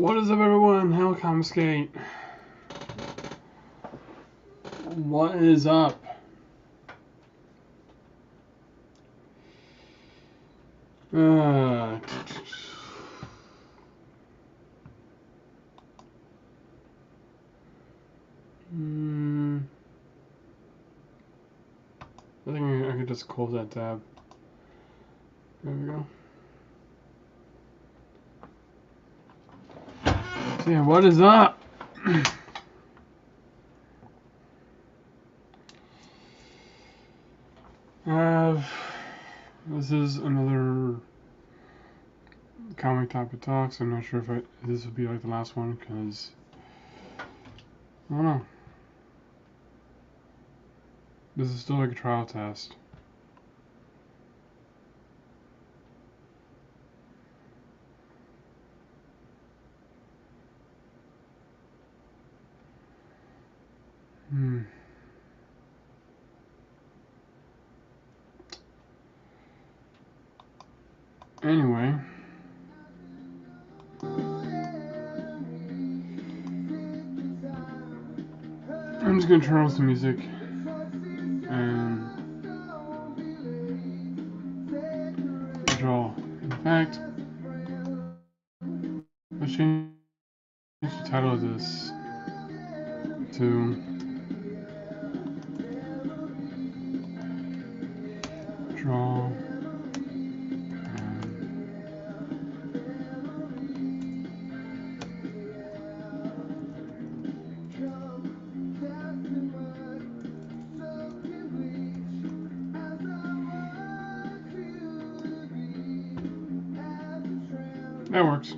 What is up, everyone? Helicom Skate. What is up? I think I could just close that tab. There we go. So yeah, what is up? This is another comic topic talks. I'm not sure if this would be like the last one, because I don't know. This is still like a trial test. Anyway. I'm just gonna turn off the music and draw. In fact, let's change the title of this to Draw. That works.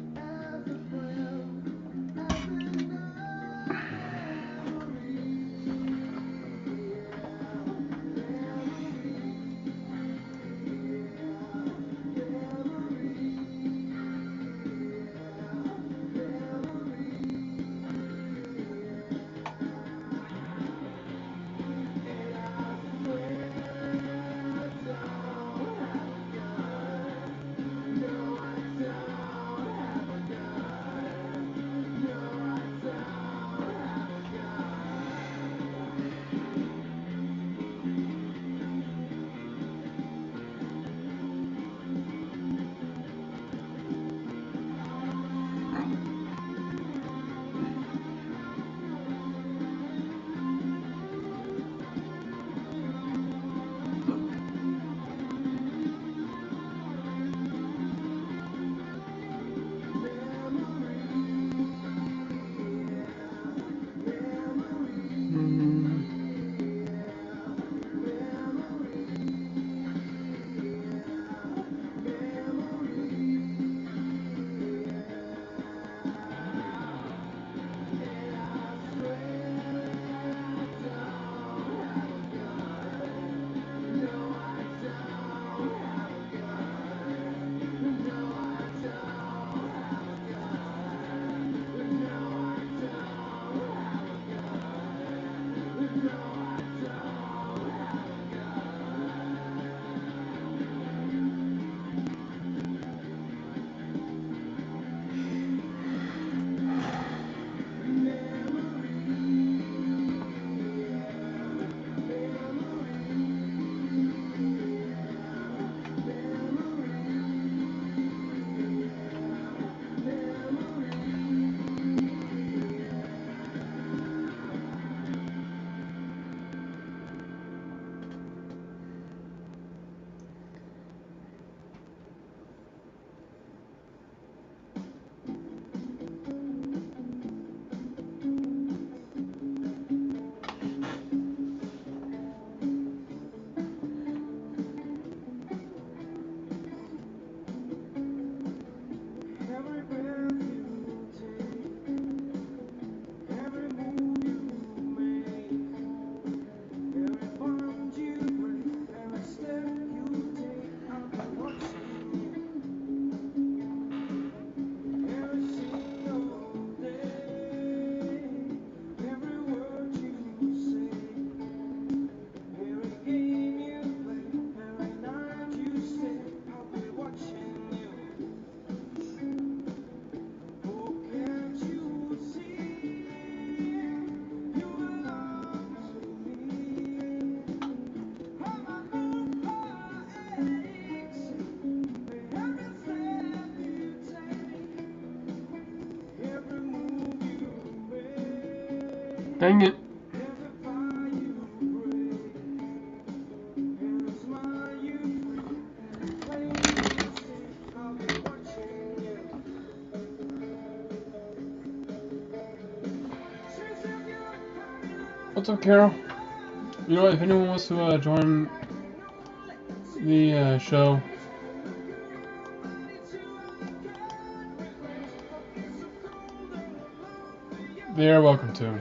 Dang it. What's up, Carol? You know what? If anyone wants to join the show, they are welcome to.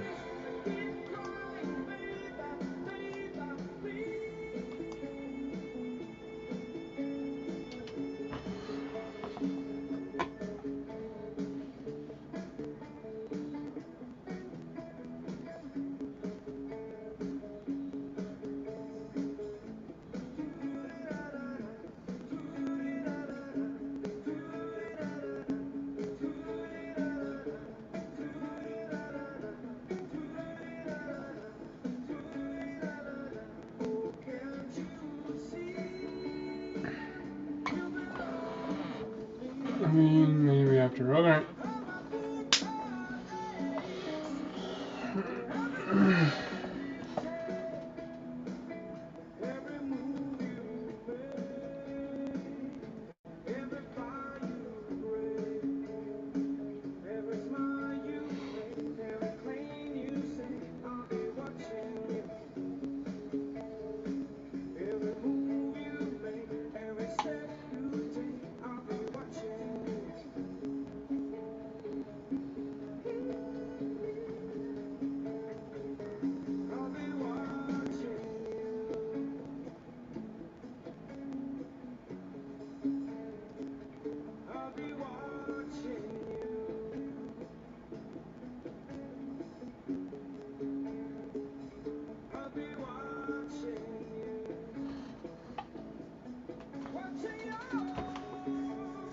I mean, maybe after. Okay.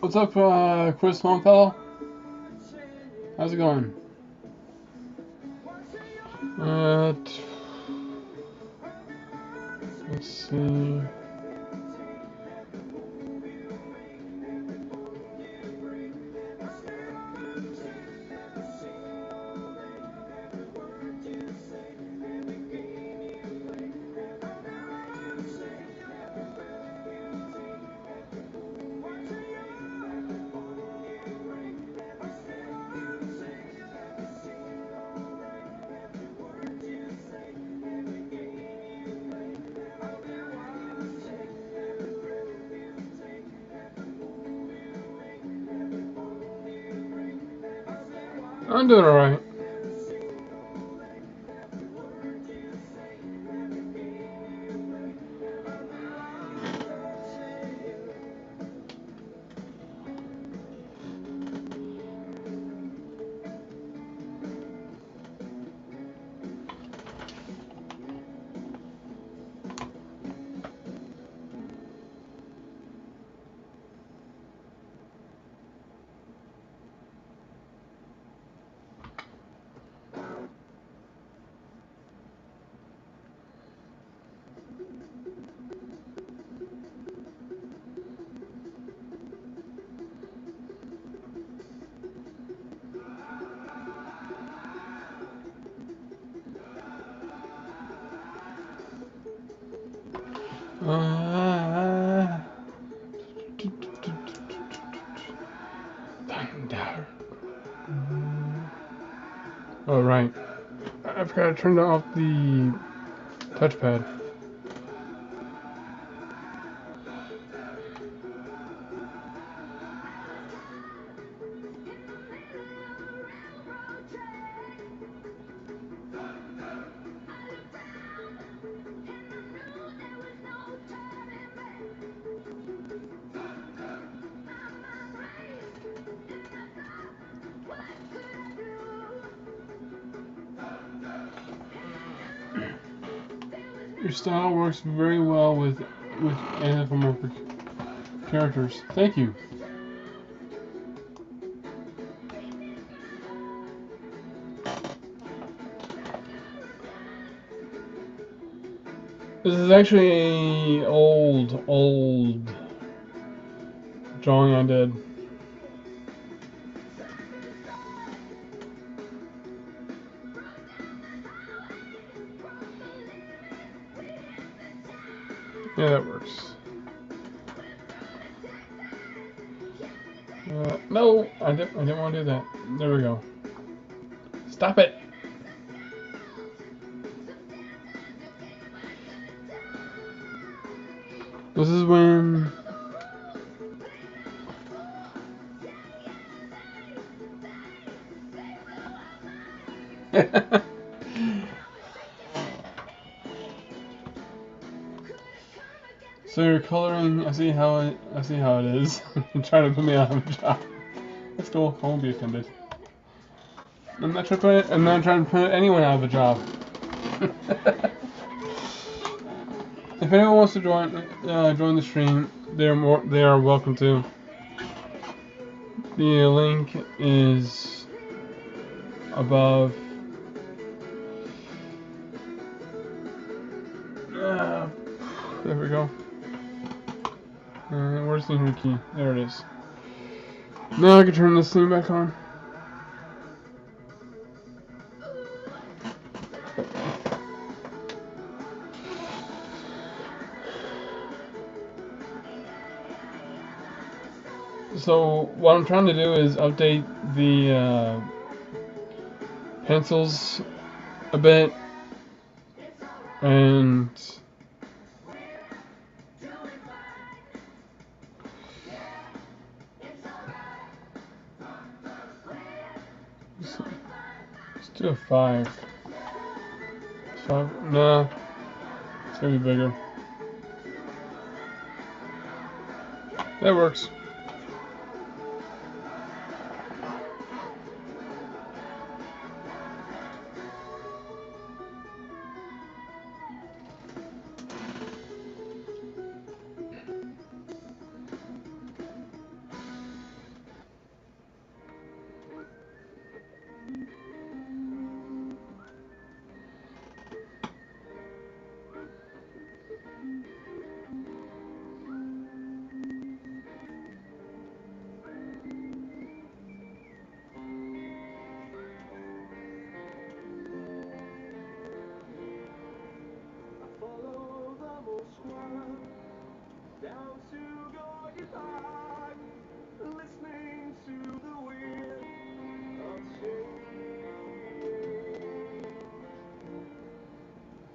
What's up, Chris Longfellow? How's it going? Let's see. I'm doing alright. Thunder. Oh, right. I forgot to turn off the touchpad. Your style works very well with anthropomorphic characters. Thank you. This is actually a old drawing I did. Yeah, that works. No, I didn't want to do that. There we go. Stop it! This is when... So you're coloring. I see how it is. You're trying to put me out of a job. That's cool. I won't be offended. I'm not trying to put anyone out of a job. If anyone wants to join the stream, they are welcome to. The link is above. There we go. Where's the new key? There it is. Now I can turn this thing back on. So what I'm trying to do is update the pencils a bit, and let's do a 5. 5? Nah, it's gonna be bigger. That works. Down to Gorky Park, listening to the wind of change.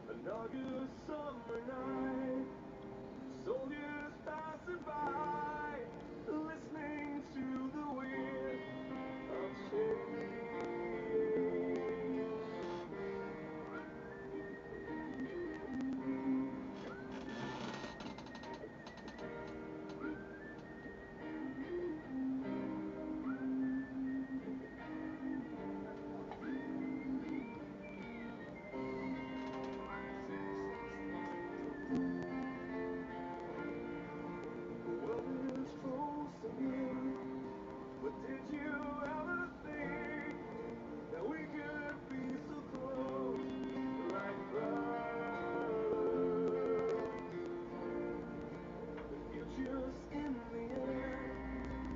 An August summer night, soldiers passing by, listening to the wind of change. But did you ever think that we could be so close, like brothers? The future's in the air,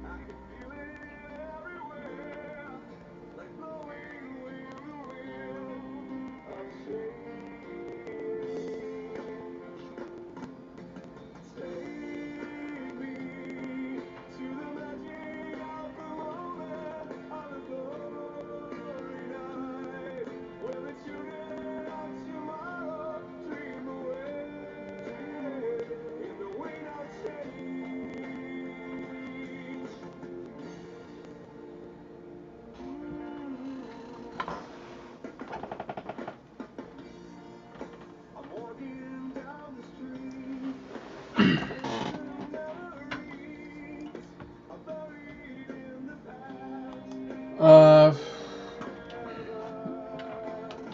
I can feel it everywhere, like blowing with the wind of change. Take me to the magic of the moment, on a glory night, where the children of tomorrow dream away in the wind of change. I'm walking down the street.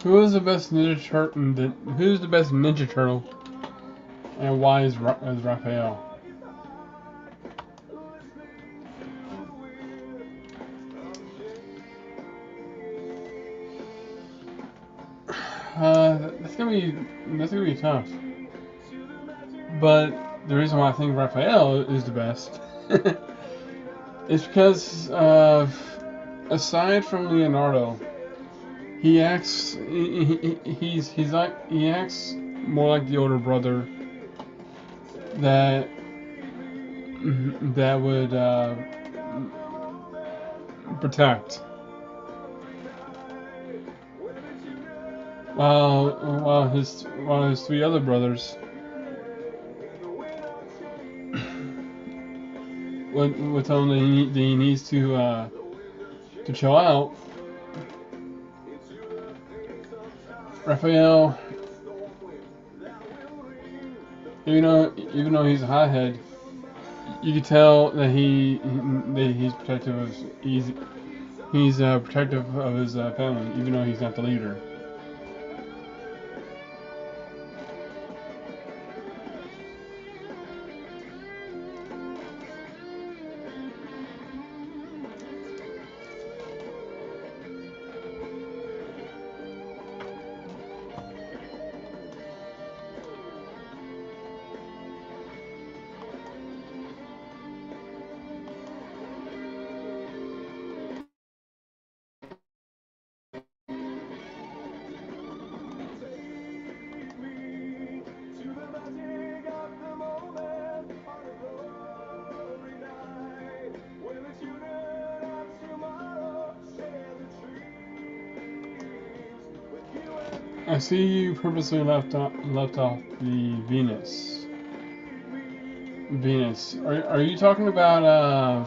Who's the best Ninja Turtle? Who's the best Ninja Turtle? And why is Raphael? That's gonna be tough. But the reason why I think Raphael is the best is because aside from Leonardo, he acts more like the older brother, that that would protect. While his three other brothers would tell him that he needs to chill out. Raphael, even though he's a hothead, you can tell that he's protective of he's protective of his family, even though he's not the leader. I see you purposely left off the Venus. Venus. Are you talking about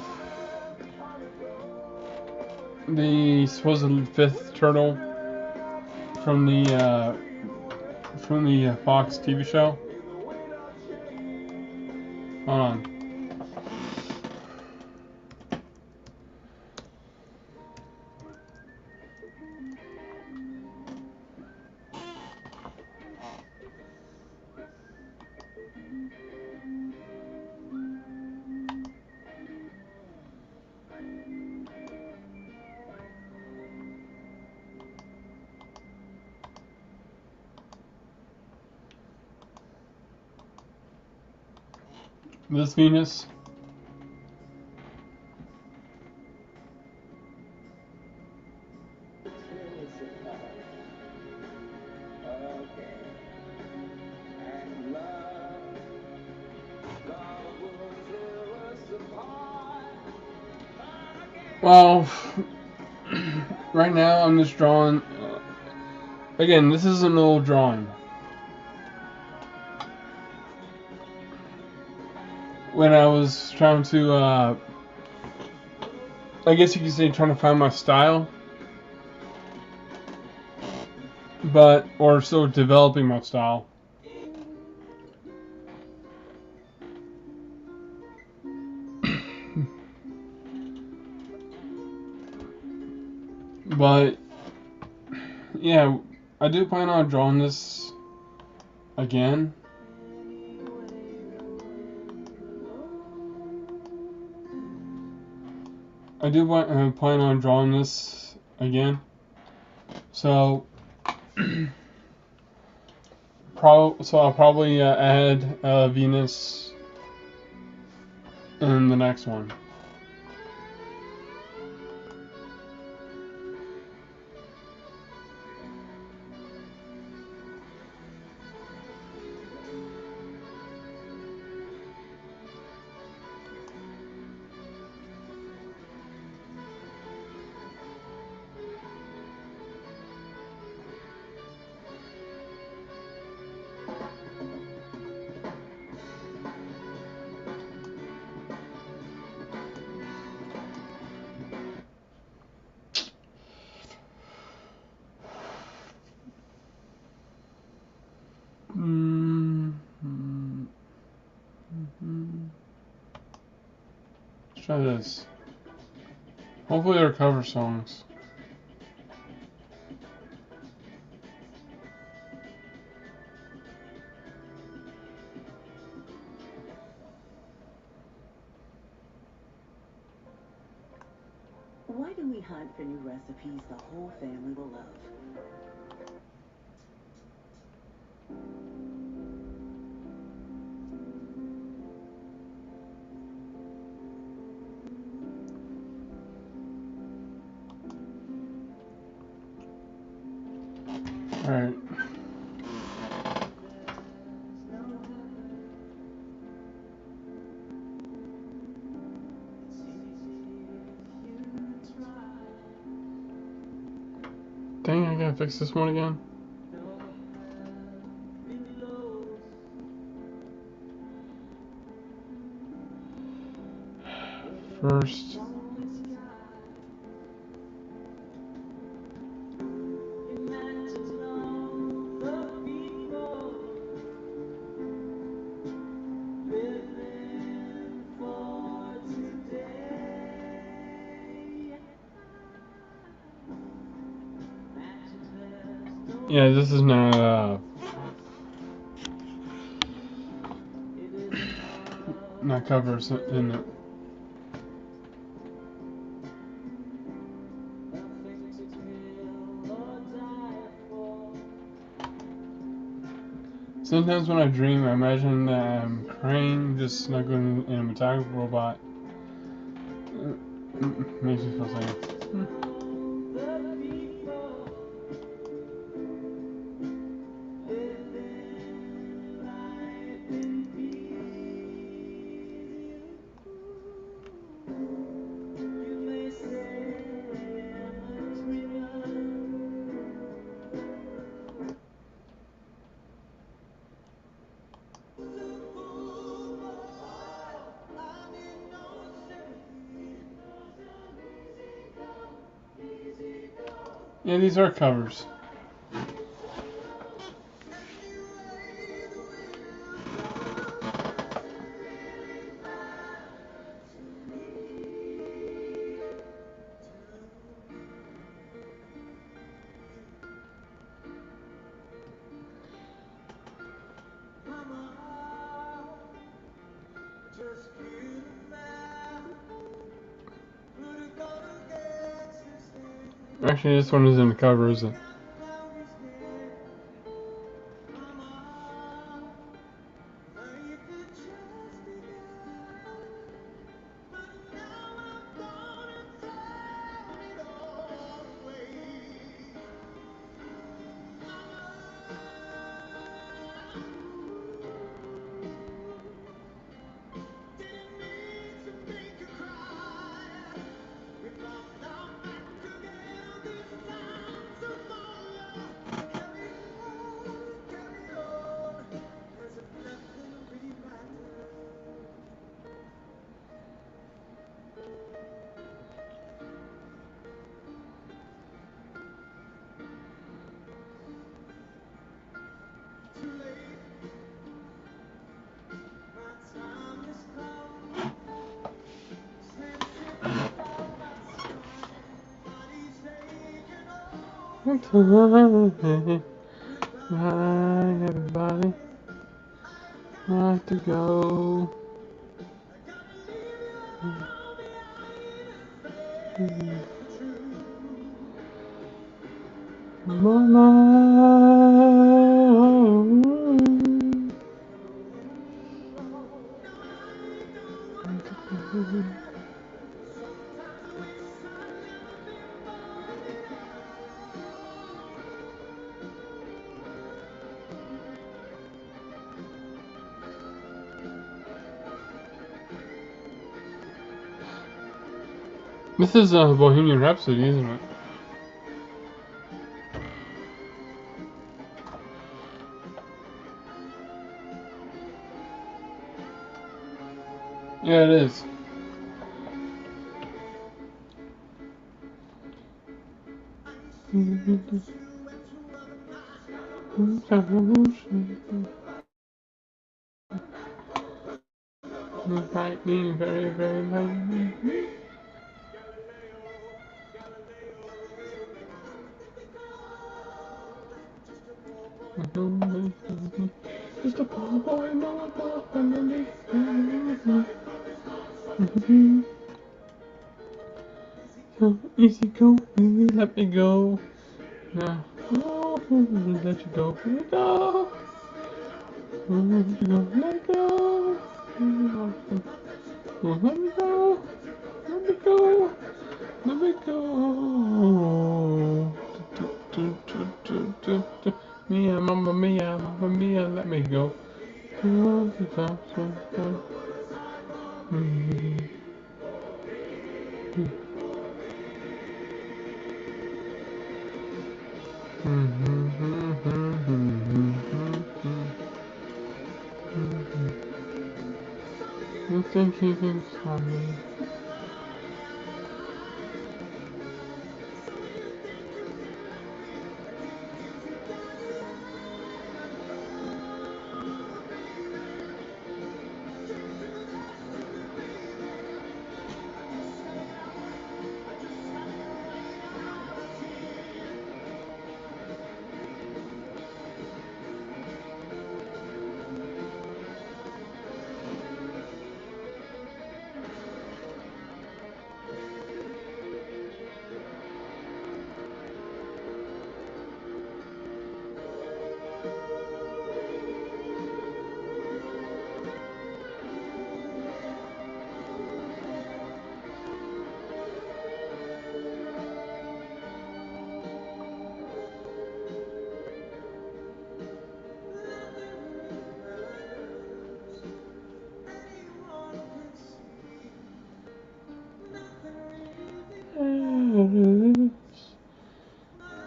the supposed fifth turtle from the Fox TV show? Hold on. This Venus. Well, right now I'm just drawing. Again, this is an old drawing. When I was trying to, I guess you could say, trying to find my style, or still developing my style. But yeah, I do plan on drawing this again. I do plan on drawing this again. So, I'll probably add Venus in the next one. Let's try this. Hopefully they're cover songs. Why do we hunt for new recipes the whole family will love? Alright. Dang, I gotta fix this one again. First. Yeah, this is not covers in it. Sometimes when I dream, I imagine that I'm Crane just snuggling in a metallic robot. Makes me feel safe. Yeah, these are covers. Actually, this one isn't a cover, is it? Hi, everybody. I have to go. This is Bohemian Rhapsody, isn't it? Yeah, it is. Lightning, very, very lightning. Just a poor boy, no above underneath. So easy go, baby, let me go. Yeah. Oh, let you go, let me go. Let you go, let it go. Let me go. Let me go. Let me go. Mia, mamma mia, let me go. You think you can call me?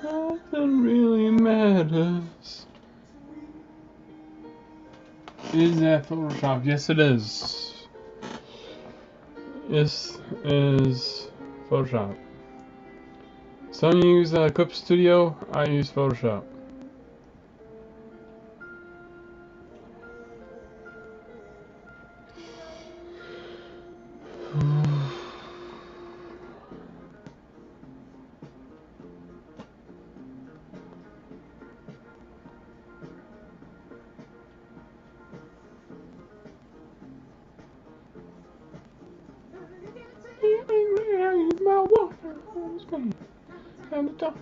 Nothing really matters. Is that Photoshop? Yes, it is. This is Photoshop. Some use Clip Studio. I use Photoshop. My water owns me. Time to talk.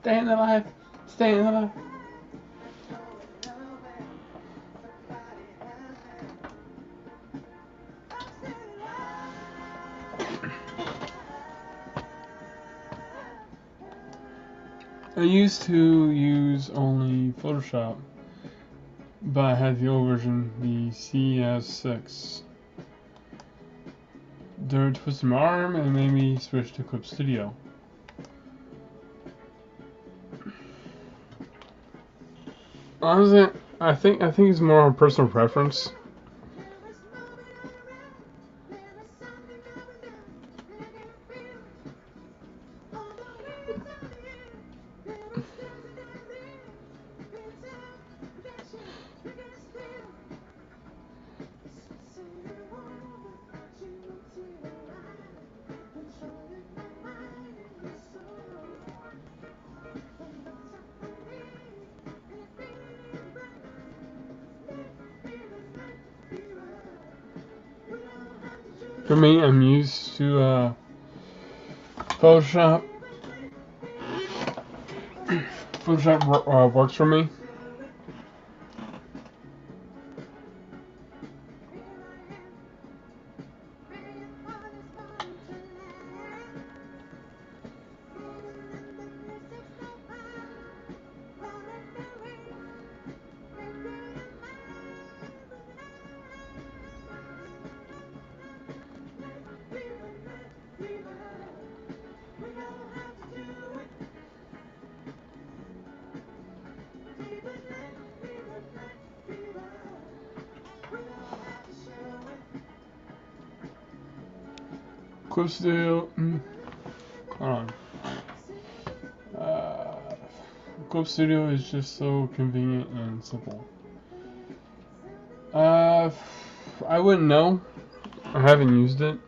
Staying alive. Staying alive. I used to use only Photoshop, but I had the old version, the CS6. Dirt twisted my arm and made me switch to Clip Studio. Honestly, I think it's more on personal preference. For me, I'm used to Photoshop. Photoshop works for me. Clip Studio. Hold on. Clip Studio is just so convenient and simple. I wouldn't know. I haven't used it.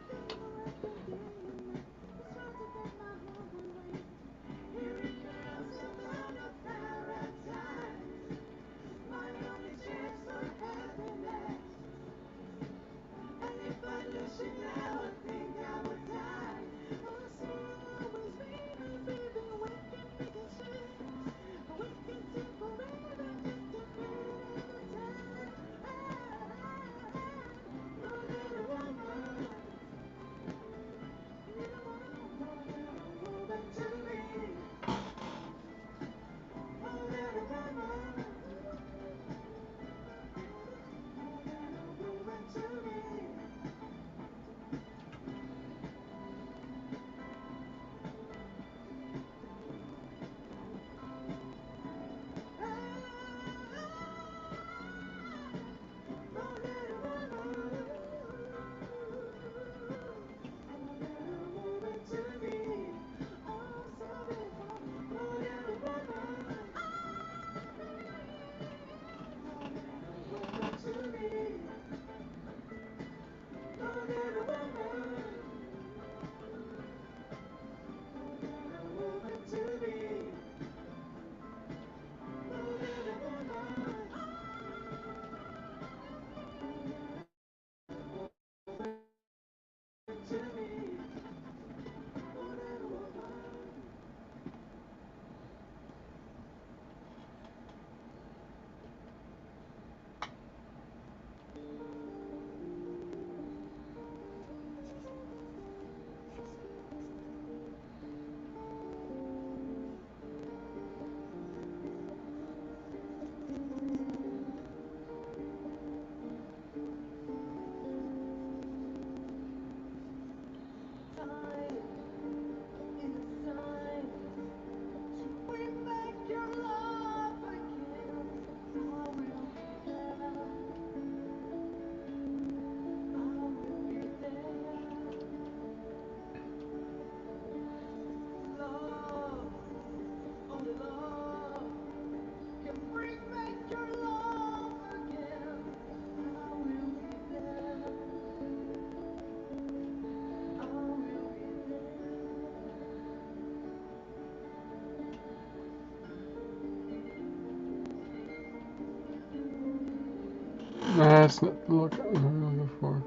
That's not the look I'm looking for.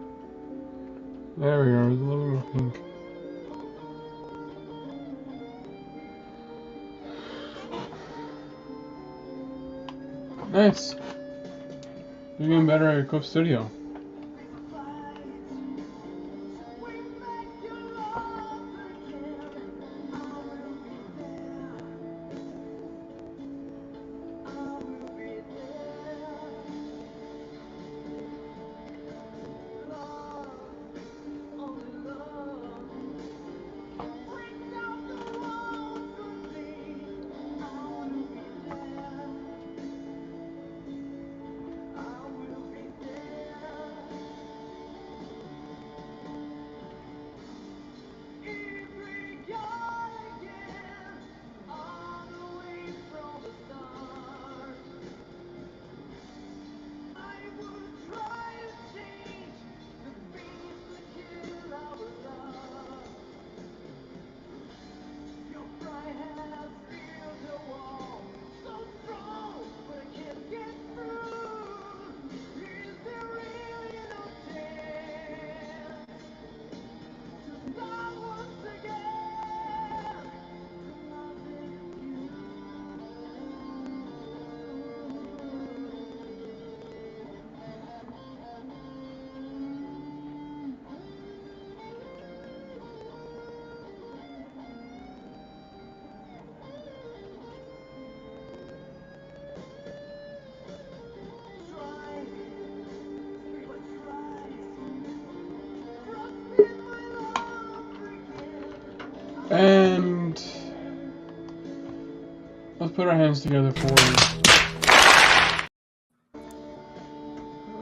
There we are, a little more pink. Nice. You're getting better at your Clip Studio. And let's put our hands together for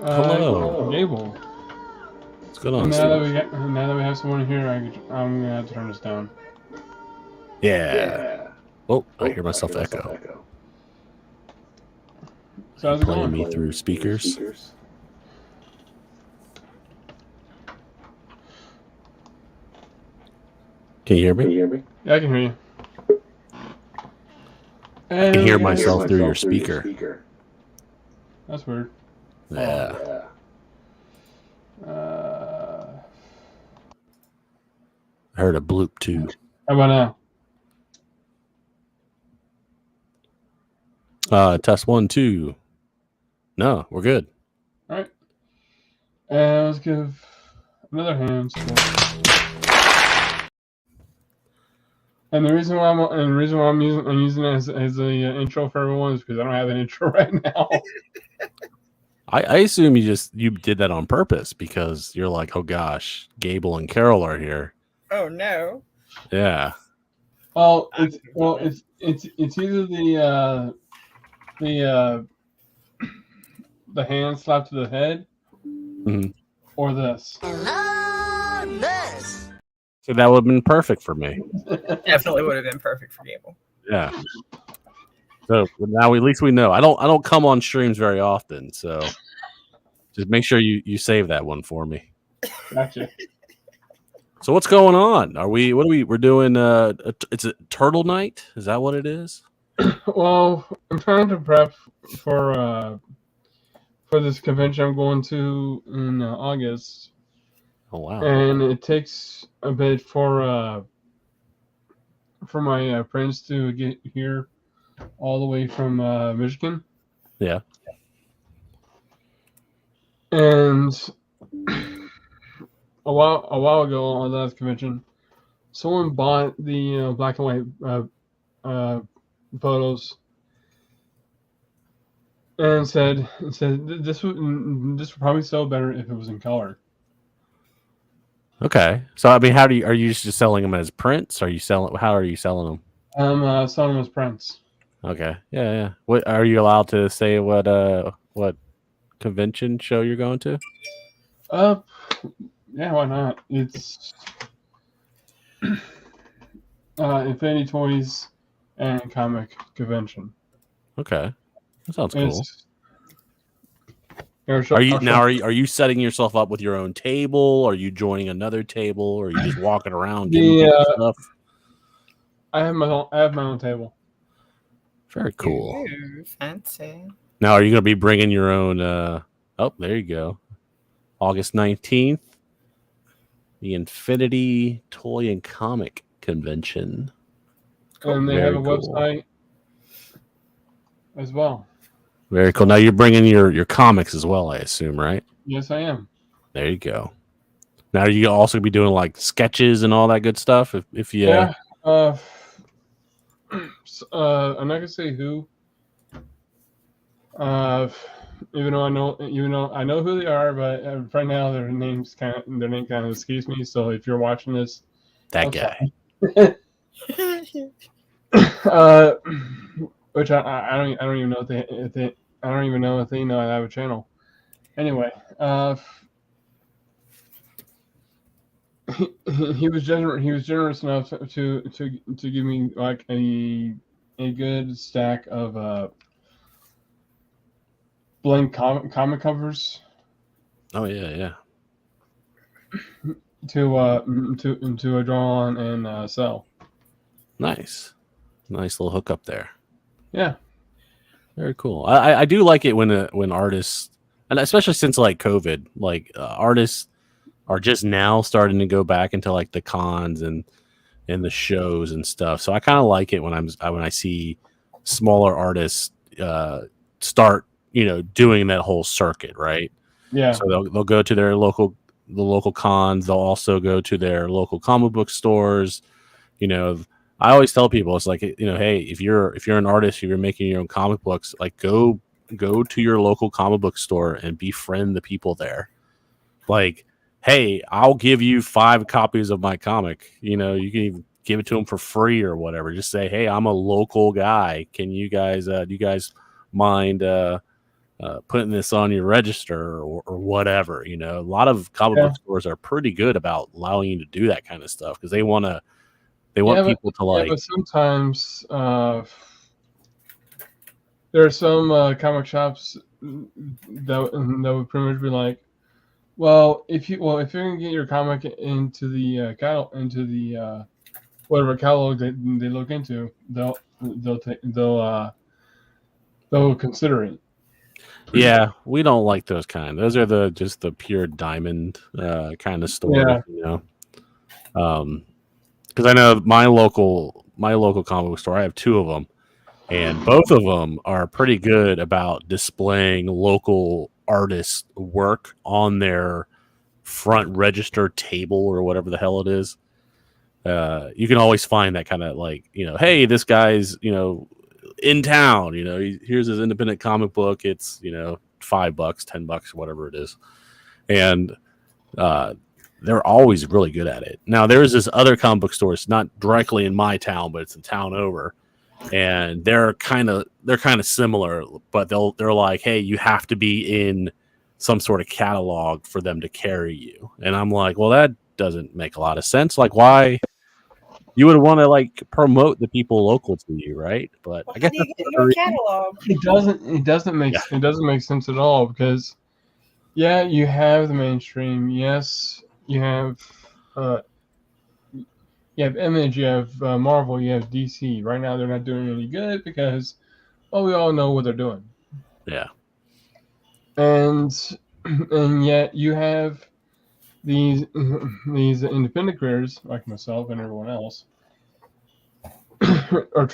Hello. Gable. What's going on, And Steve? now that we have someone here, I'm gonna have to turn this down. Yeah. Oh, I hear myself echo. So how's it Playing going? me through speakers. Can you hear me? Yeah, I can hear you. I can hear myself through your speaker. That's weird. Yeah. I heard a bloop too. How about now? Test 1, 2. No, we're good. All right. And let's give another hand. And the reason why I'm using it as a intro for everyone is because I don't have an intro right now. I assume you did that on purpose because you're like, oh gosh, Gable and Carol are here. Oh no. Yeah. Well, it's either the hand slap to the head, or this. So that would have been perfect for me. Definitely would have been perfect for Gable. Yeah. So now at least we know. I don't come on streams very often, so just make sure you save that one for me. Gotcha. So what's going on? We're doing it's a turtle night? Is that what it is? Well, I'm trying to prep for this convention I'm going to in August. Oh wow. And it takes a bit for my friends to get here all the way from Michigan. Yeah. And a while ago on the last convention, someone bought the black and white photos and said this would probably sell better if it was in color. Okay. So I mean, are you just selling them as prints? How are you selling them? I'm selling them as prints. Okay. Yeah. What are you allowed to say? What convention show you're going to? Yeah, why not? It's Infinity Toys and Comic Convention. Okay, that sounds cool. Are you setting yourself up with your own table? Are you joining another table? Or are you just walking around giving people stuff? I have my own table. Very cool. Ooh, fancy. Now, are you going to be bringing your own Oh, there you go. August 19th, the Infinity Toy and Comic Convention. And they Very have a cool. website as well. Very cool. Now you're bringing your comics as well, I assume, right? Yes, I am. There you go. Now you also be doing like sketches and all that good stuff. If you Yeah. I'm not gonna say who. Even though I know who they are, but right now their name kind of escapes me. So if you're watching this, that I'm guy. sorry. Which I don't even know if they I don't even know if they know I have a channel. Anyway, he was generous enough to give me like a good stack of blank comic covers Oh yeah. to draw on and sell. Nice little hookup there. Yeah. Very cool. I do like it when artists, and especially since like COVID, like artists are just now starting to go back into like the cons and the shows and stuff. So I kind of like it when I see smaller artists start doing that whole circuit, right? Yeah. So they'll go to the local cons. They'll also go to their local comic book stores. I always tell people, it's like, hey, if you're an artist, if you're making your own comic books, like go to your local comic book store and befriend the people there. Like, hey, I'll give you 5 copies of my comic. You can even give it to them for free or whatever. Just say, hey, I'm a local guy. Can you guys, do you guys mind putting this on your register or whatever? A lot of comic book stores are pretty good about allowing you to do that kind of stuff because they want people to like. Yeah, but sometimes there are some comic shops that would pretty much be like, well, if you're gonna get your comic into the whatever catalog they look into, they'll consider it. Yeah, we don't like those kind. Those are just the pure diamond kind of stores, because I know my local comic book store, I have 2 of them, and both of them are pretty good about displaying local artists' work on their front register table or whatever the hell it is. You can always find that kind of like, hey, this guy's, in town, here's his independent comic book. It's, $5, $10, whatever it is. And, they're always really good at it. Now there's this other comic book store. It's not directly in my town, but it's a town over, and they're kind of similar. But they're like, hey, you have to be in some sort of catalog for them to carry you. And I'm like, well, that doesn't make a lot of sense. Like, why you would want to like promote the people local to you, right? But I guess how do you get your catalog? It doesn't make sense at all because, yeah, you have the mainstream. Yes. You have Image, you have Marvel, you have DC. Right now, they're not doing any good because, well, we all know what they're doing. Yeah. And yet you have these independent creators like myself and everyone else are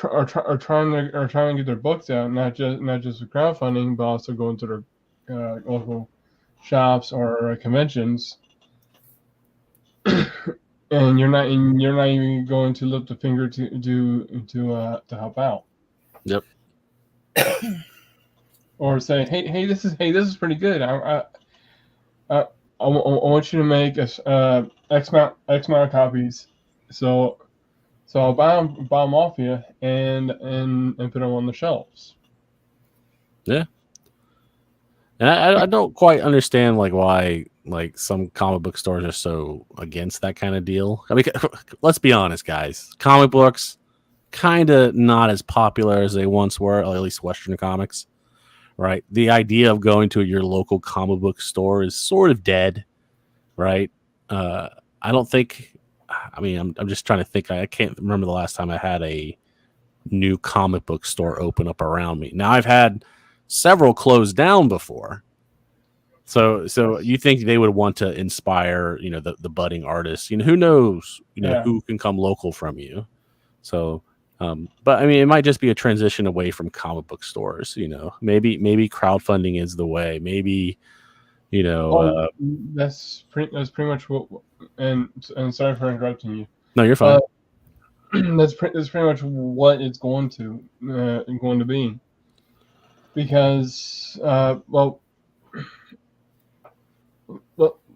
trying to get their books out, not just with crowdfunding, but also going to their local shops or conventions. And you're not even going to lift a finger to help out. Yep. Or say, hey, this is pretty good. I want you to make X amount of copies. So I'll buy them off you and put them on the shelves. Yeah. And I don't quite understand like why like some comic book stores are so against that kind of deal. I mean, let's be honest, guys. Comic books kind of not as popular as they once were, or at least Western comics, right? The idea of going to your local comic book store is sort of dead, right? I don't think. I mean, I'm just trying to think. I can't remember the last time I had a new comic book store open up around me. Now I've had several closed down before, So you think they would want to inspire, the budding artists? Who knows, Yeah. who can come local from you. So, but I mean, it might just be a transition away from comic book stores. Maybe crowdfunding is the way. Maybe, That's pretty much what. And sorry for interrupting you. no, you're fine. That's pretty much what it's going to be, because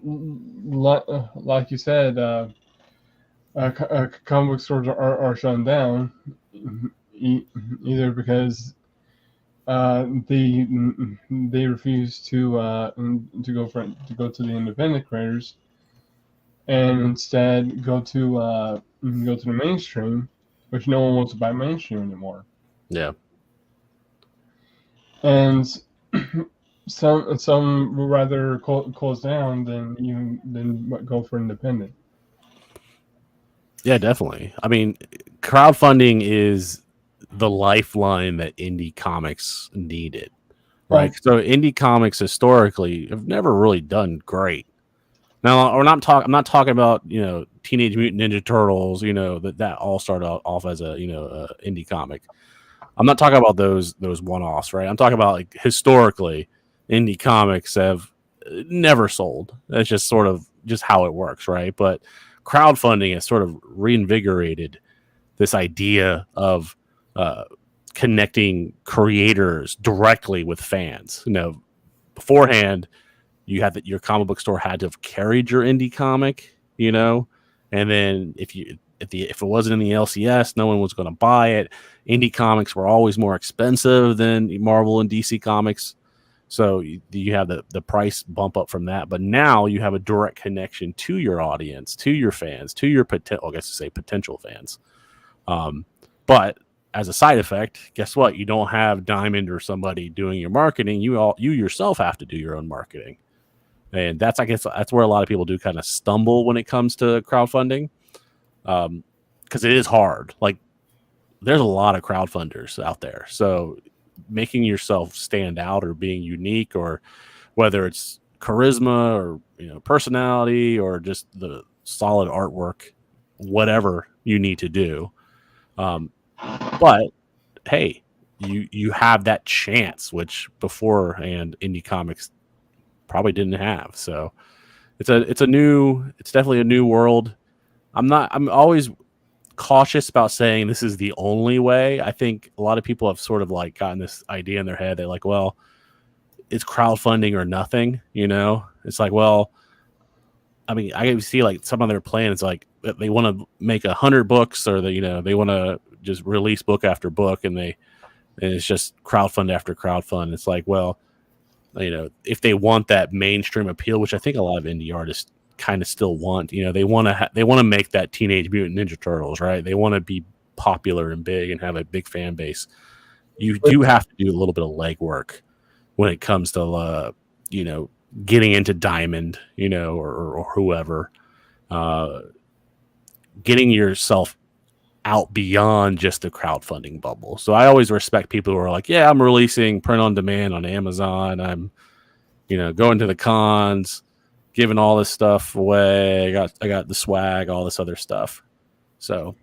like you said, comic book stores are shut down, either because they refuse to go to the independent creators, and instead go to the mainstream, which no one wants to buy mainstream anymore. Yeah. And some would rather close down than go for independent. Yeah, definitely. I mean, crowdfunding is the lifeline that indie comics needed, right? So indie comics historically have never really done great. Now, I'm not talking about Teenage Mutant Ninja Turtles, that all started off as a indie comic. I'm not talking about those one-offs, right? I'm talking about, like, historically, indie comics have never sold. That's just sort of just how it works, right? But crowdfunding has sort of reinvigorated this idea of connecting creators directly with fans. Beforehand, you had that your comic book store had to have carried your indie comic, and then if it wasn't in the LCS, no one was going to buy it. Indie comics were always more expensive than Marvel and DC comics, so you have the price bump up from that. But now you have a direct connection to your audience, to your fans, to your potential fans. But as a side effect, guess what? You don't have Diamond or somebody doing your marketing. You yourself have to do your own marketing. And that's where a lot of people do kind of stumble when it comes to crowdfunding. Because it is hard. Like, there's a lot of crowdfunders out there. So making yourself stand out or being unique, or whether it's charisma or personality or just the solid artwork, whatever you need to do. But hey, you have that chance, which beforehand indie comics probably didn't have. So it's definitely a new world. I'm always cautious about saying this is the only way. I think a lot of people have sort of like gotten this idea in their head. They're like, well, it's crowdfunding or nothing, It's like, well, I mean, I see like some of their plans, like they want to make 100 books, or they want to just release book after book, and it's just crowdfund after crowdfund. It's like, well, if they want that mainstream appeal, which I think a lot of indie artists kind of still want, they want to make that Teenage Mutant Ninja Turtles, right? They want to be popular and big and have a big fan base. You do have to do a little bit of legwork when it comes to getting into Diamond, or whoever, getting yourself out beyond just the crowdfunding bubble. So I always respect people who are like, yeah, I'm releasing print on demand on Amazon. I'm, going to the cons, giving all this stuff away. I got the swag, all this other stuff. So,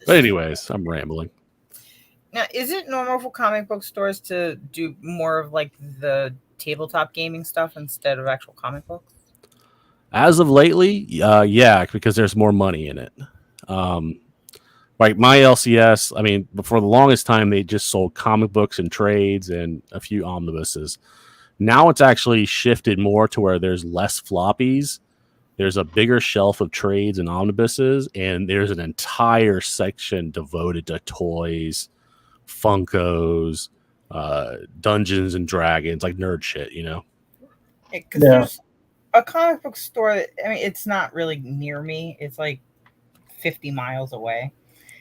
but anyways, I'm rambling. Now, is it normal for comic book stores to do more of like the tabletop gaming stuff instead of actual comic books? As of lately, yeah, because there's more money in it. Like my LCS, I mean, for the longest time, they just sold comic books and trades and a few omnibuses. Now it's actually shifted more to where there's less floppies. There's a bigger shelf of trades and omnibuses, and there's an entire section devoted to toys, Funkos, Dungeons and Dragons, like nerd shit, Because there's a comic book store that, I mean, it's not really near me. It's like 50 miles away.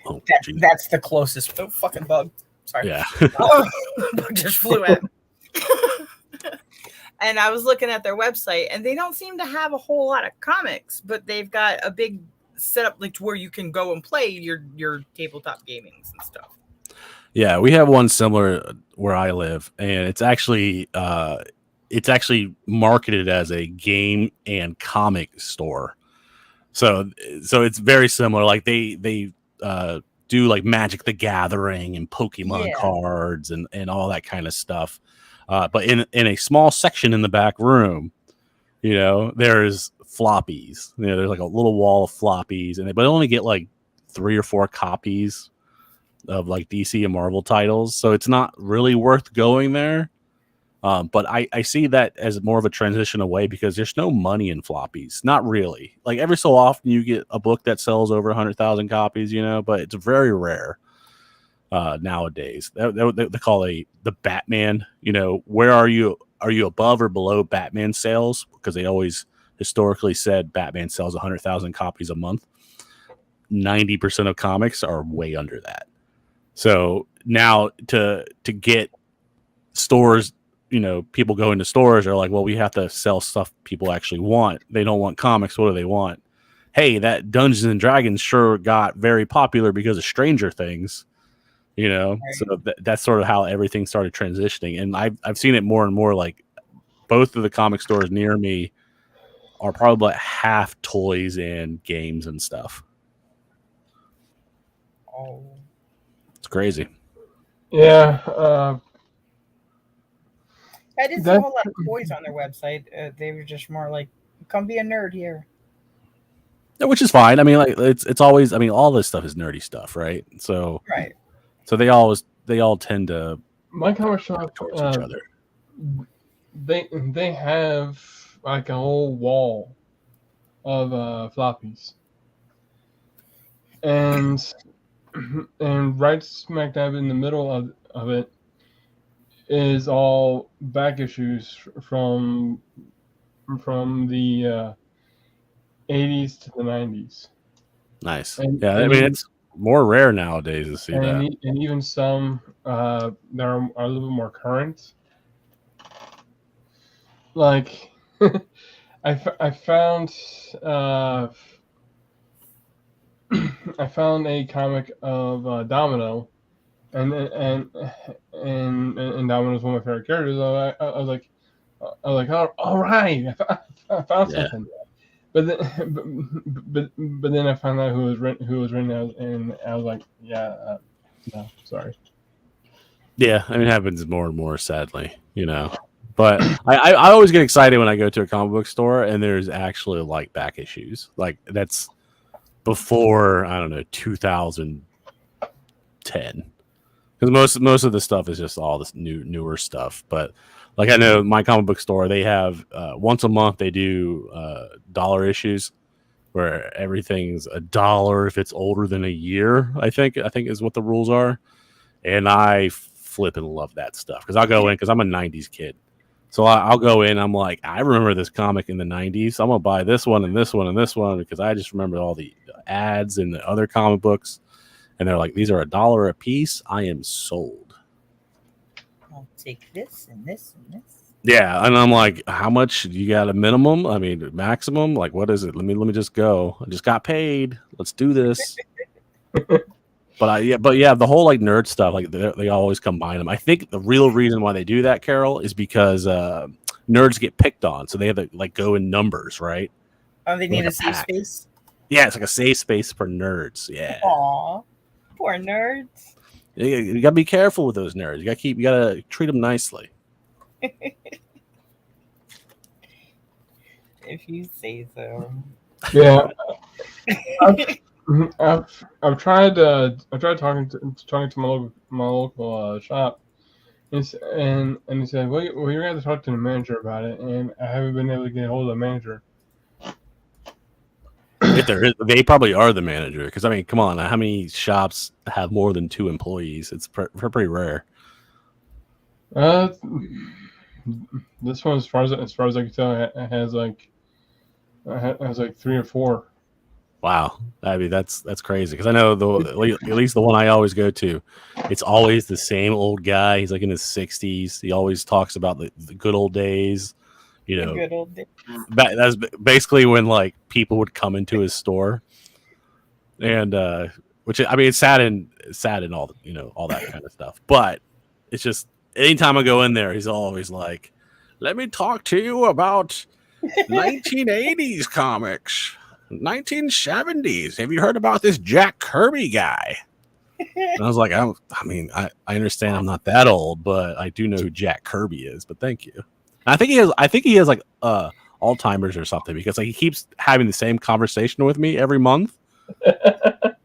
Oh, that's the closest. Oh, fucking bug. Sorry. Yeah. Bug just flew at me. And I was looking at their website, and they don't seem to have a whole lot of comics, but they've got a big setup like to where you can go and play your tabletop gamings and stuff. Yeah, we have one similar where I live, and it's actually it's actually marketed as a game and comic store. So it's very similar. Like they do like Magic the Gathering and Pokemon Yeah. cards and all that kind of stuff. But in a small section in the back room, there's floppies. There's like a little wall of floppies, and they only get like 3 or 4 copies of like DC and Marvel titles. So it's not really worth going there. But I see that as more of a transition away because there's no money in floppies. Not really. Like every so often you get a book that sells over 100,000 copies, but it's very rare nowadays. They call the Batman. Where are you? Are you above or below Batman sales? Because they always historically said Batman sells 100,000 copies a month. 90% of comics are way under that. So now to get stores, people go into stores are like, well, we have to sell stuff people actually want. They don't want comics. What do they want? Hey, that Dungeons and Dragons sure got very popular because of Stranger Things, Right. So that's sort of how everything started transitioning. And I've seen it more and more. Like both of the comic stores near me are probably like half toys and games and stuff. Oh. It's crazy. Yeah. I didn't see a whole lot of toys on their website. They were just more like, come be a nerd here. Which is fine. I mean, like it's always. I mean, all this stuff is nerdy stuff, right? So Right. So they all tend to My comic shop, towards each other. they have like a whole wall of floppies, and right smack dab in the middle of it is all back issues from the 80s to the 90s. Nice. And- Yeah, I and- mean it's more rare nowadays to see that. and even some that are a little bit more current. Like I found I found a comic of Domino, and Domino's one of my favorite characters. I was like, all right, I found Yeah. something. But then I found out who was written as, and I was like, yeah, no, sorry. Yeah, I mean it happens more and more, sadly, But I always get excited when I go to a comic book store and there's actually like back issues. Like that's before, I don't know, 2010. Because most of the stuff is just all this newer stuff. But like I know my comic book store, they have once a month they do dollar issues where everything's $1 if it's older than a year. I think is what the rules are, and I flipping love that stuff because I'll go in because I'm a '90s kid, so I'll go in. I'm like, I remember this comic in the '90s. I'm gonna buy this one and this one and this one because I just remember all the ads in the other comic books, and they're like, these are $1 a piece. I am sold. I'll take this and this and this. Yeah, and I'm like, how much? You got a minimum? I mean, maximum? Like, what is it? Let me just go. I just got paid. Let's do this. But yeah, the whole like nerd stuff, like they always combine them. I think the real reason why they do that, Carol, is because nerds get picked on, so they have to like go in numbers, right? Oh, they need Like a a safe pack. space. Yeah, it's like a safe space for nerds. Yeah, Aw, poor nerds. you gotta be careful with those nerds. You gotta treat them nicely. If you say so. Yeah, I've tried talking to my local shop, and he said, well, you're gonna have to talk to the manager about it, and I haven't been able to get a hold of the manager. If there is, they probably are the manager. Because I mean, come on, how many shops have more than 2 employees? It's pretty rare. This one, as far as I can tell, it has like 3 or 4. Wow, I mean that's crazy because I know at least the one I always go to, it's always the same old guy. He's like in his 60s. He always talks about the good old days, Good old day. That's basically when like people would come into his store, and which I mean it's sad and all all that kind of stuff. But it's just anytime I go in there, he's always like, Let me talk to you about 1980s comics, 1970s. Have you heard about this Jack Kirby guy? And I was like, I understand I'm not that old, but I do know who Jack Kirby is. But thank you. And I think he has like Alzheimer's or something, because like he keeps having the same conversation with me every month.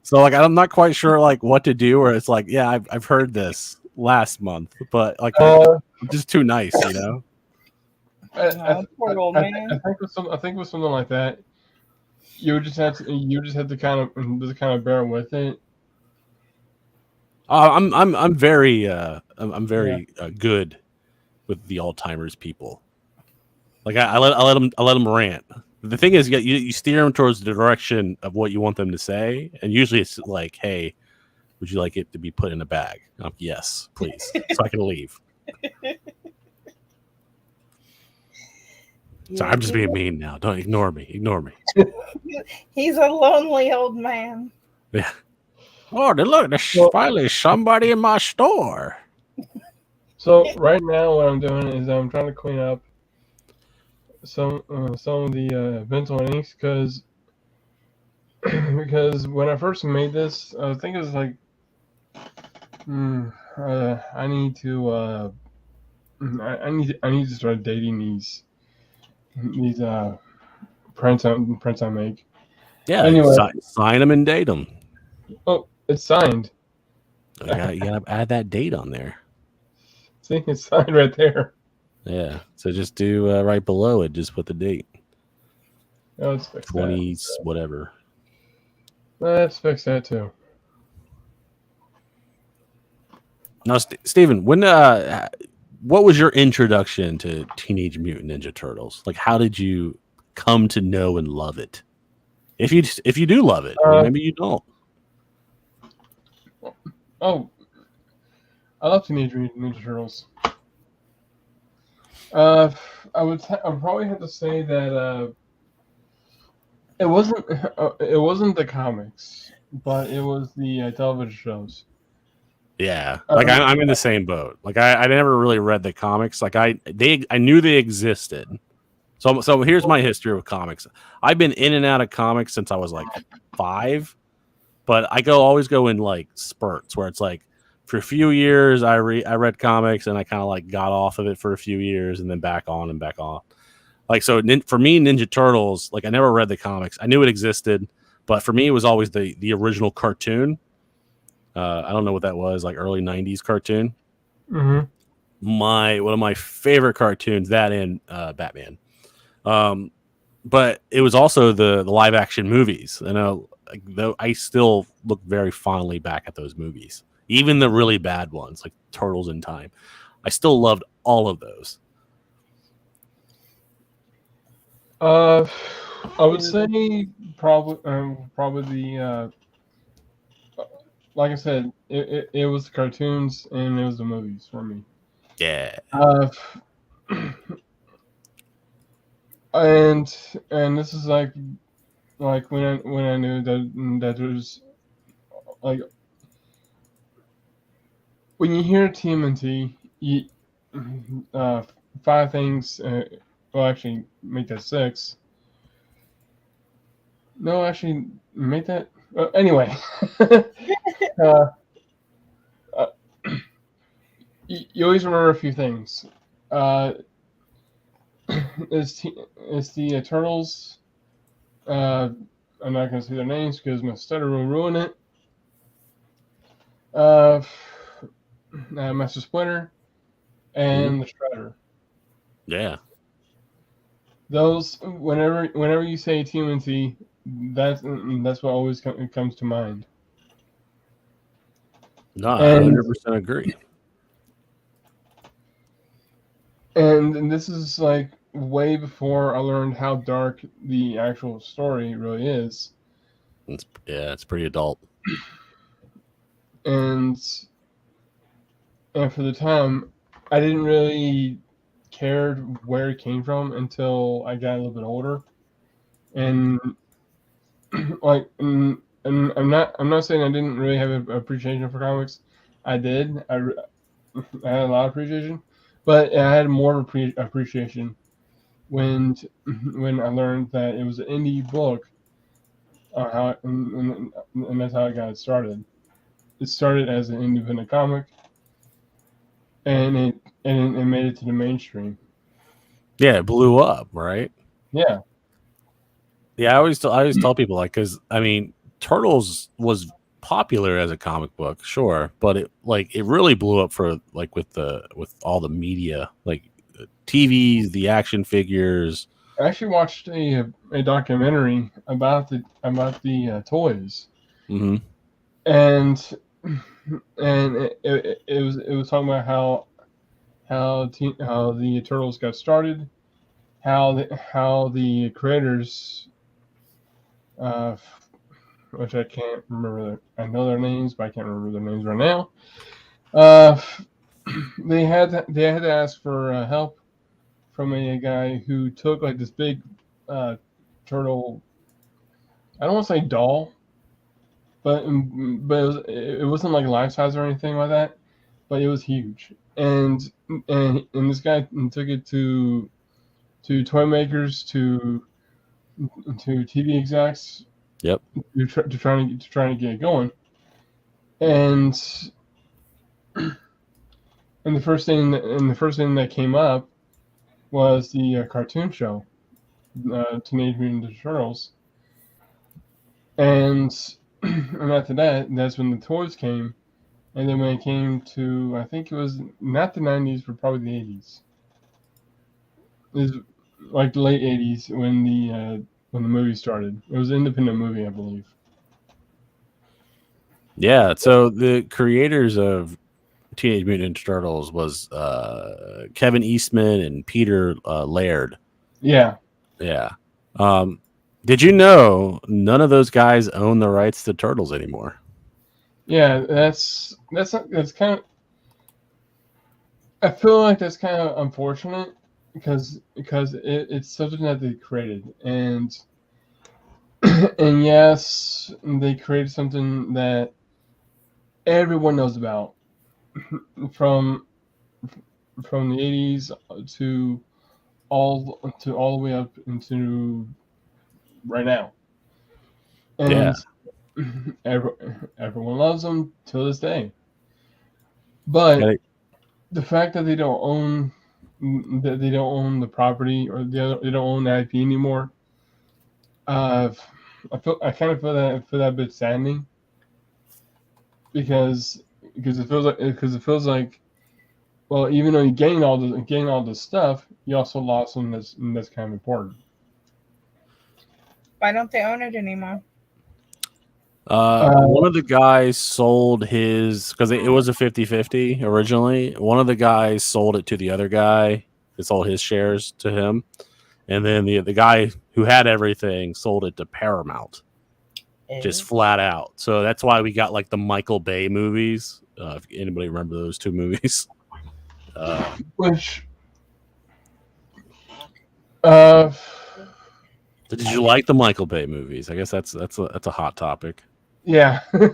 So like I'm not quite sure like what to do. Or it's like, yeah, I've heard this last month, but like I'm just too nice, you know. I Poor old man. I think with something like that, you just have to kind of bear with it. I'm very good with the Alzheimer's people. Like I let them rant. The thing is, you steer them towards the direction of what you want them to say, and usually it's like, "Hey, would you like it to be put in a bag?" Yes, please, so I can leave. Sorry, I'm just being mean now. Don't ignore me. Ignore me. He's a lonely old man. Yeah. Oh, look, there's finally somebody in my store. So right now, what I'm doing is I'm trying to clean up some of the Ventil inks because when I first made this, I think it was like, I need to start dating these prints I make. Yeah. Anyway, sign them and date them. Oh, it's signed. You gotta add that date on there. See, it's signed right there. Yeah. So just do right below it. Just put the date. Oh, let's fix 20s, whatever. Let's fix that too. Now, Steven, when what was your introduction to Teenage Mutant Ninja Turtles? Like, how did you come to know and love it? If you do love it, or maybe you don't. Oh, I love Teenage Mutant Ninja Turtles. I would probably have to say that it wasn't the comics, but it was the television shows. Yeah, like I'm in the same boat. Like I never really read the comics. Like I knew they existed. So here's my history with comics. I've been in and out of comics since I was like 5, but I always go in like spurts where it's like for a few years I read comics and I kind of like got off of it for a few years and then back on and back on. Like so for me, Ninja Turtles, like I never read the comics. I knew it existed, but for me it was always the original cartoon. I don't know what that was, like early 90s cartoon. Mm-hmm. One of my favorite cartoons, that and Batman. But it was also the live action movies. Though I still look very fondly back at those movies, even the really bad ones like Turtles in Time. I still loved all of those. I would say probably the like I said, it was the cartoons and it was the movies for me. Yeah. And this is like when I knew that there's like when you hear TMNT, you 5 things. Well, actually, make that 6. No, actually, make that. Anyway, you always remember a few things. It's the Turtles. I'm not going to say their names because my stutter will ruin it. Master Splinter and the Shredder. Yeah. Those whenever you say TMNT, that's what always comes to mind. No, I 100% agree. And this is like way before I learned how dark the actual story really is. It's pretty adult. And for the time, I didn't really care where it came from until I got a little bit older. And like, and I'm not saying I didn't really have an appreciation for comics. I did. I had a lot of appreciation, But I had more appreciation when I learned that it was an indie book. And that's how it got started. It started as an independent comic, and it made it to the mainstream. Yeah, it blew up, right? Yeah, Yeah, I always tell people like, because I mean, Turtles was popular as a comic book, sure, but it really blew up for like with all the media, like TVs, the action figures. I actually watched a documentary about the toys, Hmm. and it was talking about how the Turtles got started, how the creators, which I can't remember. I know their names, but I can't remember their names right now. Uh, they had to ask for help from a guy who took like this big turtle. I don't want to say doll, but it wasn't like life size or anything like that. But it was huge, and this guy took it to toy makers, to TV execs, Yep. to trying to get it going, and the first thing that came up was the cartoon show, Teenage Mutant Ninja Turtles, and after that, that's when the toys came, and then when it came to, I think it was not the 90s, but probably the 80s. It was like the late 80s when the movie started. It was an independent movie, I believe. Yeah. So the creators of Teenage Mutant Ninja Turtles was Kevin Eastman and Peter Laird. Yeah. Yeah. Did you know none of those guys own the rights to Turtles anymore? Yeah, that's kind of. I feel like that's kind of unfortunate because it's something that they created, and and yes, they created something that everyone knows about from the 80s to all the way up into right now, Yeah. and everyone loves them till this day. But Yeah, the fact that they don't own the property, or they don't own the IP anymore, I kind of feel that a bit saddening, because it feels like, well, even though you gain all this stuff, you also lost something that's kind of important. Why don't they own it anymore? One of the guys sold his, because it was a 50-50 originally. One of the guys sold it to the other guy. They sold his shares to him. And then the guy who had everything sold it to Paramount, just flat out. So that's why we got like the Michael Bay movies. If anybody remember those two movies. Which, did you like the Michael Bay movies? I guess that's a hot topic. yeah. All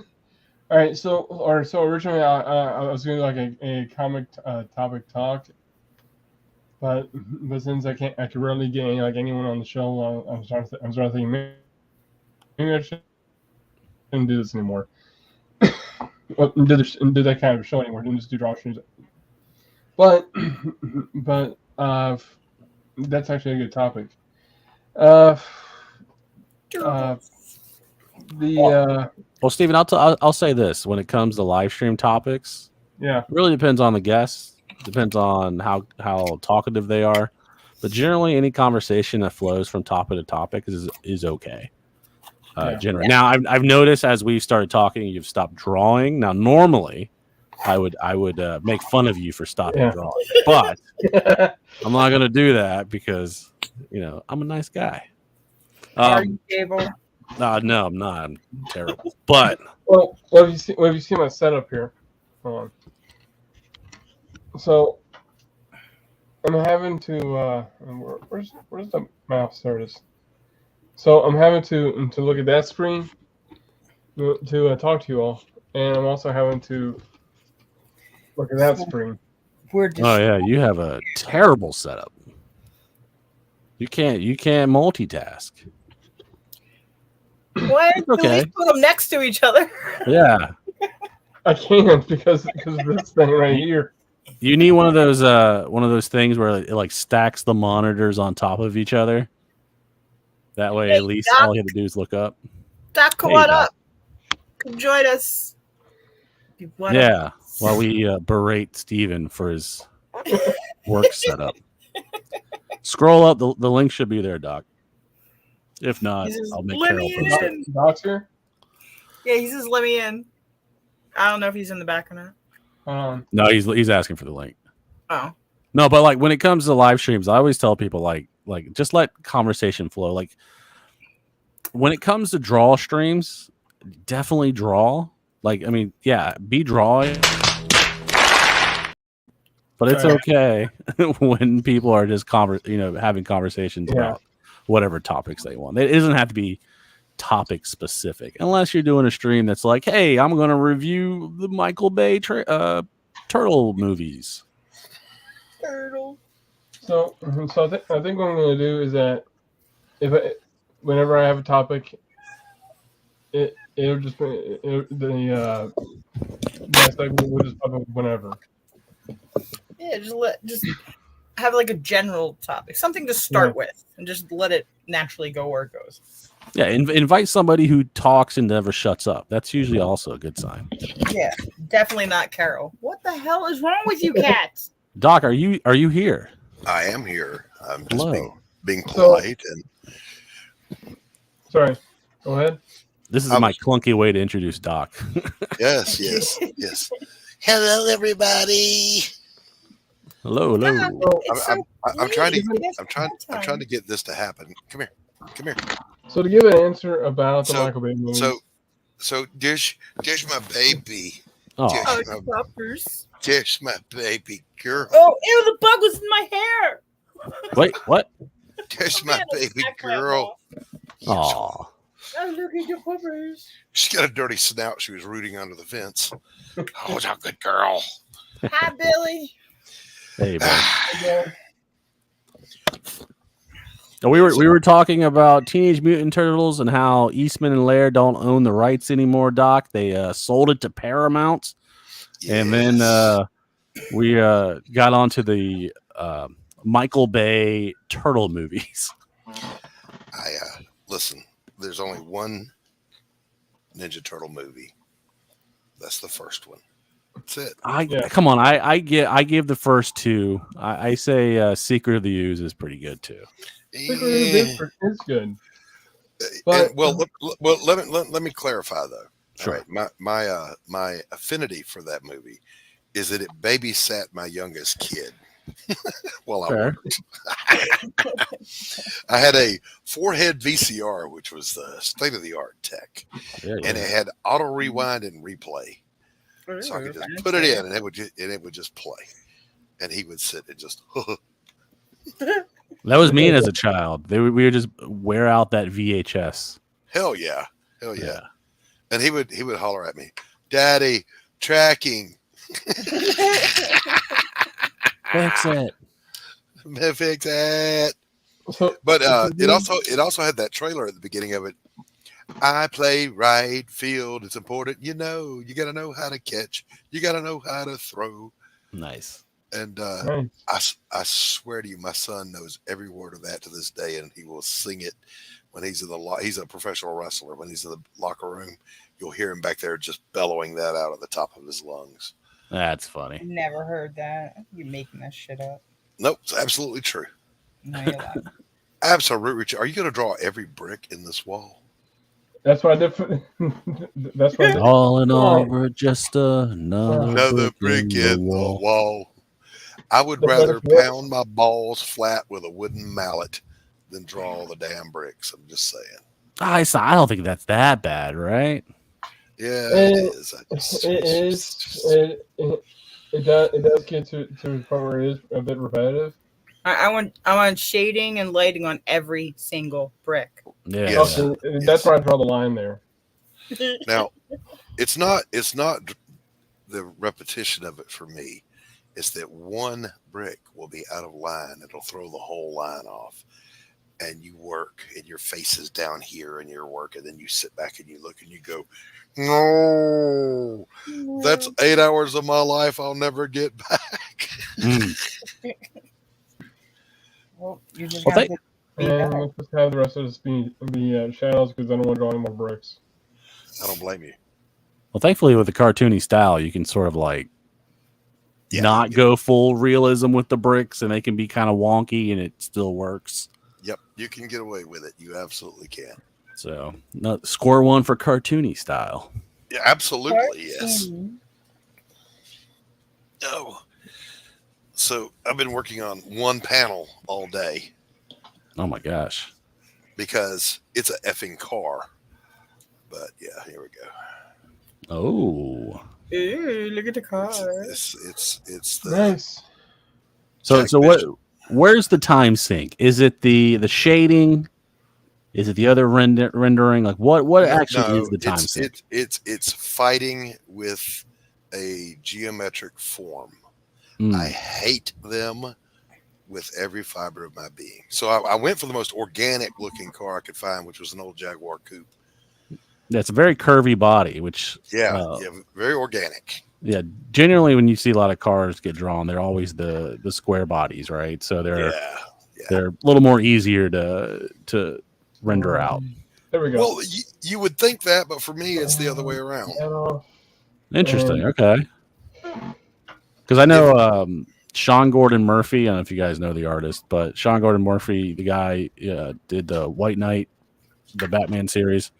right. So originally I was doing like a comic topic talk, but since I can rarely get anyone on the show, I'm starting to think maybe I shouldn't do this anymore. Well, do that kind of show anymore. Don't just do draw streams. But that's actually a good topic. Well, Steven, I'll say this: when it comes to live stream topics, yeah, it really depends on the guests. Depends on how talkative they are, but generally, any conversation that flows from topic to topic is okay. Generally, now I've noticed as we've started talking, you've stopped drawing. Now, normally, I would make fun of you for stopping drawing, but I'm not going to do that because I'm a nice guy. Are you able? No, I'm not. I'm terrible. But well, have you seen my setup here? Hold on. So I'm having to where's the mouse? There it is. So I'm having to look at that screen to talk to you all, and I'm also having to look at that screen We're just Oh yeah, you have a terrible setup. You can't multitask. what? It's okay. At least put them next to each other. Yeah. I can't because of this thing right here. You need one of those things where it like stacks the monitors on top of each other. That way, Hey, at least Doc. all you have to do is look up. Doc, come Hey, on Doc. up. Come join us. Be one of Yeah, us. while we berate Steven for his work setup. Scroll up. The link should be there, Doc. If not, He says, I'll make "Let Carol me post it. in." Doc's here? Yeah, he says, "Let me in." I don't know if he's in the back or not. No, he's asking for the link. Oh, No, but like when it comes to live streams, I always tell people like just let conversation flow. Like when it comes to draw streams, definitely draw. Like I mean, yeah, be drawing, but it's Right. okay when people are just having conversations Yeah. about whatever topics they want. It doesn't have to be topic specific unless you're doing a stream that's like, hey, I'm going to review the Michael Bay turtle movies. turtle. So I think what I'm going to do is that whenever I have a topic, it'll just be the segment will just pop up whenever. Yeah, just have like a general topic, something to start Yeah. with, and just let it naturally go where it goes. Yeah, invite somebody who talks and never shuts up. That's usually also a good sign. Yeah, definitely not Carol. What the hell is wrong with you, cats? Doc, are you here? I am here. I'm just Hello. being So- polite and Sorry. Go ahead. This is I my was- clunky way to introduce Doc. yes. Hello, everybody. Hello. It's I'm trying to. late. I'm trying to get this to happen. Come here. So to give an answer about the So- Michael Bay movie, So there's my baby. Oh, Oh, suckers. There's my baby girl. Oh, ew, the bug was in my hair. wait, what? There's my Man, baby smack my girl. Oh, Oh, look at your puppers. She's got a dirty snout. She was rooting under the fence. Oh, it's a good girl. Hi, Billy. hey, bud. yeah, We were talking about Teenage Mutant Ninja Turtles and how Eastman and Laird don't own the rights anymore. Doc, they sold it to Paramount, and then Yes. we got onto the Michael Bay turtle movies. Listen. There's only one Ninja Turtle movie. That's the first one. That's it. Yeah. Come on, I give the first two. I say Secret of the Ooze is pretty good too. it's good. But- Let me clarify though. Sure. All right, my affinity for that movie is that it babysat my youngest kid while I Fair. worked. I had a 4-head VCR, which was the state of the art tech, Yeah, and it had auto rewind and replay, so I could just put it in, and it would just play, and he would sit and just. That was me as a child. We would just wear out that VHS. Hell yeah. And he would holler at me, "Daddy, tracking." Fix it. Fix it. So, But it also had that trailer at the beginning of it. I play right field. It's important. You got to know how to catch. You got to know how to throw. Nice. And nice. I swear to you, my son knows every word of that to this day, and he will sing it when he's in the he's a professional wrestler. When he's in the locker room, you'll hear him back there just bellowing that out at the top of his lungs. That's funny. Never heard that. You're making that shit up. Nope, it's absolutely true. No, you're not. Absolutely true. Are you going to draw every brick in this wall? That's what I did. That's what I did. All in all, we're just another Another brick brick in the wall. I would The rather better- pound my balls flat with a wooden mallet than draw all the damn bricks. I'm just saying. I don't think that's that bad, right? Yeah, It- it is. It is. It does get to the point where it is a bit repetitive. I want shading and lighting on every single brick. Yeah. Yes. Also, that's where I draw the line there. Now, it's not the repetition of it for me. is that one brick will be out of line. It'll throw the whole line off. And you work, and your face is down here, and you're working. Then you sit back and you look and you go, no, that's 8 hours of my life I'll never get back. Well, you just Well, have they- to be And back. let's just have the rest of this be shadows because I don't want to draw any more bricks. I don't blame you. Well, thankfully, with the cartoony style, you can sort of like not go full realism with the bricks, and they can be kind of wonky, and it still works. Yep, you can get away with it. You absolutely can. So, score one for cartoony style. Yeah, absolutely, yes. Oh, so I've been working on one panel all day Oh my gosh! because it's a effing car. But yeah, here we go. Oh, Ooh, look at the car. It's the Nice. so Jack what? Bishop. Where's the time sink? Is it the shading? Is it the other rendering? Like what actually is the time sink? It's fighting with a geometric form. Mm. I hate them with every fiber of my being. So I went for the most organic looking car I could find, which was an old Jaguar coupe. That's a very curvy body, which Yeah, very organic. yeah, generally when you see a lot of cars get drawn, they're always the square bodies, right? So they're a little more easier to render out. There we go. Well, you would think that, but for me, it's the other way around. Interesting. Okay. Because I know Sean Gordon Murphy. I don't know if you guys know the artist, but Sean Gordon Murphy, the guy did the White Knight, the Batman series.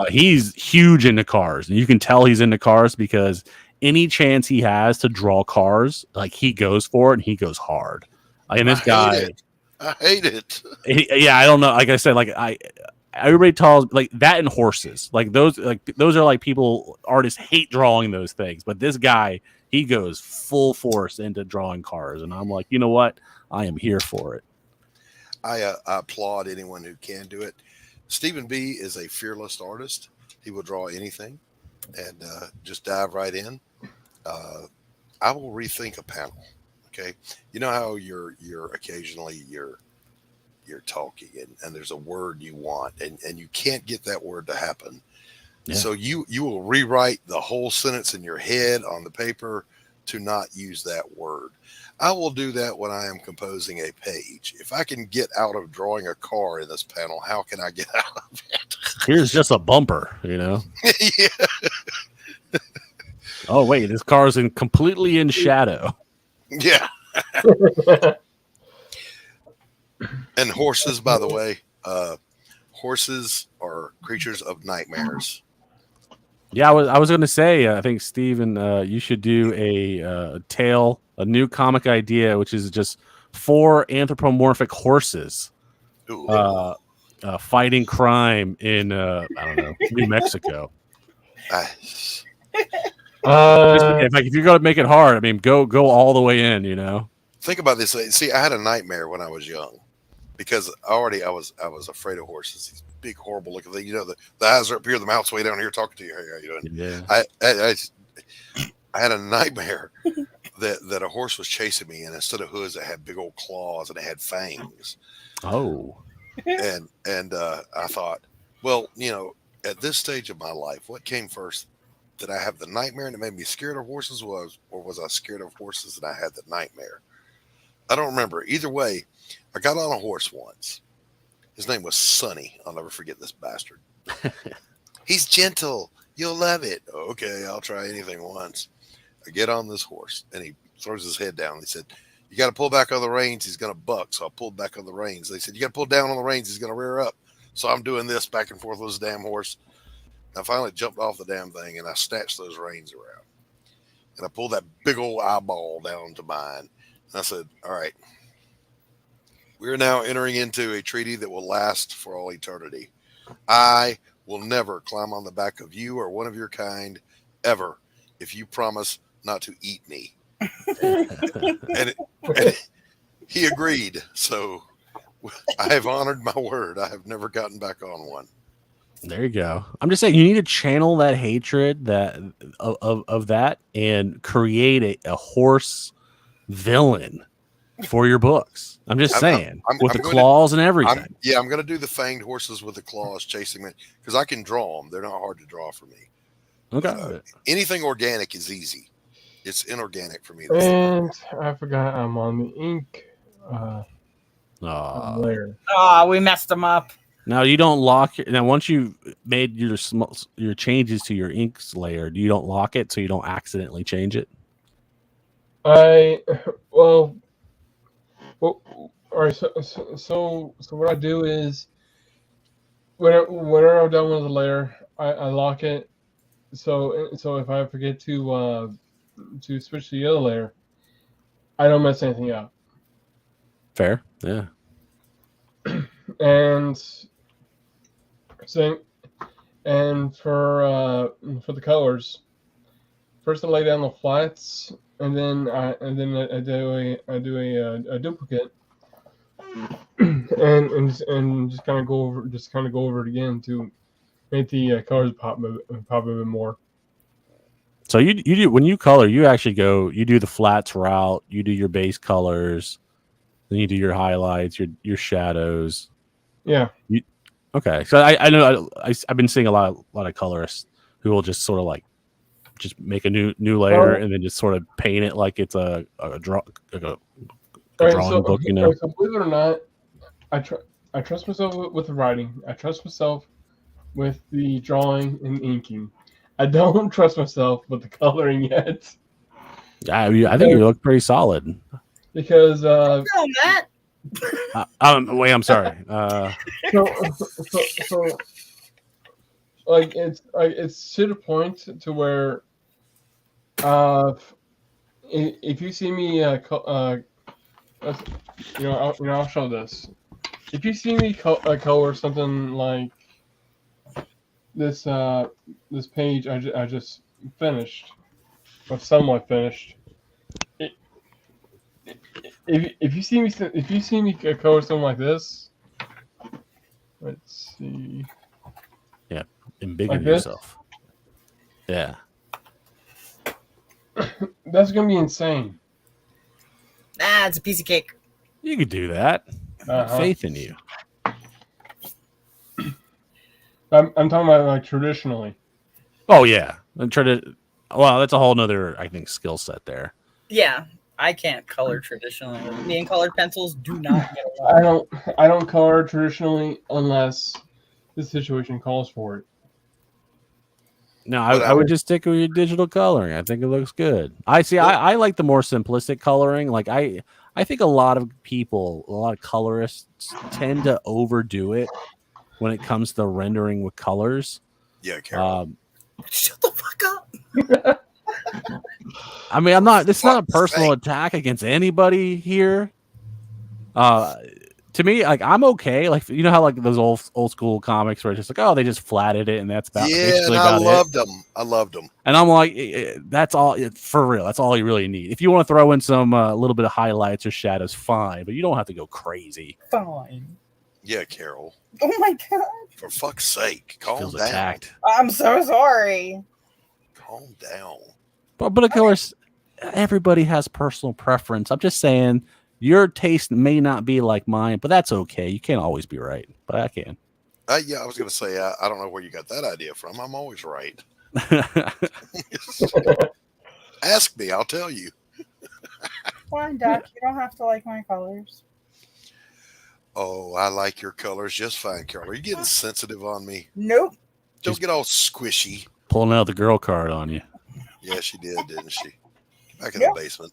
He's huge into cars, and you can tell he's into cars because any chance he has to draw cars, like he goes for it and he goes hard. And this guy, I hate it. yeah, I don't know. Like I said, everybody tells like that and horses, like those are like artists hate drawing those things, but this guy, he goes full force into drawing cars, and I'm like, you know what? I am here for it. I applaud anyone who can do it. Stephen B is a fearless artist. He will draw anything and just dive right in. I will rethink a panel. Okay, you know how you're occasionally you're talking and there's a word you want and you can't get that word to happen. Yeah. So you will rewrite the whole sentence in your head on the paper to not use that word. I will do that when I am composing a page. If I can get out of drawing a car in this panel, how can I get out of it? Here's just a bumper, you know? Yeah. Oh, wait, this car's completely in shadow. Yeah. And horses, by the way, horses are creatures of nightmares. Yeah, I was going to say, I think, Steven, you should do a new comic idea, which is just 4 anthropomorphic horses fighting crime in, I don't know, New Mexico. If you're going to make it hard, I mean, go all the way in, you know? Think about this. See, I had a nightmare when I was young because I was afraid of horses. These big, horrible looking things. You know, the eyes are up here, the mouth's way down here talking to you. Hey, how you doing? Yeah. I had a nightmare that a horse was chasing me, and instead of hooves, it had big old claws and it had fangs. Oh. And I thought, well, you know, at this stage of my life, what came first? Did I have the nightmare and it made me scared of horses, or was I scared of horses and I had the nightmare? I don't remember. Either way, I got on a horse once. His name was Sonny. I'll never forget this bastard. He's gentle. You'll love it. Okay, I'll try anything once. I get on this horse, and he throws his head down. He said, you got to pull back on the reins. He's going to buck. So I pulled back on the reins. They said, you got to pull down on the reins. He's going to rear up. So I'm doing this back and forth with this damn horse. I finally jumped off the damn thing, and I snatched those reins around. And I pulled that big old eyeball down to mine. And I said, all right, we're now entering into a treaty that will last for all eternity. I will never climb on the back of you or one of your kind ever if you promise not to eat me. and he agreed. So I have honored my word. I have never gotten back on one. There you go. I'm just saying you need to channel that hatred of that and create a horse villain for your books. I'm just saying, with the going claws and everything. I'm going to do the fanged horses with the claws chasing me because I can draw them. They're not hard to draw for me. Okay. Anything organic is easy. It's inorganic for me. And I forgot I'm on the ink layer. Oh, we messed them up. Now you don't lock it. Now once you've made your changes to your inks layer, you don't lock it so you don't accidentally change it. Well, all right. So what I do is whenever I'm done with the layer, I lock it. So if I forget to switch to the other layer, I don't mess anything up. Fair, yeah. And for the colors, first I lay down the flats, and then I do a duplicate, and just kind of go over it again to make the colors pop a bit more. So you do, when you color, you actually you do the flats route, you do your base colors, then you do your highlights, your shadows. Yeah. Okay. So I know I've been seeing a lot of colorists who will just sort of like just make a new layer and then just sort of paint it like it's a drawing book, you know. So believe it or not, I trust myself with the writing. I trust myself with the drawing and inking. I don't trust myself with the coloring yet. I think you look pretty solid. Because Matt. Wait, I'm sorry. So like it's to the point to where if you see me I'll show this. If you see me color something like this page I just finished, or somewhat finished. If you see me color something like this, let's see. Yeah, embiggen like yourself. Yeah, that's gonna be insane. It's a piece of cake. You could do that. Faith in you. I'm talking about like traditionally. Oh yeah, well, that's a whole nother, I think, skill set there. Yeah, I can't color traditionally. Me and colored pencils do not get along. I don't color traditionally unless the situation calls for it. No, I would just stick with your digital coloring. I think it looks good. I like the more simplistic coloring. Like I think a lot of colorists tend to overdo it when it comes to rendering with colors. Yeah, Carol. Shut the fuck up. I mean, it's not a personal attack against anybody here. To me, like, I'm okay. Like, you know how like those old school comics where it's just like, oh, they just flatted it and that's basically about it. I loved them. And I'm like, that's all for real. That's all you really need. If you want to throw in some little bit of highlights or shadows, fine, but you don't have to go crazy. Fine. Yeah, Carol. Oh my god. For fuck's sake, calm down. Attacked. I'm so sorry. Calm down. But of course, everybody has personal preference. I'm just saying your taste may not be like mine, but that's okay. You can't always be right, but I can. Yeah, I was going to say, I don't know where you got that idea from. I'm always right. Ask me, I'll tell you. Fine, Doc. You don't have to like my colors. Oh, I like your colors just fine, Carol. Are you getting sensitive on me? Nope. Don't get all squishy. Pulling out the girl card on you. Yeah, she did, didn't she? Back in the basement.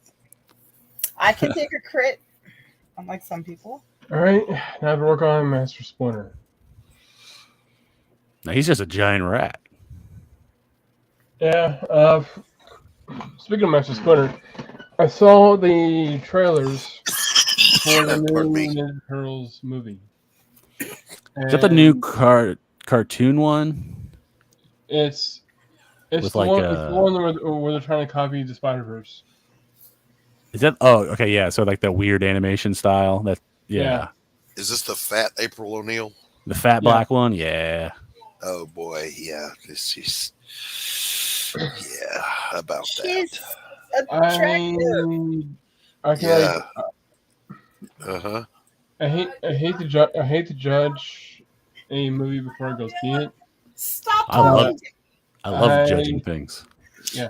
I can take a crit, unlike some people. All right, now I have to work on Master Splinter. Now he's just a giant rat. Yeah. Speaking of Master Splinter, I saw the trailers for the new Ninja Turtles movie. Is that the new cartoon one? It's with the like one, it's the one where they're trying to copy the Spider-Verse. Is that? Oh, okay, yeah. So like the weird animation style. That yeah. Is this the fat April O'Neil? The fat black one, yeah. Oh boy, yeah. This is about She's that. attractive. I can Yeah. already, Uh huh. I hate to judge a movie before I go see it. Stop I love talking. I love I judging things. yeah,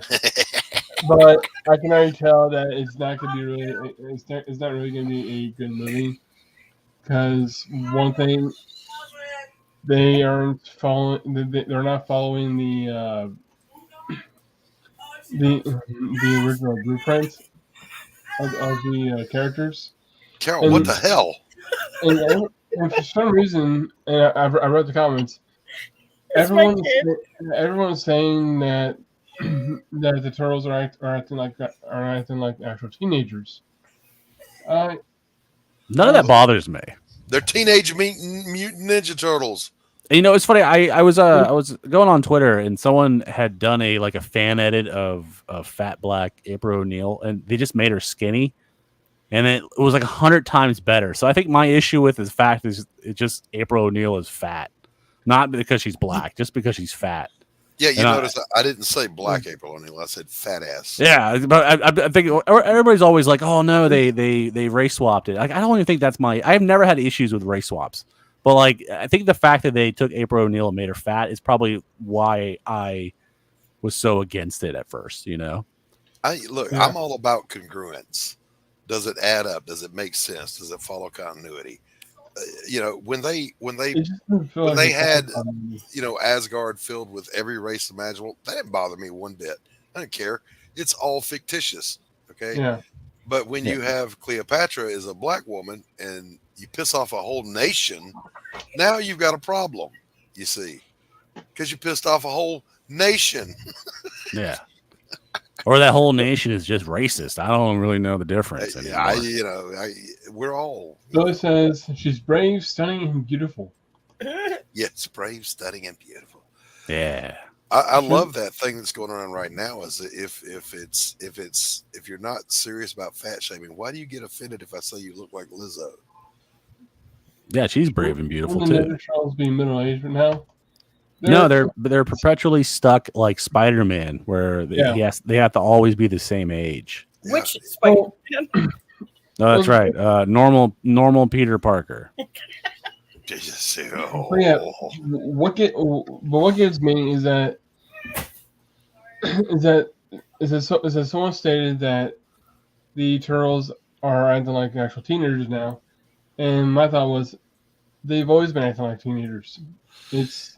but I can already tell that it's not gonna be really it's not really gonna be a good movie because one thing they aren't following they're not following the original blueprint of the characters. Carol, what And the hell? and for some reason, and I read the comments. It's my Everyone's kid. everyone's saying that that the turtles are acting like actual teenagers. I None of that bothers me. They're Teenage Mutant Ninja Turtles. And, you know, it's funny. I was going on Twitter and someone had done a fan edit of fat black April O'Neil, and they just made her skinny, and it was like 100 times better. So I think my issue with the fact is it's just April O'Neil is fat, not because she's black, just because she's fat. Yeah, you And notice I didn't say Black April O'Neil. I said fat ass. Yeah, but I think everybody's always like, "Oh no, they race swapped it." Like, I don't even think that's my. I've never had issues with race swaps, but like I think the fact that they took April O'Neil and made her fat is probably why I was so against it at first. You know? Look, Yeah. I'm all about congruence. Does it add up? Does it make sense? Does it follow continuity? You know, when they it just doesn't feel when like they had it's Asgard filled with every race imaginable, that didn't bother me one bit. I didn't care. It's all fictitious. Okay. yeah. But when you have Cleopatra is a black woman and you piss off a whole nation, now you've got a problem, you see, because you pissed off a whole nation. Yeah. Or that whole nation is just racist. I don't really know the difference anymore. We're all, Billy says she's brave, stunning, and beautiful. yes, brave, stunning, and beautiful. Yeah. I love that thing that's going around right now. Is if you're not serious about fat shaming, why do you get offended if I say you look like Lizzo? Yeah, she's brave and beautiful Wouldn't the too. Ninja Turtles being middle aged right now? No, they're perpetually stuck like Spider-Man, where they have to always be the same age. Yeah. Which Spider-Man? No, that's right. Normal Peter Parker. Jesus, But yeah, what gives me is that someone stated that the turtles are acting like actual teenagers now, and my thought was they've always been acting like teenagers. It's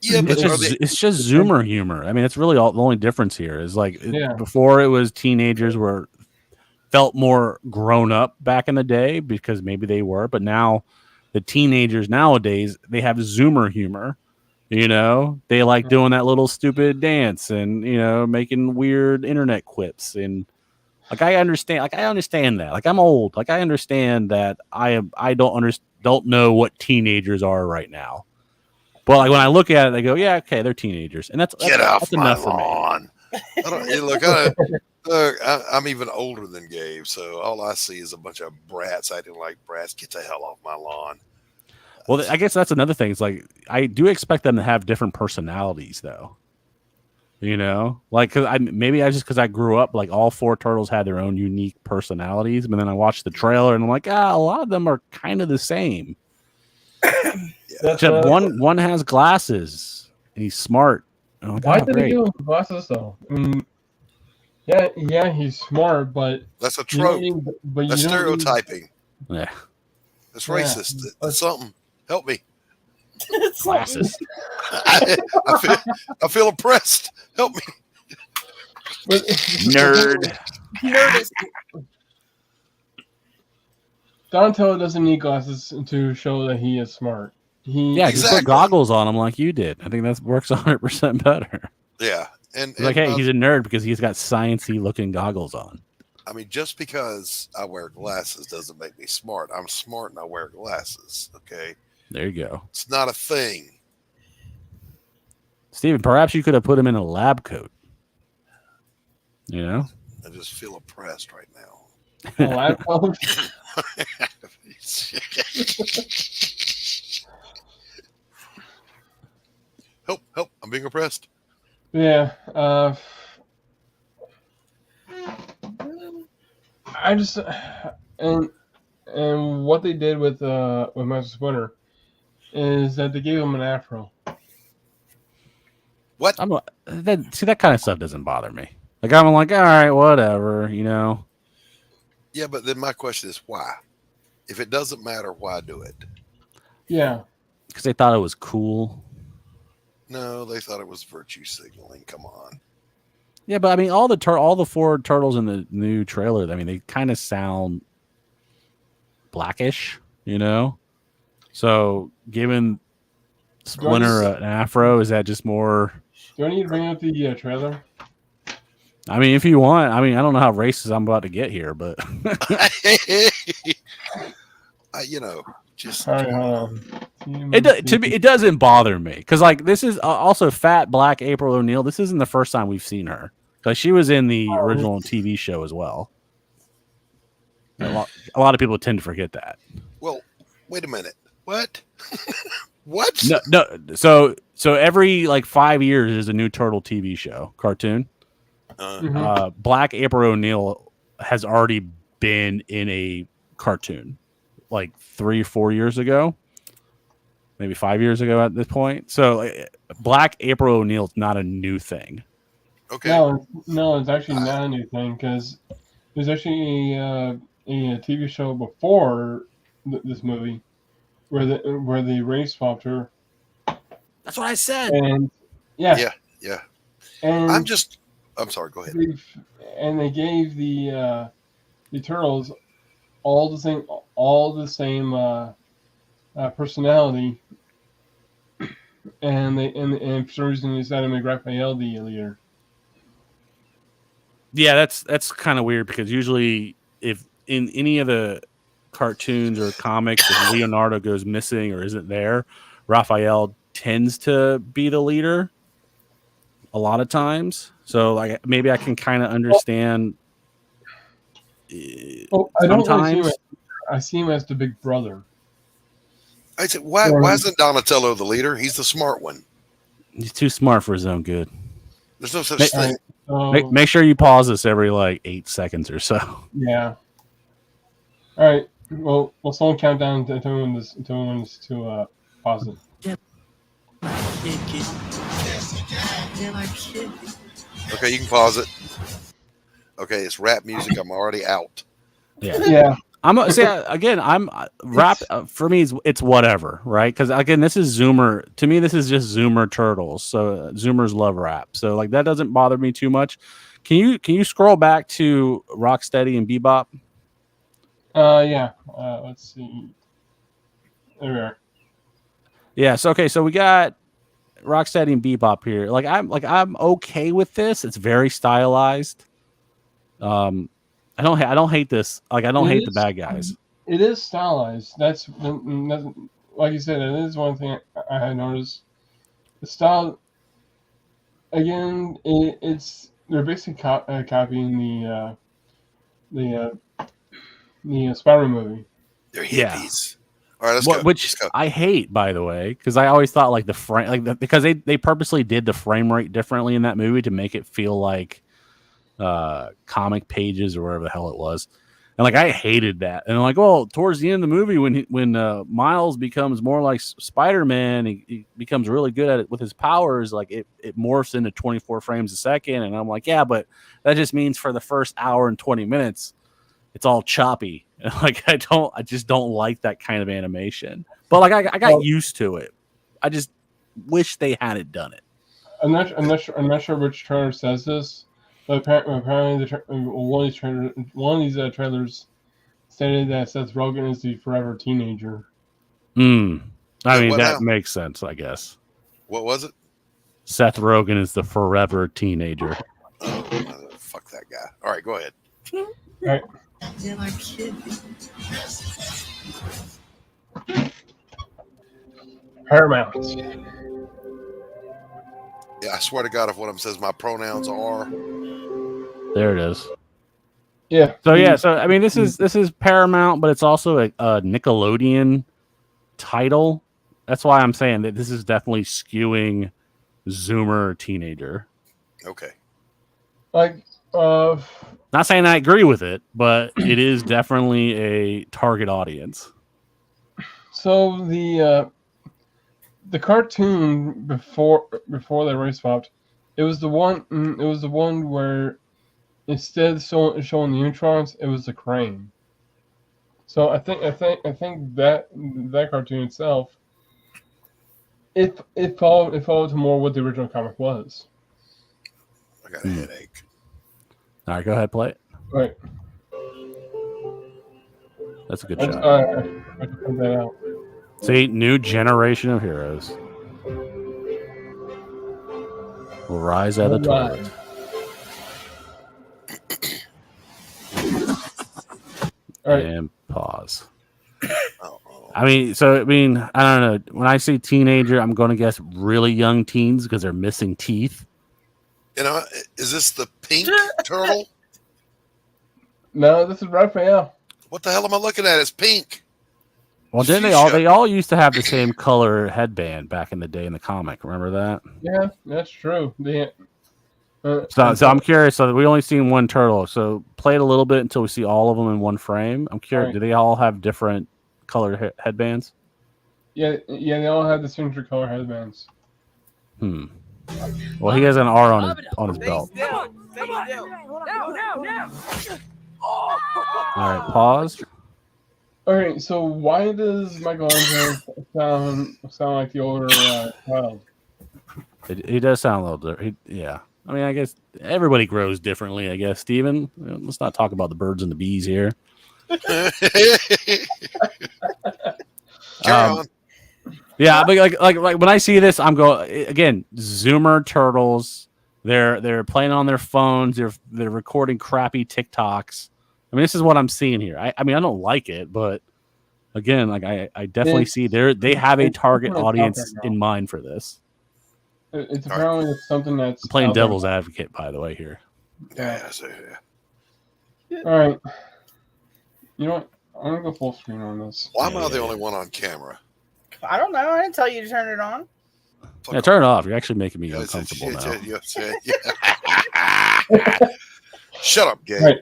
but It's just Zoomer humor. I mean, it's really the only difference here is like before it was teenagers felt more grown up back in the day because maybe they were, but now the teenagers nowadays they have Zoomer humor. You know, they like doing that little stupid dance and making weird internet quips and like I understand that. Like I'm old. Like I understand that I don't know what teenagers are right now. But like when I look at it, I go, yeah, okay, they're teenagers, and that's off my enough for me. lawn. I'm even older than Gabe, so all I see is a bunch of brats acting like brats. Get the hell off my lawn. Well, I guess that's another thing. It's like I do expect them to have different personalities, though. You know, like because I grew up like all four turtles had their own unique personalities, but then I watched the trailer and I'm like, a lot of them are kind of the same. Except one has glasses. And he's smart. Oh, why did he do glasses though? I mean, yeah, he's smart, but that's a trope. That's stereotyping. Yeah, that's racist. That's something. Help me. Glasses. I feel oppressed. Help me. Nerd. Donatello doesn't need glasses to show that he is smart. Just put goggles on him like you did. I think that works 100% better. Yeah, and like, hey, he's a nerd because he's got sciencey looking goggles on. I mean, just because I wear glasses doesn't make me smart. I'm smart and I wear glasses. Okay. There you go. It's not a thing. Steven, perhaps you could have put him in a lab coat. You know? I just feel oppressed right now. A lab coat? Help. I'm being oppressed. Yeah. I just and what they did with Master Splinter is that they gave him an afro. What? That kind of stuff doesn't bother me. Like I'm like, all right, whatever, you know. Yeah, but then my question is why? If it doesn't matter, why do it? Yeah. Because they thought it was cool. No, they thought it was virtue signaling. Come on. Yeah, but I mean, all the four turtles in the new trailer, I mean, they kind of sound blackish, you know. So, given Splinter an afro, is that just more? Do I need to bring up the trailer? I mean, if you want, I mean, I don't know how racist I'm about to get here, but You know, just All right, hold on. it doesn't bother me because like this is also fat black April O'Neil. This isn't the first time we've seen her because she was in the original TV show as well. A lot of people tend to forget that. Well, wait a minute. What? What? No. So every like 5 years is a new turtle TV show cartoon. Black April O'Neil has already been in a cartoon like 3 or 4 years ago, maybe 5 years ago at this point. So Black April O'Neil is not a new thing. Okay. No, it's actually not a new thing because there's actually a TV show before this movie where the race swapped her. That's what I said. And Yeah. And I'm sorry. Go ahead. They gave the turtles all the same personality, and for some reason they decided to make Raphael the leader. Yeah, that's kind of weird because usually if in any of the cartoons or comics, if Leonardo goes missing or isn't there, Raphael tends to be the leader a lot of times. So like maybe I can kind of understand. I don't really I see him as the big brother. I said, why isn't Donatello the leader? He's the smart one. He's too smart for his own good. There's no such thing. Make sure you pause this every like 8 seconds or so. Yeah. All right. Well, someone count down to when this to pause it. Okay, you can pause it. Okay, it's rap music. I'm already out. Yeah. I'm rap for me. It's whatever, right? Because again, this is Zoomer. To me, this is just Zoomer Turtles. So Zoomers love rap. So like that doesn't bother me too much. Can you scroll back to Rocksteady and Bebop? Yeah. Let's see. There we are. Yeah. So okay. So we got Rocksteady and Bebop here. I'm okay with this. It's very stylized. I don't hate this. Like I don't hate the bad guys. It is stylized. That's like you said. It is one thing I had noticed. The style. Again, they're basically copying the Spider-Man movie. They're hippies. Yeah. All right, let's go. Which I hate, by the way, because I always thought like the frame, because they purposely did the frame rate differently in that movie to make it feel like comic pages or whatever the hell it was, and like I hated that. And like, well, towards the end of the movie, when Miles becomes more like Spider-Man, he becomes really good at it with his powers. Like it morphs into 24 frames a second, and I'm like, yeah, but that just means for the first hour and 20 minutes, it's all choppy. And like I just don't like that kind of animation. But like I got used to it. I just wish they hadn't done it. I'm not sure which trailer says this. But apparently, one of these trailers stated that Seth Rogen is the forever teenager. I mean, that now? makes sense, I guess. What was it? Seth Rogen is the forever teenager. Oh, fuck that guy. All right, go ahead. All right. Paramount. Yeah, I swear to God, if one of them says my pronouns are. There it is. Yeah. So I mean, this is Paramount, but it's also a Nickelodeon title. That's why I'm saying that this is definitely skewing Zoomer teenager. Okay. Like Not saying I agree with it, but it is definitely a target audience. So the cartoon before they race swapped, it was the one where instead of showing the Neutrons, it was the Crane. So I think that cartoon itself, it followed to more what the original comic was. I got a headache. All right, go ahead, play it. Right. That's a good I shot. can point that out. See, new generation of heroes will rise out of the All toilet. All right. And pause. Oh, I mean, I don't know. When I say teenager, I'm going to guess really young teens because they're missing teeth. you know, is this the pink turtle? No, this is Raphael. What the hell am I looking at? It's pink. Well, didn't Fuchsia. they all used to have the same color headband back in the day in the comic? Remember that? Yeah, that's true. So I'm curious. So we only seen one turtle. So play it a little bit until we see all of them in one frame. I'm curious. Right. Do they all have different colored headbands? Yeah, they all have the signature color headbands. Well, he has an R on his belt. Stay still. All right, pause. Okay, so why does Michelangelo sound like the older child? He does sound a little different. Yeah. I mean, I guess everybody grows differently. I guess, Steven. Let's not talk about the birds and the bees here. Carry on. Yeah, but like when I see this, I'm going again. Zoomer turtles. They're playing on their phones. They're recording crappy TikToks. I mean, this is what I'm seeing here. I mean, I don't like it, but again, like I definitely see they have a target audience in mind for this. It's apparently something that's I'm playing out there. devil's advocate, by the way, here. Yeah. All right. You know what? I'm gonna go full screen on this. Why am I the only one on camera? I don't know. I didn't tell you to turn it on. Yeah, turn it off. You're actually making me Yeah, uncomfortable now. Shut up, Gabe. Right.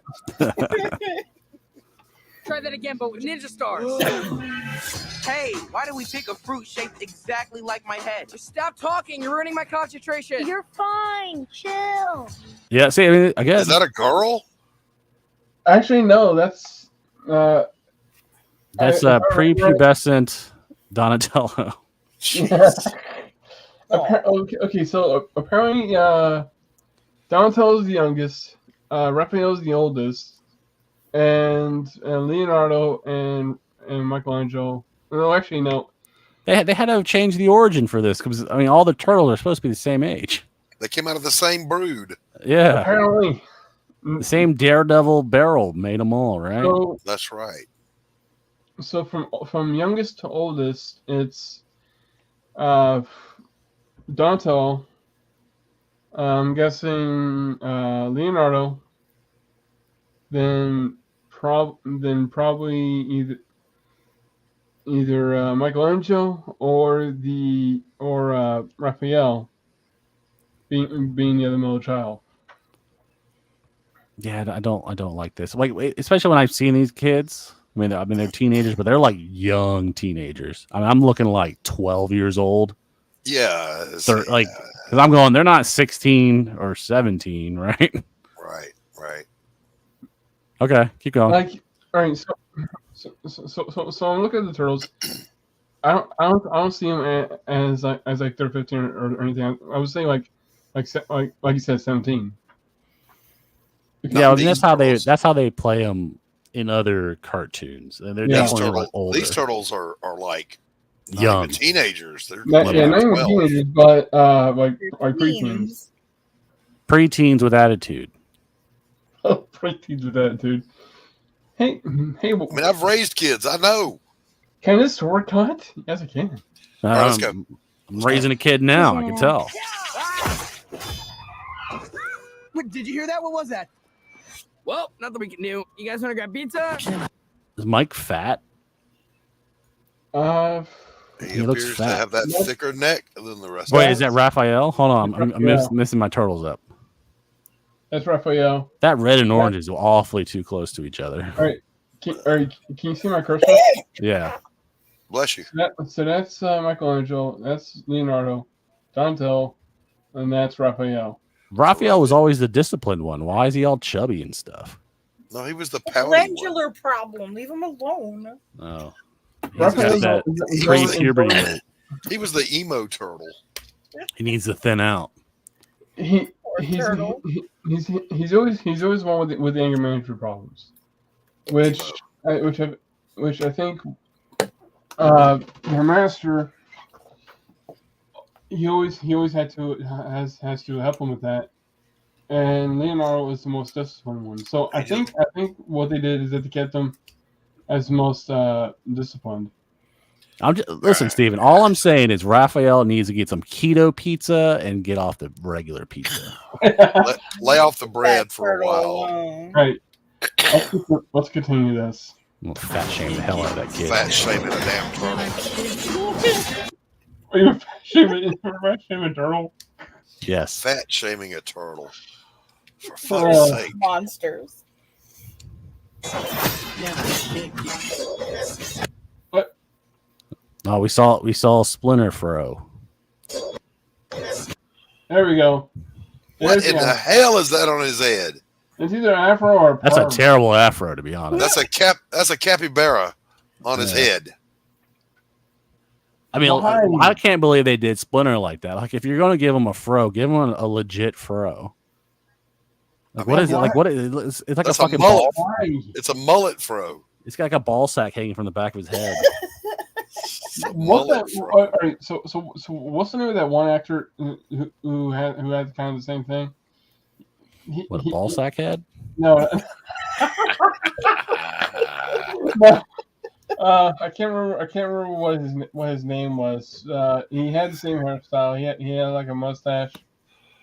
Try that again, but with ninja stars. Hey, why did we pick a fruit shaped exactly like my head? Just stop talking. You're ruining my concentration. You're fine. Chill. Yeah, see, I mean, again, Is that a girl? Actually, no. That's that's prepubescent Donatello. Okay. So apparently, Donatello's the youngest. Raphael's the oldest, and Leonardo and Michelangelo. No, actually, no. They had to change the origin for this because I mean, all the turtles are supposed to be the same age. They came out of the same brood. Yeah, Apparently, the same Daredevil barrel made them all, right? That's right. So from youngest to oldest, it's Donatello. I'm guessing Leonardo. Then probably either Michelangelo or Raphael being the other middle child. Yeah, I don't like this. Like, especially when I've seen these kids. I mean, they're teenagers, but they're like young teenagers. I mean, I'm looking like 12 years old. Yeah. They're like, because I'm going, they're not 16 or 17, right? Right. Okay, keep going. Like, all right, so I'm looking at the turtles. I don't see them as like they're 15 or anything. I would say like you said 17. Yeah, I mean, that's how they play them in other cartoons, and they're definitely a little older. These turtles are like young teenagers. They're not even 12. teenagers, but like preteens. Preteens with attitude. Oh, preteens with attitude. Hey. I mean, I've raised kids. I know. Can this sword cut? Yes, I can. right, let's go. I'm raising a kid now. I can tell. Wait, did you hear that? What was that? Well, nothing we can do. You guys want to grab pizza? Is Mike fat? He looks appears fat. to have that thicker neck than the rest. Wait, of is that Raphael? Hold on, I'm missing my turtles up. That's Raphael. That red and orange is awfully too close to each other. All right. Can you see my cursor? Yeah. Bless you. So that's Michelangelo. That's Leonardo, Donatello, and that's Raphael. Raphael was always the disciplined one. Why is he all chubby and stuff? No, he was the pouty one. Glandular problem. Leave him alone. Oh. He's Raphael's got that He pre-puberty weight. He was the emo turtle. He needs to thin out. He's turtle. he's always one with the anger management problems, which I think your master he always has to help him with that, and Leonardo is the most disciplined one. So I think what they did is that they kept him as most disciplined. Listen, Steven, all I'm saying is Raphael needs to get some keto pizza and get off the regular pizza. Lay off the bread for a while. Right. Let's continue this. I'm gonna fat shame the hell out of that kid. Fat shaming a damn turtle. Are you fat shaming turtle? Yes. Fat shaming a turtle. For fuck's sake. Monsters. What? Oh, we saw Splinter Fro. There we go. What in the hell is that on his head? It's either afro or That's a perm. terrible afro, to be honest. That's a capybara on his head. I mean, Why? I can't believe they did Splinter like that. Like, if you're going to give him a fro, give him a legit fro. Like, what is it? Like, what is it's like That's a a fucking mullet. ball. It's a mullet fro. It's got like a ball sack hanging from the back of his head. What's Mullet that? fro. All right, so what's the name of that one actor who had kind of the same thing? What, a ball sack head? No. No. I can't remember what his name was. He had the same hairstyle. He had like a mustache,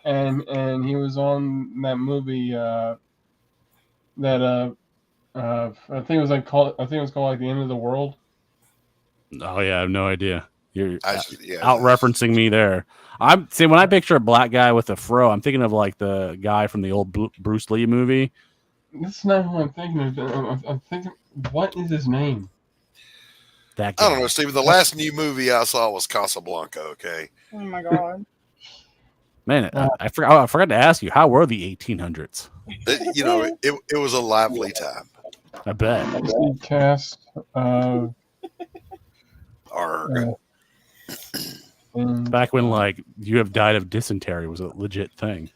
and he was on that movie that I think it was called like The End of the World. Oh yeah, I have no idea. You're Yeah. out referencing me there. I'm see when I picture a black guy with a fro, I'm thinking of like the guy from the old Bruce Lee movie. That's not who I'm thinking of. I'm thinking, what is his name? That guy. I don't know, Steven. The last new movie I saw was Casablanca. Okay. Oh my god. Man, I forgot to ask you, how were the 1800s? It was a lively time. I bet. Cast. Back when like you have died of dysentery was a legit thing.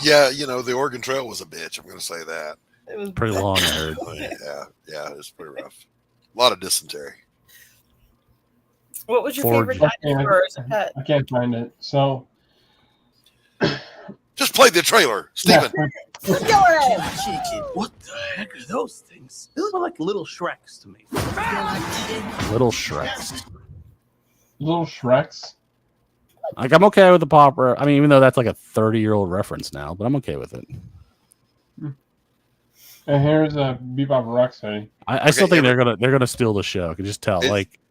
Yeah, the Oregon Trail was a bitch. I'm going to say that. It was Pretty long, I heard. Yeah, it was pretty rough. A lot of dysentery. What was your Forge. favorite dinosaur as a pet? I can't find it. So Just play the trailer, Steven. What the heck are those things? They look like little Shreks to me. Little Shreks. Little Shreks. Like, I'm okay with the popper. I mean, even though that's like a 30-year-old reference now, but I'm okay with it. And here's a Bebop Rocksteady. I still think they're gonna steal the show. I can just tell.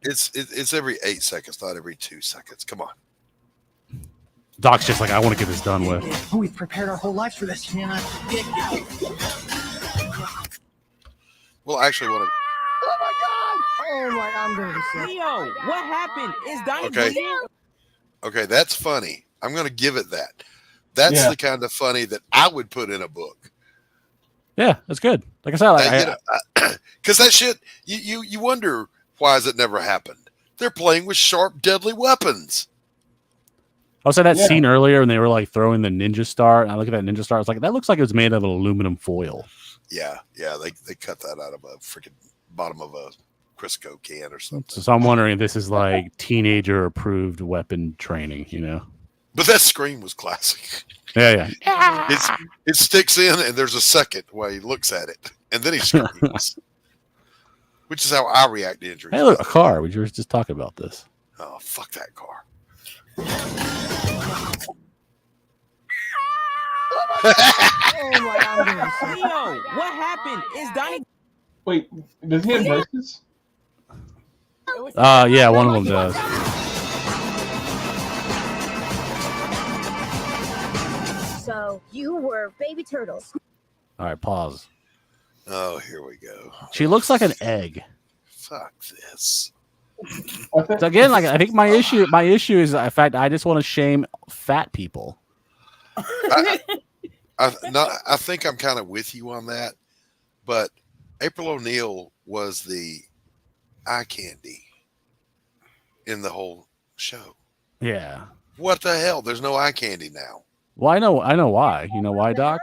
It's every 8 seconds, not every 2 seconds. Come on. Doc's just like, I want to get this done with. Oh, we've prepared our whole lives for this. Well, I actually want to. Oh my, I'm gonna be sick. Leo, what happened? Is Donnie Okay. bleeding? Okay, that's funny. I'm going to give it that. That's the kind of funny that I would put in a book. Yeah, that's good. Like I said, Because that shit, you wonder why has it never happened? They're playing with sharp, deadly weapons. I was at that scene earlier when they were like throwing the ninja star, and I look at that ninja star. I was like, that looks like it was made of an aluminum foil. Yeah, they cut that out of a freaking bottom of a Crisco can or something. So I'm wondering if this is like teenager approved weapon training, But that scream was classic. Yeah. It sticks in, and there's a second while he looks at it, and then he screams. Which is how I react to injuries. Hey, look, a car. We were just talking about this. Oh, fuck that car. Oh my, I'm gonna be sick. Leo, what happened? Is Donnie? Wait, does he have braces? Yeah, one of them does. So you were baby turtles. All right, pause. Oh, here we go. She looks like an egg. Fuck this. So again, like I think my issue is in fact I just want to shame fat people. I think I'm kind of with you on that, but April O'Neil was the eye candy in the whole show. Yeah. What the hell? There's no eye candy now. Well, I know why. You know why, Doc?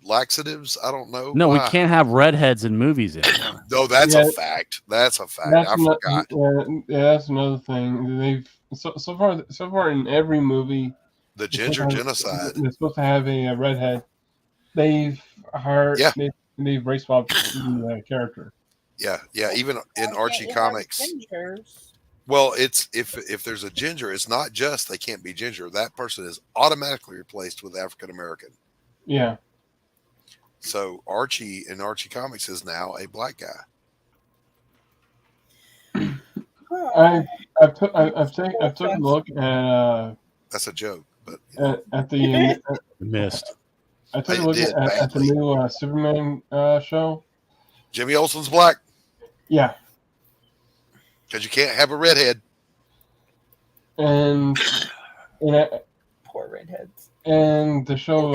Laxatives? I don't know. No, we why. can't have redheads in movies anymore. No, that's a fact. That's a fact. I forgot. That's another thing. They've so far in every movie, The ginger genocide. They're supposed to have a redhead. They've hired. Yeah. They've race swapped the character. Yeah. Even in Archie comics. Well, it's if there's a ginger, it's not just they can't be ginger. That person is automatically replaced with African American. Yeah. So Archie in Archie comics is now a black guy. I've took a look at. That's a joke, but at the missed. I took a look at the new Superman show. Jimmy Olsen's black. Yeah. Because you can't have a redhead. And poor redheads. And the show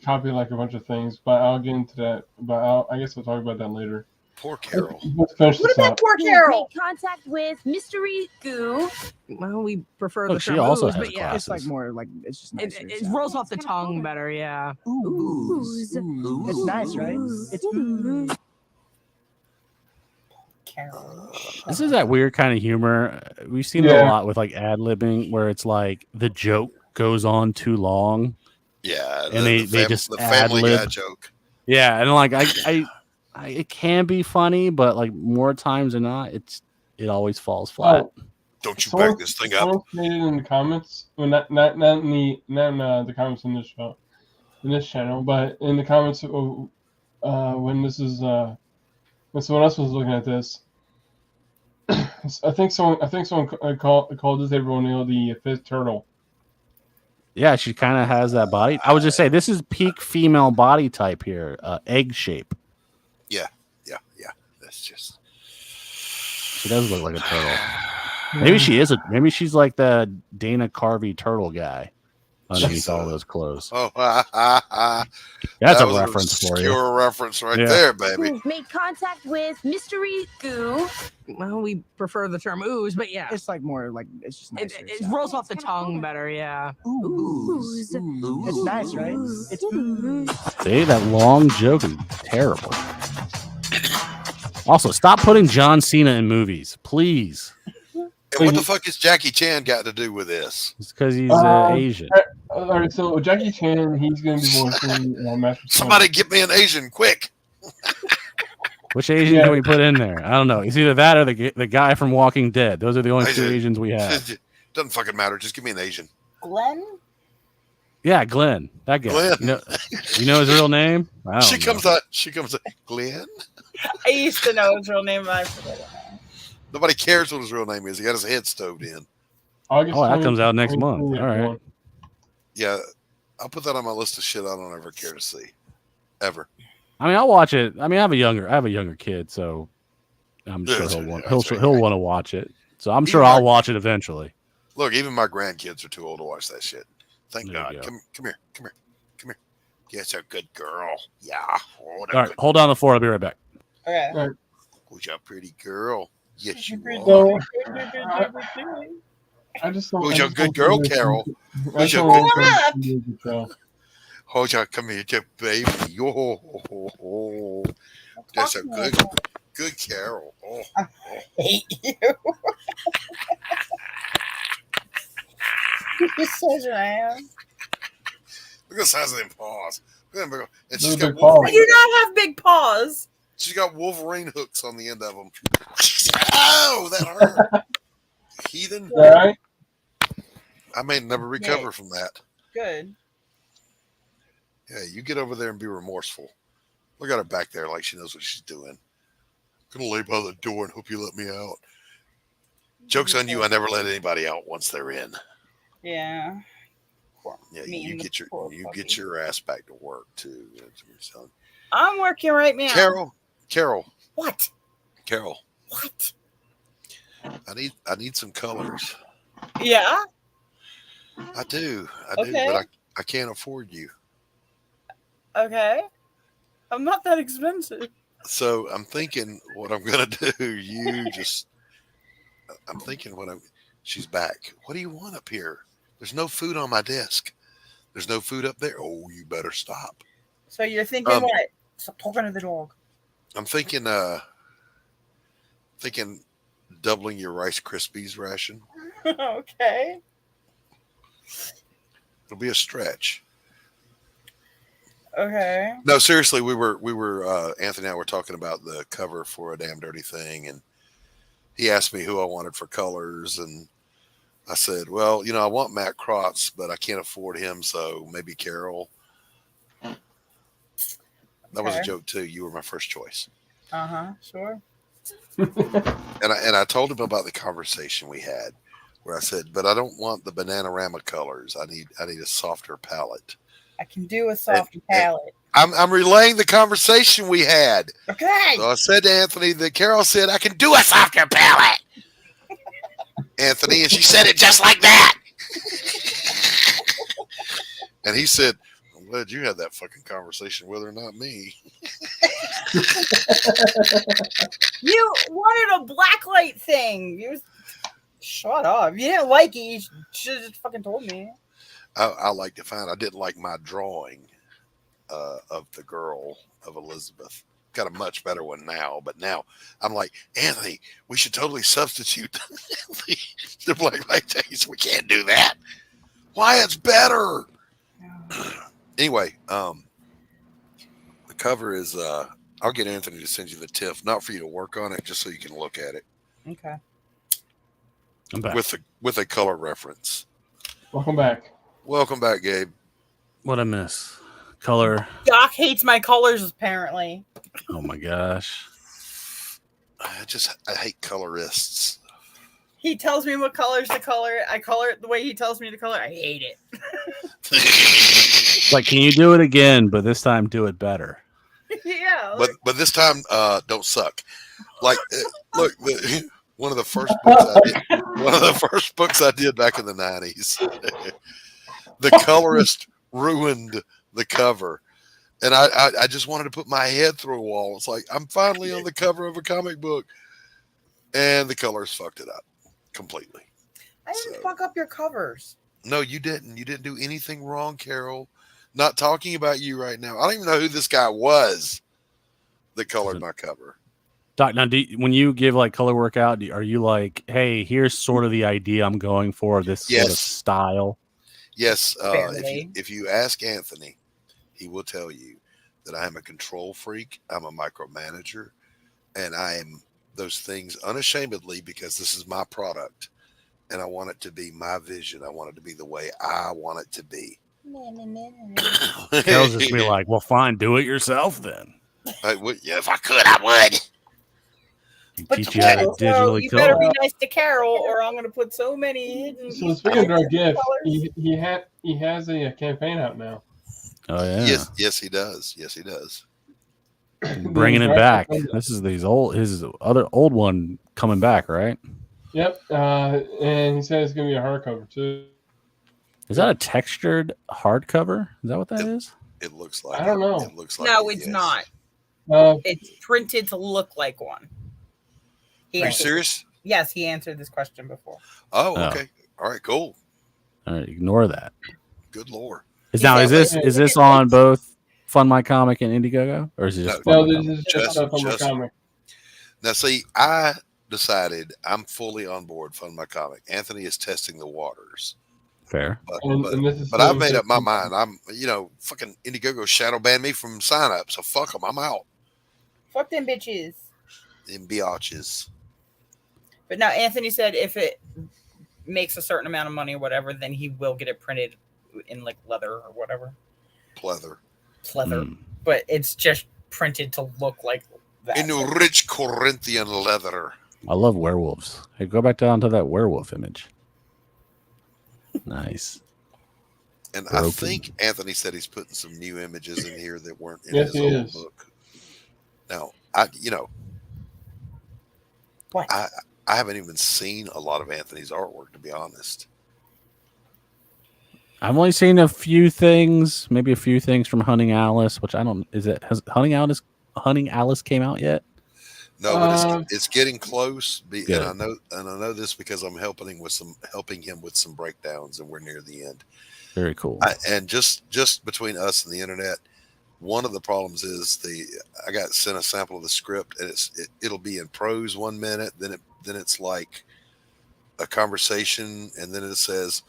copied like a bunch of things, but I'll get into that. But I guess we'll talk about that later. Poor Carol. Let's finish What this about up. poor Carol? Made contact with Mystery Goo. Well, we prefer Oh, the she term also ooze, has but yeah, glasses. It's like more like it's just it, nicer. it rolls off the tongue better. Yeah. Ooze. It's nice, right? It's ooze. This is that weird kind of humor. We've seen it a lot with like ad libbing where it's like the joke goes on too long. Yeah. And they just the ad Family Guy lib. joke. Yeah, and like I it can be funny, but like more times than not, it always falls flat. Don't you back this thing up. Someone stated in the comments, well, not in the comments in this show, in this channel, but in the comments when this is when someone else was looking at this, I think someone called this April O'Neil the fifth turtle. Yeah, she kind of has that body. I would just say this is peak female body type here, egg shape. Yeah. That's just. She does look like a turtle. Maybe she is maybe she's like the Dana Carvey turtle guy underneath all those clothes. Oh, That's a was reference for you. obscure reference right Yeah. there, baby. Made contact with Mystery Goo. Well, we prefer the term ooze, but yeah, It's like more like it's just nicer. it rolls off the tongue better. Yeah. Ooze. It's nice, right? It's ooze. See, that long joke is terrible. Also, stop putting John Cena in movies, please. And what the fuck has Jackie Chan got to do with this? It's because he's Asian. All right, so Jackie Chan, he's going to be voicing Master Somebody get me an Asian, quick. Which Asian can we put in there? I don't know. It's either that or the guy from Walking Dead. Those are the only two Asians we have. Doesn't fucking matter. Just give me an Asian. Glenn? Yeah, Glenn. That guy. Glenn. You know his real name? I don't She know. comes out. Glenn? I used to know his real name, but I forget it. Nobody cares what his real name is. He got his head stoved in. August Oh, that comes out next 20, month. All right. Yeah, I'll put that on my list of shit I don't ever care to see. Ever. I mean, I'll watch it. I mean, I have a younger kid, so I'm sure he'll want to watch it. So I'm sure I'll watch it eventually. Look, even my grandkids are too old to watch that shit. Thank There God. you go. Come here. Yes, a good girl. Yeah. Oh, All right, hold on the floor. I'll be right back. Okay. Who's your pretty girl? Yes, you So, are. I just Who's your good girl, Carol? Who's your good girl? Hold on, come here, your baby. Oh, that's a good Carol. Oh, I hate you. You're such an ass. look at the size of them paws. Look at them. And she's Those got big paws. I do not have big paws. She's got Wolverine hooks on the end of them. Ow, that hurt. Heathen. All right. I may never recover from that. Good. Yeah, you get over there and be remorseful. Look at her back there like she knows what she's doing. I'm gonna lay by the door and hope you let me out. Joke's on you, I never let anybody out once they're in. Yeah. Poor Yeah, me you and the get poor puppy. your ass back to work too. That's what I'm telling you. I'm working right now. Carol, What? Carol. What? I need some colors. Yeah. I do, Okay. but I can't afford you. Okay. I'm not that expensive. So I'm thinking what I'm gonna do. I'm thinking she's back. What do you want up here? There's no food on my desk. There's no food up there. Oh, you better stop. So you're thinking what? Stop talking to the dog. I'm thinking doubling your Rice Krispies ration. Okay. It'll be a stretch. Okay. No, seriously, we were Anthony and I were talking about the cover for A Damn Dirty Thing, and he asked me who I wanted for colors, and I said, well, I want Matt Krotz, but I can't afford him, so maybe Carol. That was a joke too. You were my first choice. Sure. And I told him about the conversation we had, where I said, but I don't want the Bananarama colors. I need a softer palette. I can do a softer palette. I'm relaying the conversation we had. Okay. So I said to Anthony that Carol said I can do a softer palette. Anthony, and she said it just like that. And he said, I'm glad you had that fucking conversation with her, not me. You wanted a blacklight thing. Shut up. You didn't like it. You should have just fucking told me. I like to find I didn't like my drawing of the girl of Elizabeth. Got a much better one now, but now I'm like, Anthony, we should totally substitute the black light days. We can't do that. Why? It's better. Anyway, the cover is I'll get Anthony to send you the TIFF, not for you to work on it, just so you can look at it. Okay. I'm back. With a color reference. Welcome back. Welcome back, Gabe. What I miss? Color. Doc hates my colors, apparently. Oh my gosh. I hate colorists. He tells me what colors to color. I color it the way he tells me to color. I hate it. Like, can you do it again, but this time do it better? Yeah. But this time, don't suck. Like, look, one of the first books I did back in the 90s. The colorist ruined the cover, and I just wanted to put my head through a wall. It's like I'm finally on the cover of a comic book, and the colors fucked it up completely. I didn't fuck up your covers. No, you didn't. You didn't do anything wrong, Carol. Not talking about you right now. I don't even know who this guy was that colored my cover. Doc, now when you give like color work out, are you like, hey, here's sort of the idea I'm going for, this sort of style? Yes. If you ask Anthony, he will tell you that I am a control freak. I'm a micromanager, and I am those things unashamedly because this is my product, and I want it to be my vision. I want it to be the way I want it to be. Carol's just be like, well, fine, do it yourself then. Yeah, if I could, I would. Teach you how to digitally you color. better be nice to Carol, or I'm going to put so many hidden. So speaking of our gift, he has a campaign out now. Oh yeah. Yes, he does. Yes, he does. Bringing it back. This is his other old one coming back, right? Yep. And he said it's going to be a hardcover too. Is that a textured hardcover? Is that what that is? It looks like. I don't know. It looks like. No, it's not. It's printed to look like one. Are you serious? Yes, he answered this question before. Oh, okay. All right, cool. All right, ignore that. Good lord. Is this on both Fund My Comic and Indiegogo, or is it just no? This is just Fund My Comic. Now, see, I decided I'm fully on board Fund My Comic. Anthony is testing the waters. Fair. But I've made up my mind. I'm, fucking Indiegogo shadow banned me from sign up, so fuck them. I'm out. Fuck them bitches. Them biatches. But now Anthony said if it makes a certain amount of money or whatever, then he will get it printed in like leather or whatever. Pleather. But it's just printed to look like that. In rich Corinthian leather. I love werewolves. Hey, go back down to that werewolf image. Nice. And Broken. I think Anthony said he's putting some new images in here that weren't in Yes, his he old is. book. Now, What? I haven't even seen a lot of Anthony's artwork, to be honest. I've only seen a few things, maybe a few things from Hunting Alice, which I don't. Has Hunting Alice came out yet? No, but it's getting close. Good. And I know this because I'm helping him with some breakdowns, and we're near the end. Very cool. And just between us and the internet, one of the problems is I got sent a sample of the script, and it'll be in prose 1 minute, then it's like a conversation, and then it says,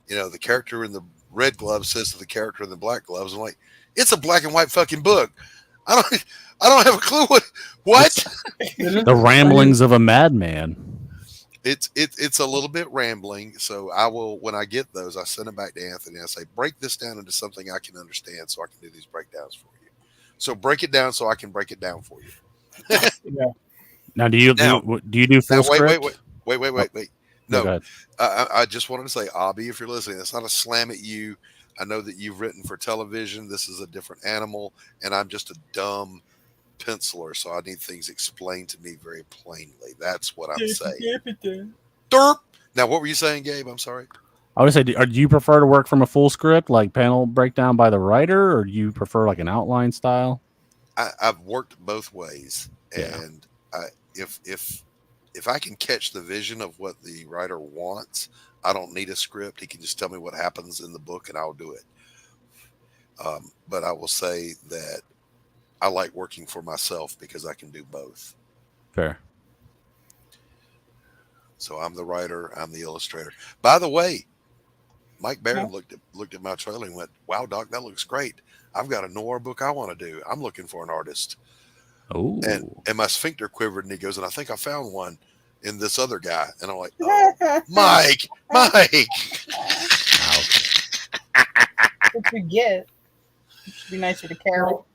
the character in the red gloves says to the character in the black gloves. I'm like, it's a black and white fucking book. I don't have a clue what. The ramblings of a madman. It's a little bit rambling, so I will, when I get those, I send them back to Anthony. I say, break this down into something I can understand, so I can do these breakdowns for you. So break it down so I can break it down for you. Yeah. Now, do you do full script? Wait. No, No, I just wanted to say, Abby, if you're listening, it's not a slam at you. I know that you've written for television. This is a different animal, and I'm just a dumb penciler, so I need things explained to me very plainly. That's what I'm saying. Derp. Now, what were you saying, Gabe? I'm sorry. I would say, do you prefer to work from a full script, like panel breakdown by the writer, or do you prefer like an outline style? I've worked both ways, and if I can catch the vision of what the writer wants, I don't need a script. He can just tell me what happens in the book, and I'll do it. But I will say that I like working for myself because I can do both. Fair. So I'm the writer, I'm the illustrator. By the way, Mike Barron looked at my trailer and went, "Wow, Doc, that looks great. I've got a noir book I want to do. I'm looking for an artist." Oh. And my sphincter quivered, and he goes, "And I think I found one in this other guy." And I'm like, "Oh, Mike." What you get? It should be nicer to Carol.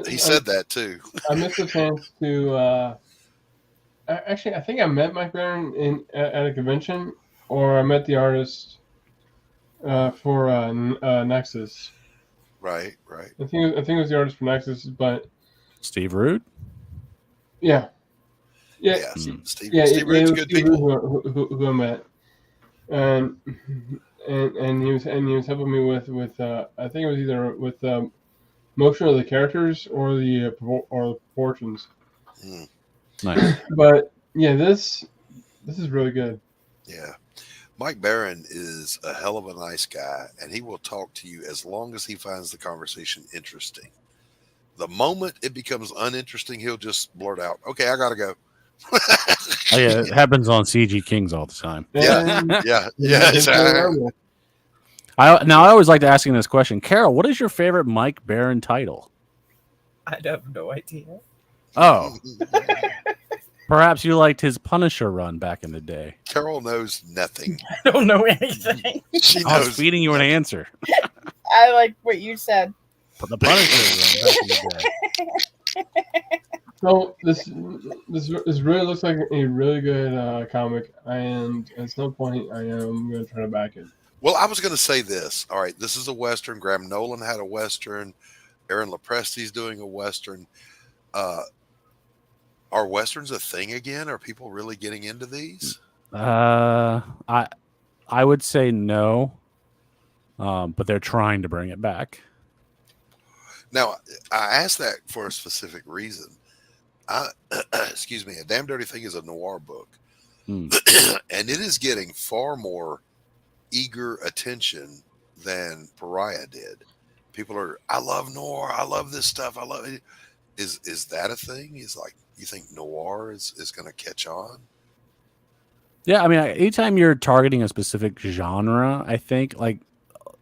He said that too. I missed the chance to. Actually, I think I met Mike Barron at a convention, or I met the artist for Nexus. Right. I think it was the artist for Nexus, but Steve Root. Yeah. Steve Root's good people. Who I met, and he was helping me with I think it was either with motion of the characters or the proportions. Nice. But yeah, this is really good. Yeah. Mike Barron is a hell of a nice guy, and he will talk to you as long as he finds the conversation interesting. The moment it becomes uninteresting, he'll just blurt out, "Okay, I gotta go." Oh, yeah, it happens on CG Kings all the time. Yeah. I always like to ask him this question. Carol, what is your favorite Mike Barron title? I have no idea. Oh. Perhaps you liked his Punisher run back in the day. Carol knows nothing. I don't know anything. She I was knows feeding you an answer. I like what you said. But the Punisher run back in the day. So this really looks like a really good comic, and at some point I am going to try to back it. Well, I was going to say this. All right, this is a Western. Graham Nolan had a Western. Aaron Lopresti's doing a Western. Are Westerns a thing again? Are people really getting into these? I would say no, but they're trying to bring it back. Now, I asked that for a specific reason. Excuse me. A Damn Dirty Thing is a noir book, and it is getting far more eager attention than Pariah did. People are, "I love noir. I love this stuff. I love it." Is that a thing? Is like, you think noir is going to catch on? Yeah, I mean, anytime you're targeting a specific genre, I think, like,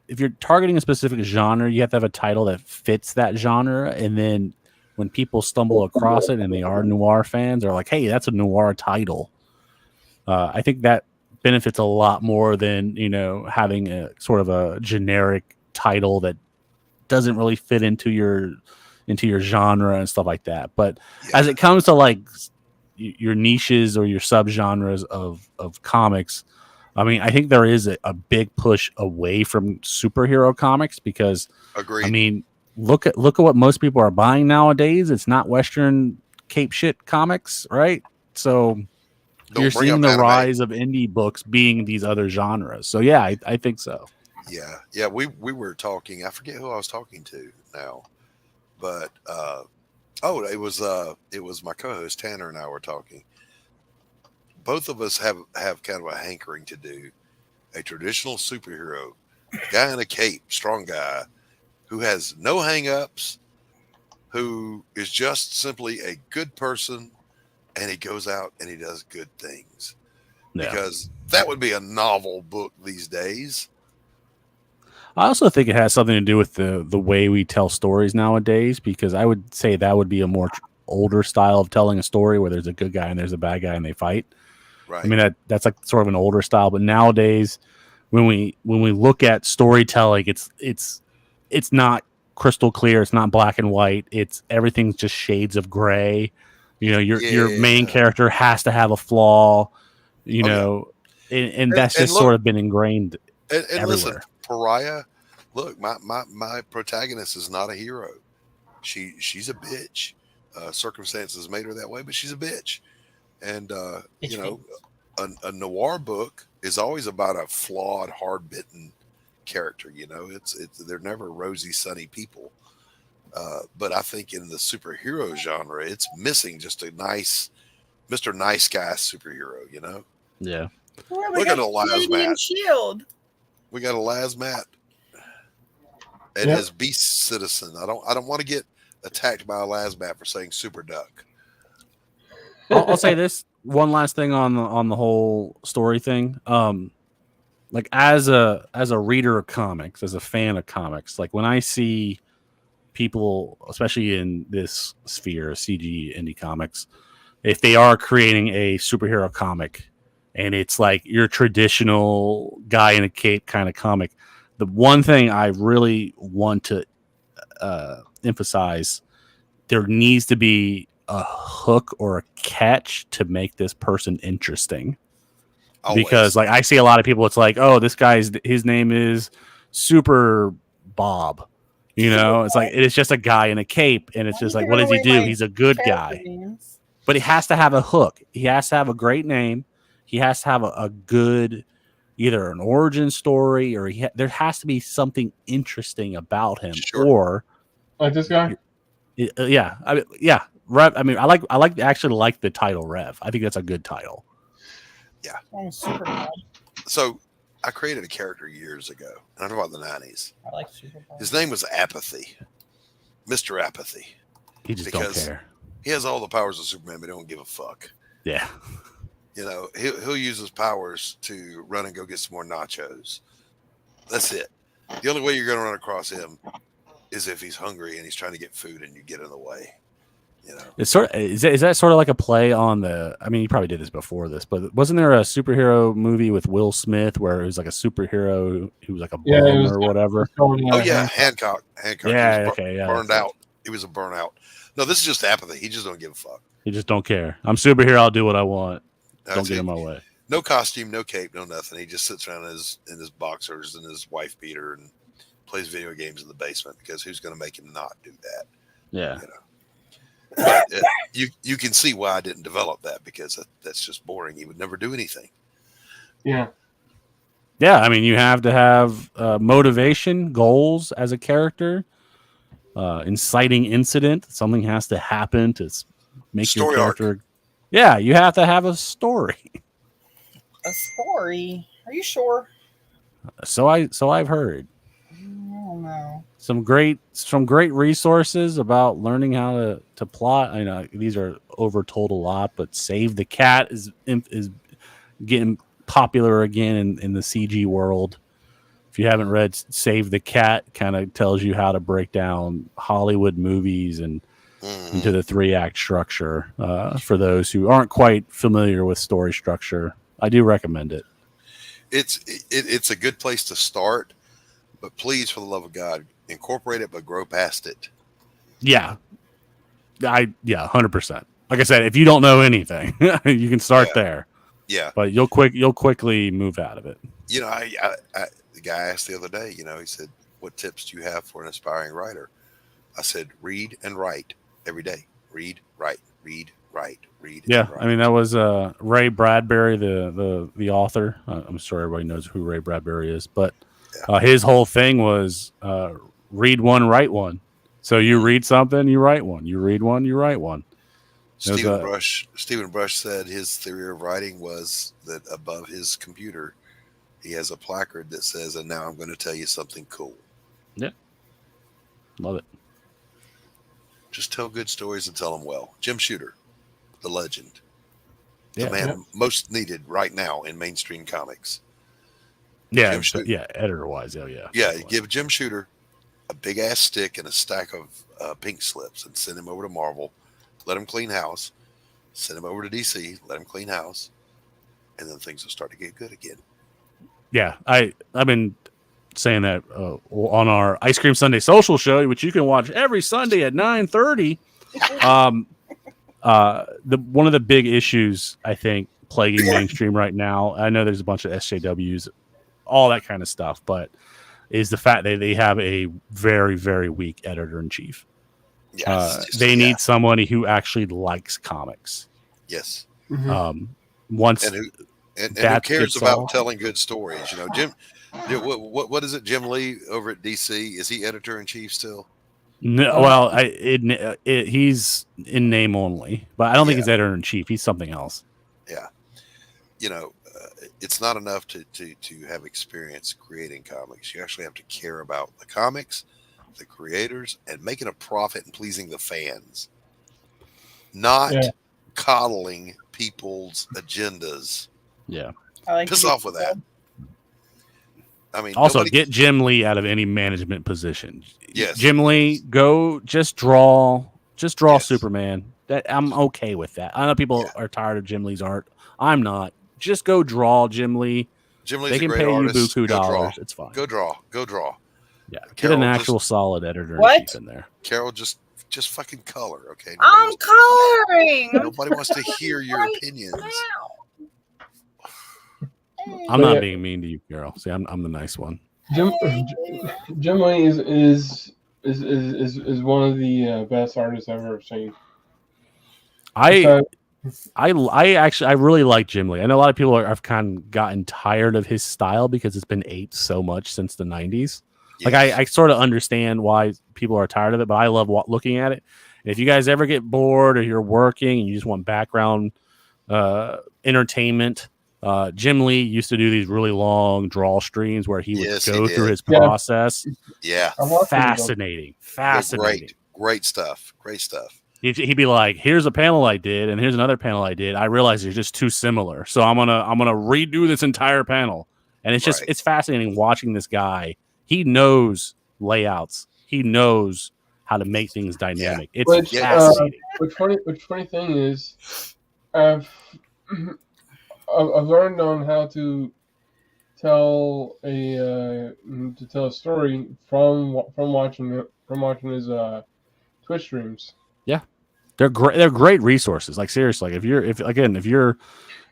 if you're targeting a specific genre, you have to have a title that fits that genre. And then when people stumble across it and they are noir fans, they're like, "Hey, that's a noir title." I think that benefits a lot more than, having a sort of a generic title that doesn't really fit into your genre and stuff like that. But as it comes to like your niches or your subgenres of comics, I mean, I think there is a big push away from superhero comics because, Agreed. I mean, look at what most people are buying nowadays. It's not Western cape shit comics, right? So you're bring seeing up the anime. rise of indie books being these other genres. So yeah, I think so. Yeah. We were talking. I forget who I was talking to now, but it was my co-host Tanner and I were talking. Both of us have kind of a hankering to do a traditional superhero, guy in a cape, strong guy, who has no hang-ups, who is just simply a good person, and he goes out and he does good things. Yeah. Because that would be a novel book these days. I also think it has something to do with the way we tell stories nowadays, because I would say that would be a more older style of telling a story where there's a good guy and there's a bad guy and they fight. Right. I mean, that's like sort of an older style, but nowadays when we look at storytelling, it's not crystal clear, it's not black and white, it's everything's just shades of gray. You know, your main character has to have a flaw, and that's just sort of been ingrained and everywhere. Listen, Pariah, look, my protagonist is not a hero. She's a bitch. Circumstances made her that way, but she's a bitch. And a noir book is always about a flawed, hard-bitten character. They're never rosy, sunny people. But I think in the superhero genre, it's missing just a nice Mr. Nice Guy superhero. Yeah. Look at a Lazmat. Shield. We got a Lazmat and his Beast Citizen. I don't want to get attacked by a Lazmat for saying Super Duck. I'll say this one last thing on the whole story thing. Like as a reader of comics, as a fan of comics, like when I see people, especially in this sphere, CG indie comics, if they are creating a superhero comic and it's like your traditional guy in a cape kind of comic, the one thing I really want to emphasize, there needs to be a hook or a catch to make this person interesting. Always. Because like I see a lot of people, it's like, oh, this guy's his name is Super Bob. It's like it's just a guy in a cape, and it's just like, what does he do? He's a good guy, but he has to have a hook. He has to have a great name. He has to have a good, either an origin story, or there has to be something interesting about him. Sure. Or like this guy. Yeah, Rev. I mean, I actually like the title Rev. I think that's a good title. Yeah. Oh, Super Bob. So I created a character years ago. I'm talking about the 90s. I like Super Bob. His name was Apathy. Mr. Apathy. He just don't care. He has all the powers of Superman, but he don't give a fuck. Yeah. He'll use his powers to run and go get some more nachos. That's it. The only way you're going to run across him is if he's hungry and he's trying to get food and you get in the way. It's sort of, is that sort of like a play on the? I mean, you probably did this before this, but wasn't there a superhero movie with Will Smith where it was like a superhero who was like a bum or whatever? Oh yeah, Hancock. Yeah, burned out. He was a burnout. No, this is just Apathy. He just don't give a fuck. He just don't care. I'm superhero. I'll do what I want. Don't get in my way. No costume, no cape, no nothing. He just sits around in his boxers and his wife beater and plays video games in the basement, because who's going to make him not do that? Yeah. But you can see why I didn't develop that, because that's just boring. He would never do anything. Yeah. Yeah, I mean, you have to have motivation, goals as a character, inciting incident. Something has to happen to make story your character. Arc. Yeah, you have to have a story. A story? Are you sure? So I've heard. Oh no. Some great resources about learning how to plot. I know these are overtold a lot, but Save the Cat is getting popular again in the CG world. If you haven't read Save the Cat, kind of tells you how to break down Hollywood movies and into the 3-act structure. For those who aren't quite familiar with story structure, I do recommend it. It's a good place to start, but please, for the love of God, incorporate it, but grow past it. Yeah. 100%. Like I said, if you don't know anything, you can start there. Yeah. but you'll quickly move out of it. You know, the guy asked the other day, you know, he said, what tips do you have for an aspiring writer? I said, read and write every day. Read, write, read, write, read. Yeah, and write. I mean that was Ray Bradbury, the author. I'm sure everybody knows who Ray Bradbury is, but his whole thing was read one, write one. So you read something, you write one. You read one, you write one. Stephen Brush said his theory of writing was that above his computer, he has a placard that says, "And now I'm going to tell you something cool." Yeah, love it. Just tell good stories and tell them well. Jim Shooter, the legend, Yeah. the man most needed right now in mainstream comics. Yeah, editor wise, yeah. Yeah, definitely. give Jim Shooter a big ass stick and a stack of pink slips and send him over to Marvel. Let him clean house. Send him over to DC. Let him clean house, and then things will start to get good again. Yeah, I've been saying that on our Ice Cream Sunday social show, which you can watch every Sunday at 9:30. One of the big issues I think plaguing mainstream right now, I know there's a bunch of SJWs, all that kind of stuff, but is the fact that they have a very, very weak editor in chief. Yes, they need somebody who actually likes comics. Yes. Once and who cares about telling good stories? You know, Jim. What is it? Jim Lee over at DC, is he editor in chief still? No, well, he's in name only, but I don't think he's editor in chief. He's something else. Yeah, you know, it's not enough to have experience creating comics. You actually have to care about the comics, the creators, and making a profit and pleasing the fans, not coddling people's agendas. Yeah, piss off with that. I mean, also get Jim Lee out of any management position. Yes, Jim Lee, go just draw Superman. I'm okay with that. I know people are tired of Jim Lee's art. I'm not. Just go draw Jim Lee. Jim Lee's they can a great pay artist. you buku Go dollars. draw. It's fine. Go draw. Yeah, Carol, get an actual solid editor in chief in there. Carol, just fucking color, okay? I'm coloring. Nobody wants to hear your opinions. I'm not being mean to you, Carol. See, I'm the nice one. Jim Lee is one of the best artists I've ever seen. I really like Jim Lee. I know a lot of people have kind of gotten tired of his style because it's been aped so much since the 90s. Yes. Like I sort of understand why people are tired of it, but I love looking at it. And if you guys ever get bored or you're working and you just want background entertainment, Jim Lee used to do these really long draw streams where he would go through his process. Yeah. Fascinating. Great stuff. He'd be like, here's a panel I did, and here's another panel I did. I realized they're just too similar. So I'm gonna redo this entire panel. And it's just it's fascinating watching this guy. He knows layouts. He knows how to make things dynamic. It's fascinating. Which funny thing is, I've learned on how to tell a story from watching his Twitch streams. Yeah, they're great. They're great resources. Like seriously, like if you're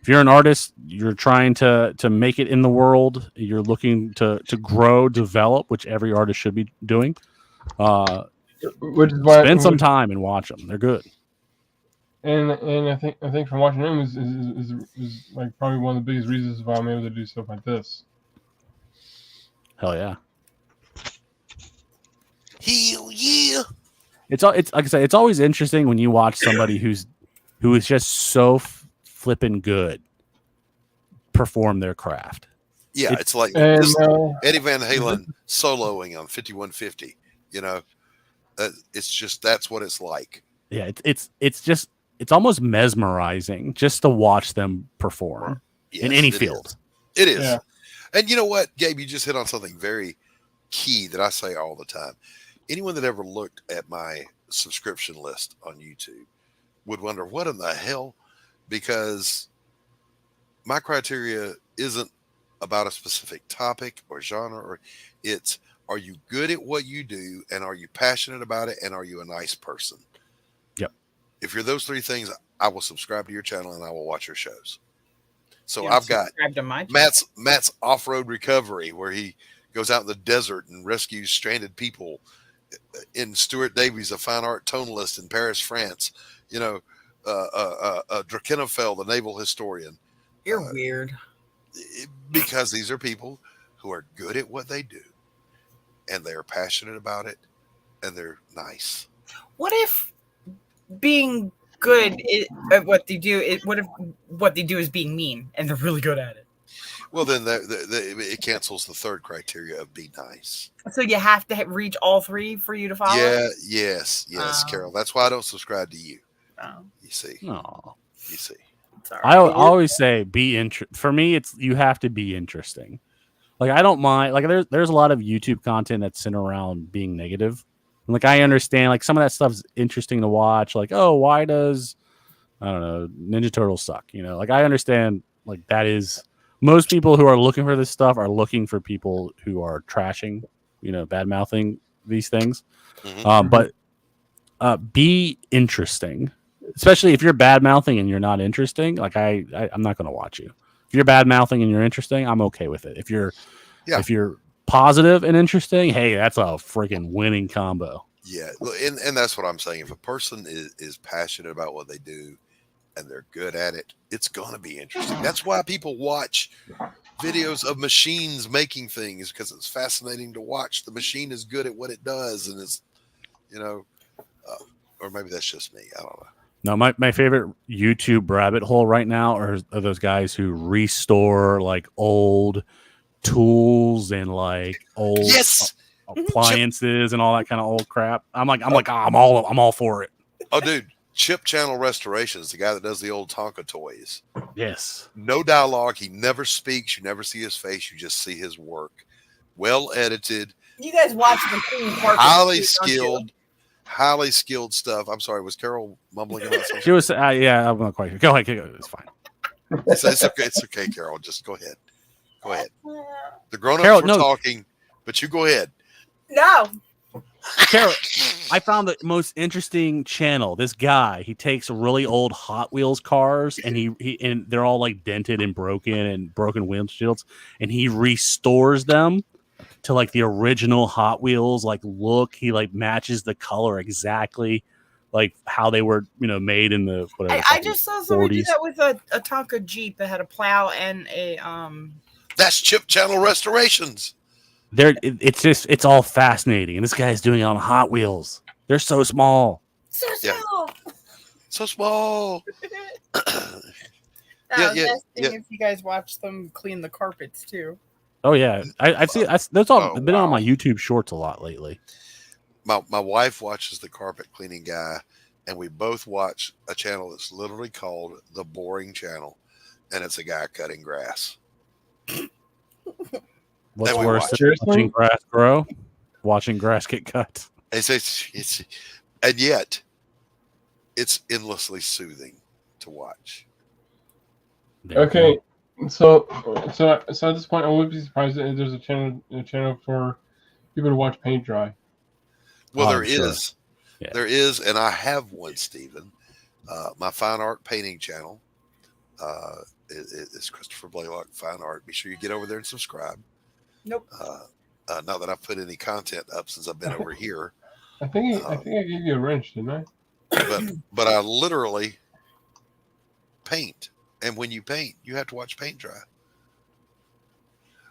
an artist, you're trying to make it in the world, you're looking to grow, develop, which every artist should be doing. Spend some time and watch them. They're good. And I think from watching him is like probably one of the biggest reasons why I'm able to do stuff like this. Hell yeah. Hell yeah. It's like I said, it's always interesting when you watch somebody who is just so flipping good perform their craft. Yeah, it's like Eddie Van Halen soloing on 5150. You know, that's what it's like. Yeah, it's almost mesmerizing just to watch them perform in any field. It is. Yeah. And you know what, Gabe, you just hit on something very key that I say all the time. Anyone that ever looked at my subscription list on YouTube would wonder, what in the hell? Because my criteria isn't about a specific topic or genre, or it's, are you good at what you do, and are you passionate about it, and are you a nice person? Yep. If you're those three things, I will subscribe to your channel and I will watch your shows. So You I've got subscribe to my channel. Matt's off-road recovery, where he goes out in the desert and rescues stranded people. In Stuart Davies, a fine art tonalist in Paris, France. You know, Drakenfeld, the naval historian. You're weird. Because these are people who are good at what they do, and they're passionate about it, and they're nice. What if being good at what they do? What if what they do is being mean, and they're really good at it? Well, then it cancels the third criteria of be nice. So you have to reach all three for you to follow. Yeah, yes, Carol. That's why I don't subscribe to you. You see, No. you see. Sorry. I always say for me, it's you have to be interesting. Like I don't mind. Like there's a lot of YouTube content that's centered around being negative. And like I understand, like some of that stuff's interesting to watch. Like, oh, why does I don't know Ninja Turtles suck? You know, like I understand. Like that is most people who are looking for this stuff are looking for people who are trashing, you know, bad mouthing these things. Mm-hmm. But be interesting. Especially if you're bad mouthing and you're not interesting, like I'm not going to watch you. If you're bad mouthing and you're interesting, I'm okay with it. If you're positive and interesting, hey, that's a freaking winning combo. Yeah, and that's what I'm saying. If a person is passionate about what they do and they're good at it, it's going to be interesting. That's why people watch videos of machines making things, because it's fascinating to watch. The machine is good at what it does, and it's, you know, or maybe that's just me. I don't know. No, my favorite YouTube rabbit hole right now are those guys who restore like old tools and like old appliances and all that kind of old crap. I'm all for it. Oh, dude, Chip Channel Restorations, the guy that does the old Tonka toys. Yes. No dialogue. He never speaks. You never see his face. You just see his work. Well edited. You guys watch the clean part. Highly skilled stuff. I'm sorry. Was Carol mumbling about something? She was. Yeah, I'm not quite. Go ahead. It's fine. It's okay. It's okay, Carol. Just go ahead. Go ahead. The grown-ups were talking, but you go ahead. No. Carol, I found the most interesting channel. This guy, he takes really old Hot Wheels cars, and and they're all like dented and broken windshields, and he restores them to like the original Hot Wheels like look. He like matches the color exactly like how they were, you know, made in the whatever. I just saw somebody do that with a Tonka Jeep that had a plow and a That's Chip Channel Restorations. It's all fascinating, and this guy's doing it on Hot Wheels. They're so small. So small. So small. If you guys watch them clean the carpets too. Oh yeah, I've seen that's all been on my YouTube Shorts a lot lately. My wife watches the carpet cleaning guy, and we both watch a channel that's literally called The Boring Channel, and it's a guy cutting grass. What's worse than watching grass grow? Watching grass get cut. And yet, it's endlessly soothing to watch. Okay, so at this point, I wouldn't be surprised if there's a channel for people to watch paint dry. Well, there is, and I have one, Stephen. My fine art painting channel is Christopher Blaylock Fine Art. Be sure you get over there and subscribe. Nope. Not that I've put any content up since I've been over here. I think I gave you a wrench, didn't I? But I literally paint, and when you paint, you have to watch paint dry.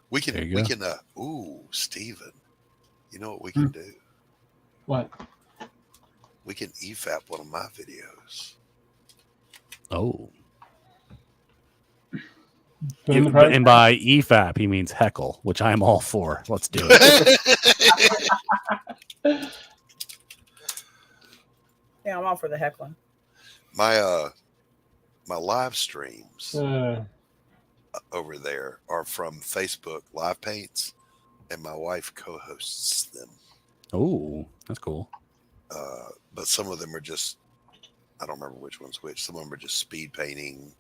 We can. Ooh, Steven, you know what we can do? What? We can EFAP one of my videos. Oh. And by EFAP, he means heckle, which I'm all for. Let's do it. Yeah, I'm all for the heckling. My live streams over there are from Facebook Live Paints, and my wife co-hosts them. Oh, that's cool. But some of them are just, I don't remember which one's which. Some of them are just speed painting.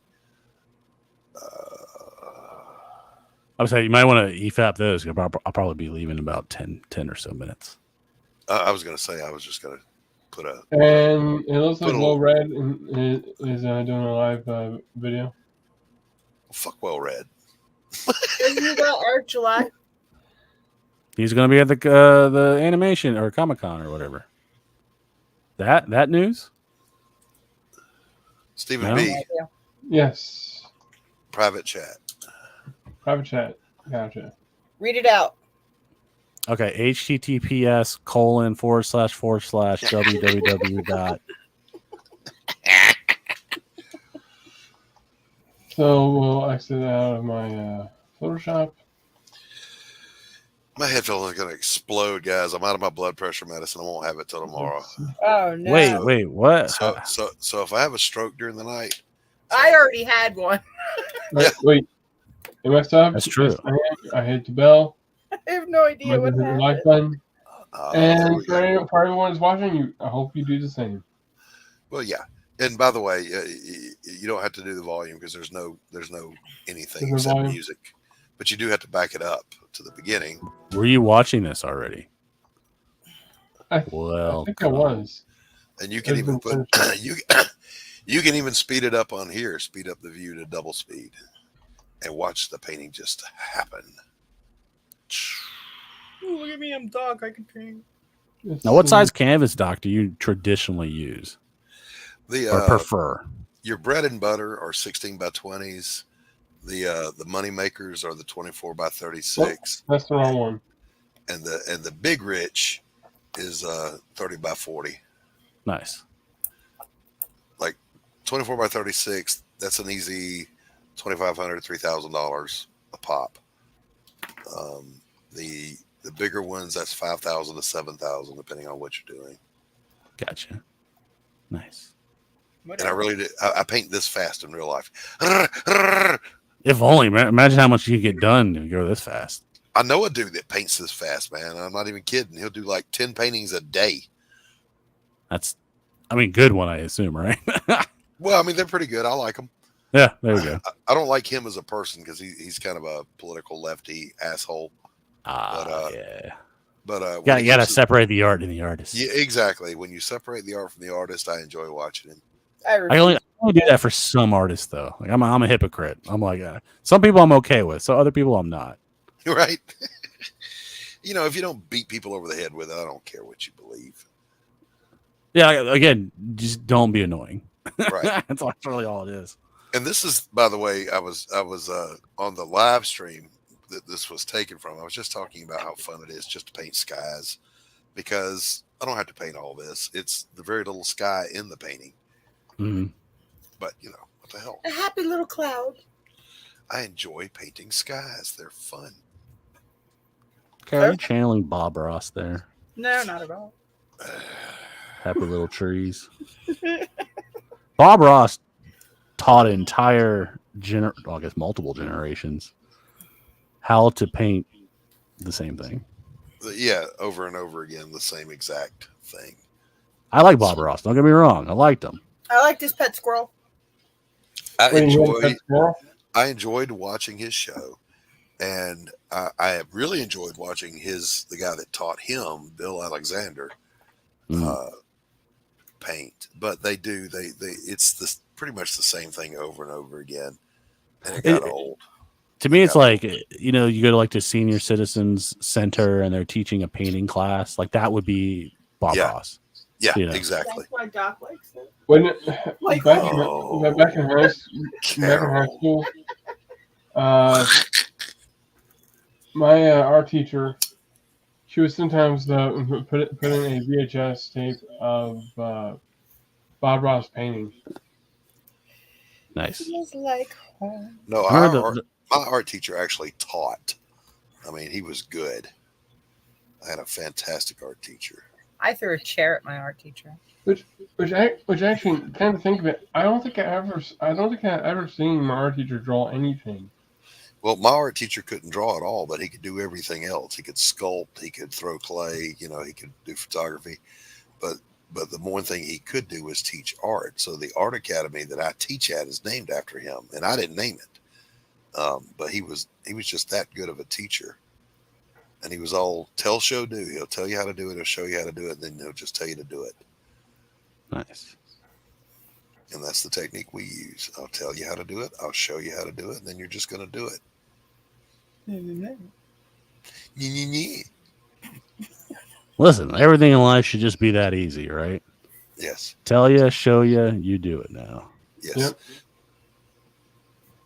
I would say you might want to EFAP those. I'll probably be leaving in about 10 or so minutes. I was going to say, I was just going to put a... And it looks like Low Red is doing a live video. Fuck well read. Isn't he got art July? He's going to be at the animation or Comic-Con or whatever. That news? Stephen No? B. Yes. Private chat. Private chat. Gotcha. Read it out. Okay, https://www dot. So we'll exit out of my Photoshop. My headphones are going to explode, guys. I'm out of my blood pressure medicine. I won't have it till tomorrow. Oh no! Wait, what? So if I have a stroke during the night, I already had one. Wait. It messed up. That's true. I hit the bell. I have no idea what The happened. like button. there And we go. for everyone who's watching, you, I hope you do the same. Well, yeah. And by the way, you don't have to do the volume because there's no anything There's no except volume? music. But you do have to back it up to the beginning. Were you watching this already? I Well, think I was. And you can There's even been put you can even speed it up on here. Speed up the view to double speed, and watch the painting just happen. Ooh, look at me, I'm dog. I can paint. now, what size canvas, Doc, do you traditionally use The or prefer? your bread and butter are 16 by 20s. The money makers are the 24 by 36, That's the wrong one. and the big rich is 30 by 40. Nice. Like 24 by 36, that's an easy $2,500, $3,000 a pop. The bigger ones, that's 5,000 to 7,000, depending on what you're doing. Gotcha. Nice. And I really did. I paint this fast in real life. If only, man. Imagine how much you could get done if you go this fast. I know a dude that paints this fast, man. I'm not even kidding. He'll do like 10 paintings a day. That's, I mean, good one, I assume, right? Well, I mean, they're pretty good. I like them. Yeah, there you go. I don't like him as a person because he's kind of a political lefty asshole. Yeah. But You when got it to comes to- separate the art and the artist. Yeah, exactly. When you separate the art from the artist, I enjoy watching him. I I only do that for some artists, though. Like I'm a hypocrite. I'm like, some people I'm okay with, so other people I'm not. Right? You know, if you don't beat people over the head with it, I don't care what you believe. Yeah, again, just don't be annoying. Right. That's really all it is. And this is, by the way, I was on the live stream that this was taken from. I was just talking about how fun it is just to paint skies, because I don't have to paint all this. It's the very little sky in the painting. Mm-hmm. But you know what the hell? A happy little cloud. I enjoy painting skies. They're fun. Okay, are you channeling Bob Ross there? No, not at all. Happy little trees. Bob Ross taught entire I guess multiple generations how to paint the same thing. Yeah, over and over again, the same exact thing. I like Bob Ross. Don't get me wrong. I liked him. I like this pet squirrel. I Wait, you had a enjoyed pet squirrel? I enjoyed watching his show, and I have really enjoyed watching the guy that taught him, Bill Alexander, paint. But they it's pretty much the same thing over and over again, and it got old. To me, it's like, you know, you go to like the Senior Citizens Center and they're teaching a painting class. Like that would be Bob Ross. Yeah, you know? exactly. That's why Doc likes it. When Like, back in high school, my art teacher, she would sometimes put in a VHS tape of Bob Ross painting. Nice. Feels like home. No, my art teacher actually taught. I mean, he was good. I had a fantastic art teacher. I threw a chair at my art teacher. Which actually, kind of think of it, I don't think I ever seen my art teacher draw anything. Well, my art teacher couldn't draw at all, but he could do everything else. He could sculpt, he could throw clay, you know, he could do photography. But the one thing he could do was teach art. So the art academy that I teach at is named after him, and I didn't name it. But he was just that good of a teacher. And he was all tell, show, do. He'll tell you how to do it. He'll show you how to do it. And then he'll just tell you to do it. Nice. And that's the technique we use. I'll tell you how to do it. I'll show you how to do it. And then you're just going to do it. Yeah. Listen, everything in life should just be that easy, right? Yes. Tell you, show you, you do it now. Yes. Yep.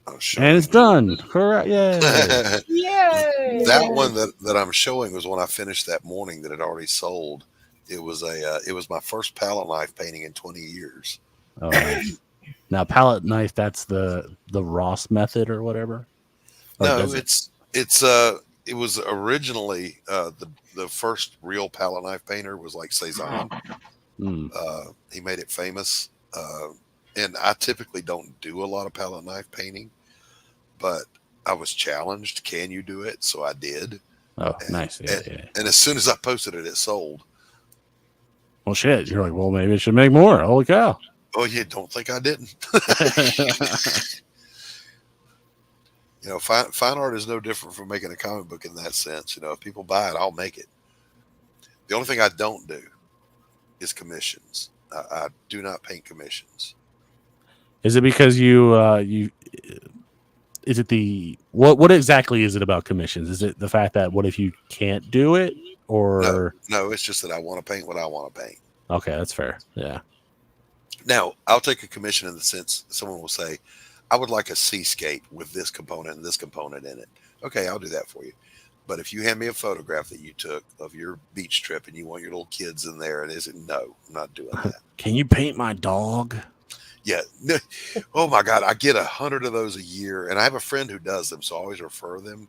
I'll show And it's you. done. Correct. Yeah. Yay! That one that I'm showing was one I finished that morning that had already sold. It was my first palette knife painting in 20 years. Oh, nice. Now, palette knife, that's the Ross method or whatever? Or No, does it? it was originally the first real palette knife painter was like Cezanne. Hmm. He made it famous. And I typically don't do a lot of palette knife painting, but I was challenged. Can you do it? So I did. Oh, nice. Yeah, and, yeah. and as soon as I posted it, it sold. Well, shit. You're like, well, maybe it should make more. Holy cow. Oh, you don't think I didn't? You know, fine art is no different from making a comic book in that sense. You know, if people buy it, I'll make it. The only thing I don't do is commissions. I do not paint commissions. Is it because you is it the what exactly is it about commissions? Is it the fact that what if you can't do it, or No, it's just that I want to paint what I want to paint. okay, that's fair. Yeah. Now, I'll take a commission in the sense someone will say, I would like a seascape with this component and this component in it. Okay, I'll do that for you. But if you hand me a photograph that you took of your beach trip and you want your little kids in there, and no, I'm not doing that. Can you paint my dog? Yeah. Oh my God. I get 100 of those a year, and I have a friend who does them. So I always refer them.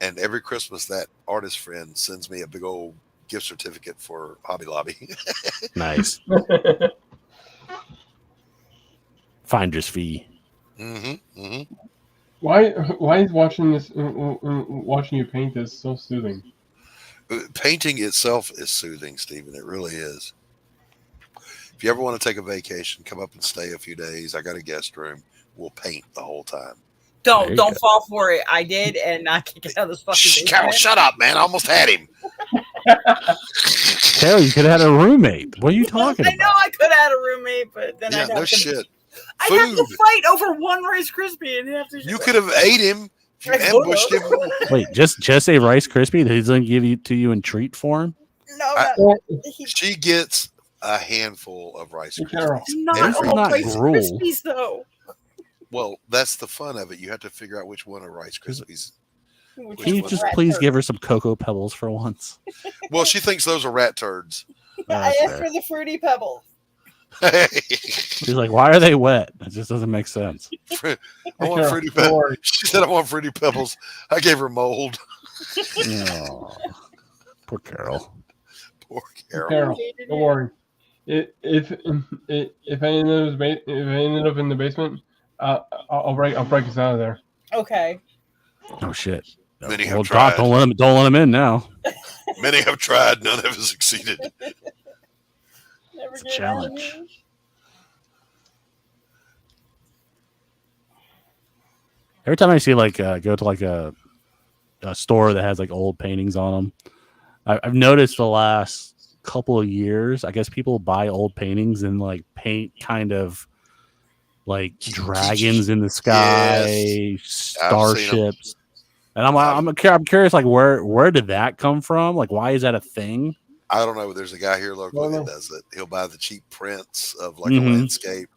And every Christmas, that artist friend sends me a big old gift certificate for Hobby Lobby. Nice. Finder's fee. Mm-hmm. Mm-hmm. Why is watching you paint this so soothing? Painting itself is soothing, Stephen. It really is. If you ever want to take a vacation, come up and stay a few days. I got a guest room. We'll paint the whole time. Don't fall for it. I did, and I can't get out of this fucking Carol, shut up, man. I almost had him. Carol, you could have had a roommate. What are you talking I know about? I could have had a roommate, but then Yeah, no shit. I'd have to fight over one Rice Krispie and have to. You could have ate him if you ambushed him. Wait, just a Rice Krispie that he's gonna give you to you in treat form? No, she gets a handful of Rice Krispies. not all not Rice gruel. Krispies though. Well, that's the fun of it. You have to figure out which one are Rice Krispies. Can you just please give her some Cocoa Pebbles for once? Well, she thinks those are rat turds. I asked for the Fruity Pebbles. She's like, why are they wet? It just doesn't make sense. I want Fruity Pebbles. She said, I want Fruity Pebbles. I gave her mold. Oh, poor Carol. Poor Carol. Carol, don't worry. If I ended up in the basement, I'll break us out of there. Okay. Oh shit. Many Well, have tried. don't let him in now. Many have tried. None have succeeded. Never It's a get challenge. out of Every time I see like go to like a store that has like old paintings on them, I've noticed the last couple of years, I guess people buy old paintings and like paint kind of like dragons in the sky, Yes. starships. And I'm curious, like where did that come from? Like, why is that a thing? I don't know. There's a guy here locally that does it. He'll buy the cheap prints of like a Mhm. landscape.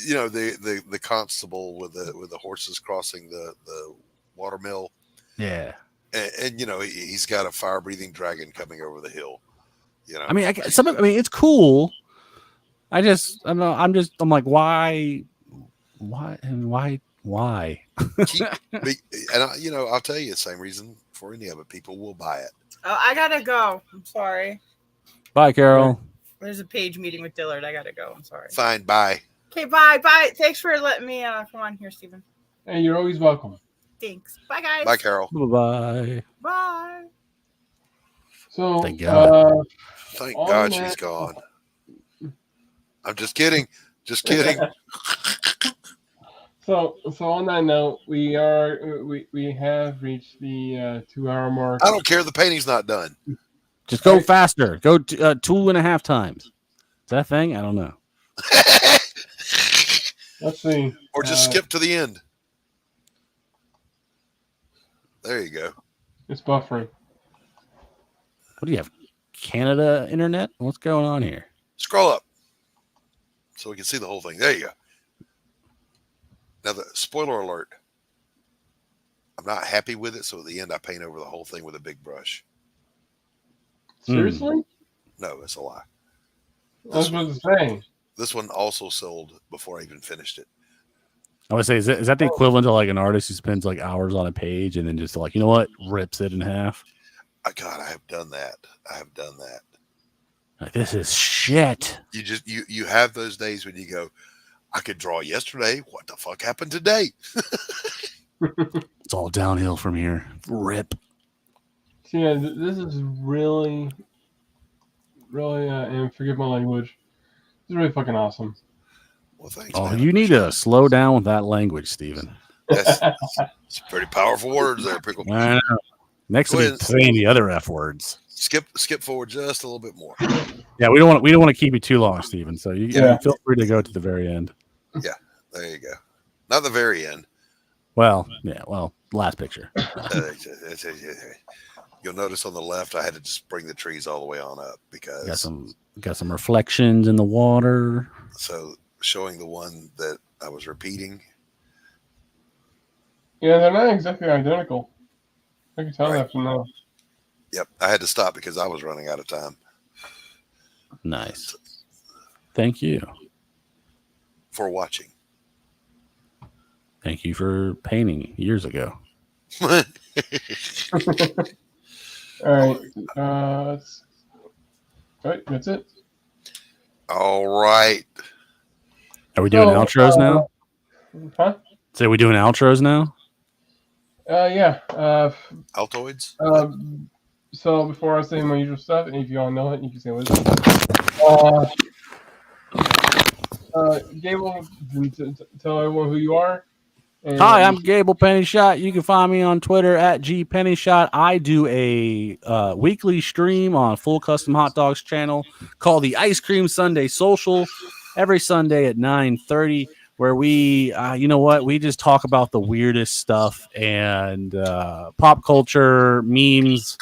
You know, the constable with the horses crossing the watermill. Yeah. And you know, he's got a fire breathing dragon coming over the hill. You know, I mean, it's cool. I'm like, why? you know, I'll tell you the same reason for any of it. People will buy it. Oh, I gotta go. I'm sorry. Bye, Carol. There's a page meeting with Dillard. I gotta go. I'm sorry. Fine, bye. Okay, bye. Thanks for letting me come on here, Stephen. Hey, you're always welcome. Thanks. Bye, guys. Bye, Carol. Bye. Bye. So, Thank God. Thank on God that- she's gone. I'm just kidding. Just kidding. So on that note, we have reached the 2-hour mark. I don't care. The painting's not done. Just go faster. Go 2.5 times. Is that a thing? I don't know. Let's see. Or just skip to the end. There you go. It's buffering. What do you have? Canada internet? What's going on here? Scroll up so we can see the whole thing. There you go. Now, the spoiler alert. I'm not happy with it, so at the end I paint over the whole thing with a big brush. Seriously? No, it's a lie. I was about to say. This one also sold before I even finished it. I would say, is that the equivalent to like an artist who spends like hours on a page and then just like, you know what, rips it in half? God, I have done that. Like, this is shit. You just you have those days when you go, I could draw yesterday. What the fuck happened today? It's all downhill from here. Rip. So yeah, this is really, and forgive my language, this is really fucking awesome. Well, thanks. Oh, man. you need to slow down with that language, Steven. It's pretty powerful words there, Pickle. I know. Next to me saying the other F words. Skip forward just a little bit more. Yeah, we don't want to keep you too long, Steven. So you feel free to go to the very end. Yeah, there you go. Not the very end. Well, last picture. You'll notice on the left, I had to just bring the trees all the way on up because got some reflections in the water. So showing the one that I was repeating. Yeah, they're not exactly identical. I can tell that from now. Yep, I had to stop because I was running out of time. Nice. Thank you for watching. Thank you for painting years ago. All right. Right, that's it. All right. Are we doing outros now? Huh? So are we doing outros now? Yeah. Altoids? So before I say my usual stuff, and if you all know it, you can say what it is. Gable, tell everyone who you are. Hi, I'm Gable Pennyshot. You can find me on Twitter at GPennyshot. I do a weekly stream on Full Custom Hot Dogs channel called the Ice Cream Sunday Social every Sunday at 9:30, where we, we just talk about the weirdest stuff and pop culture, memes.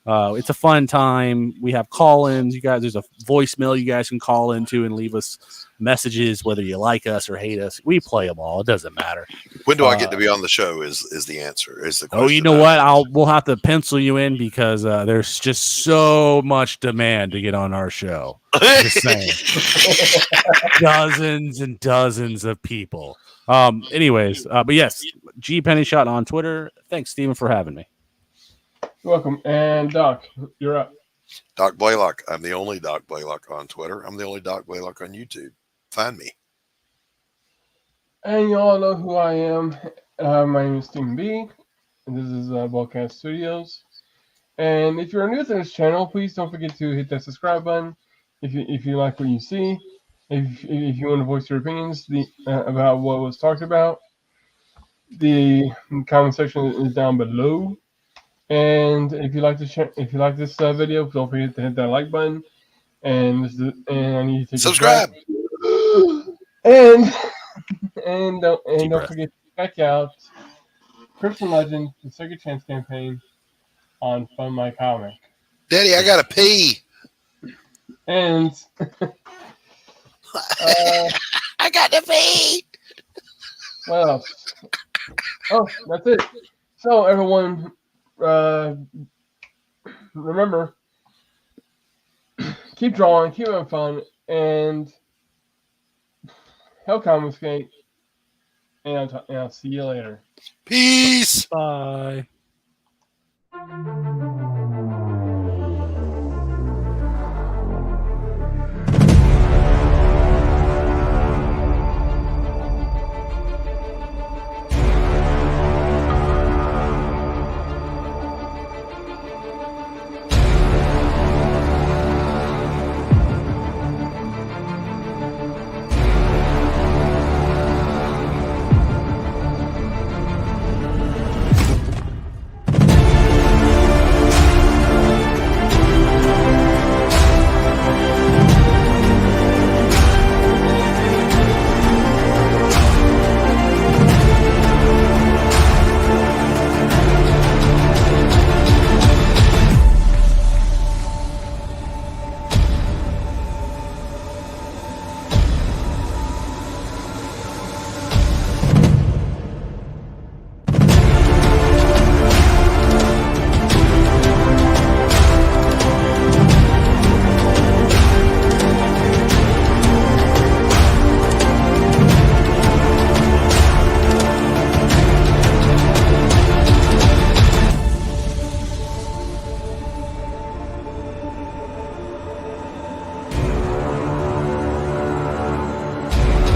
It's a fun time. We have call-ins. You guys, there's a voicemail you guys can call into and leave us messages, whether you like us or hate us. We play them all. It doesn't matter. When do I get to be on the show? Is the answer? Is the question? Oh, you know what? We'll have to pencil you in because there's just so much demand to get on our show. Just saying, dozens and dozens of people. Anyways, but yes, G Pennyshot on Twitter. Thanks, Steven, for having me. You're welcome. And Doc, you're up. Doc Blaylock. I'm the only Doc Blaylock on Twitter. I'm the only Doc Blaylock on YouTube. Find me. And you all know who I am. My name is Steven B. And this is Ballcast Studios. And if you're new to this channel, please don't forget to hit that subscribe button if you like what you see. If you want to voice your opinions about what was talked about, the comment section is down below. And if you like this video, don't forget to hit that like button. And I need to take subscribe. And don't forget to check out Crimson Legend, the Second Chance campaign on Fun My Comic. Daddy, I gotta pee. And I got to pee. What else? Oh, that's it. So everyone, remember, keep drawing, keep having fun, and Hell Confiscate. And I'll see you later. Peace. Bye.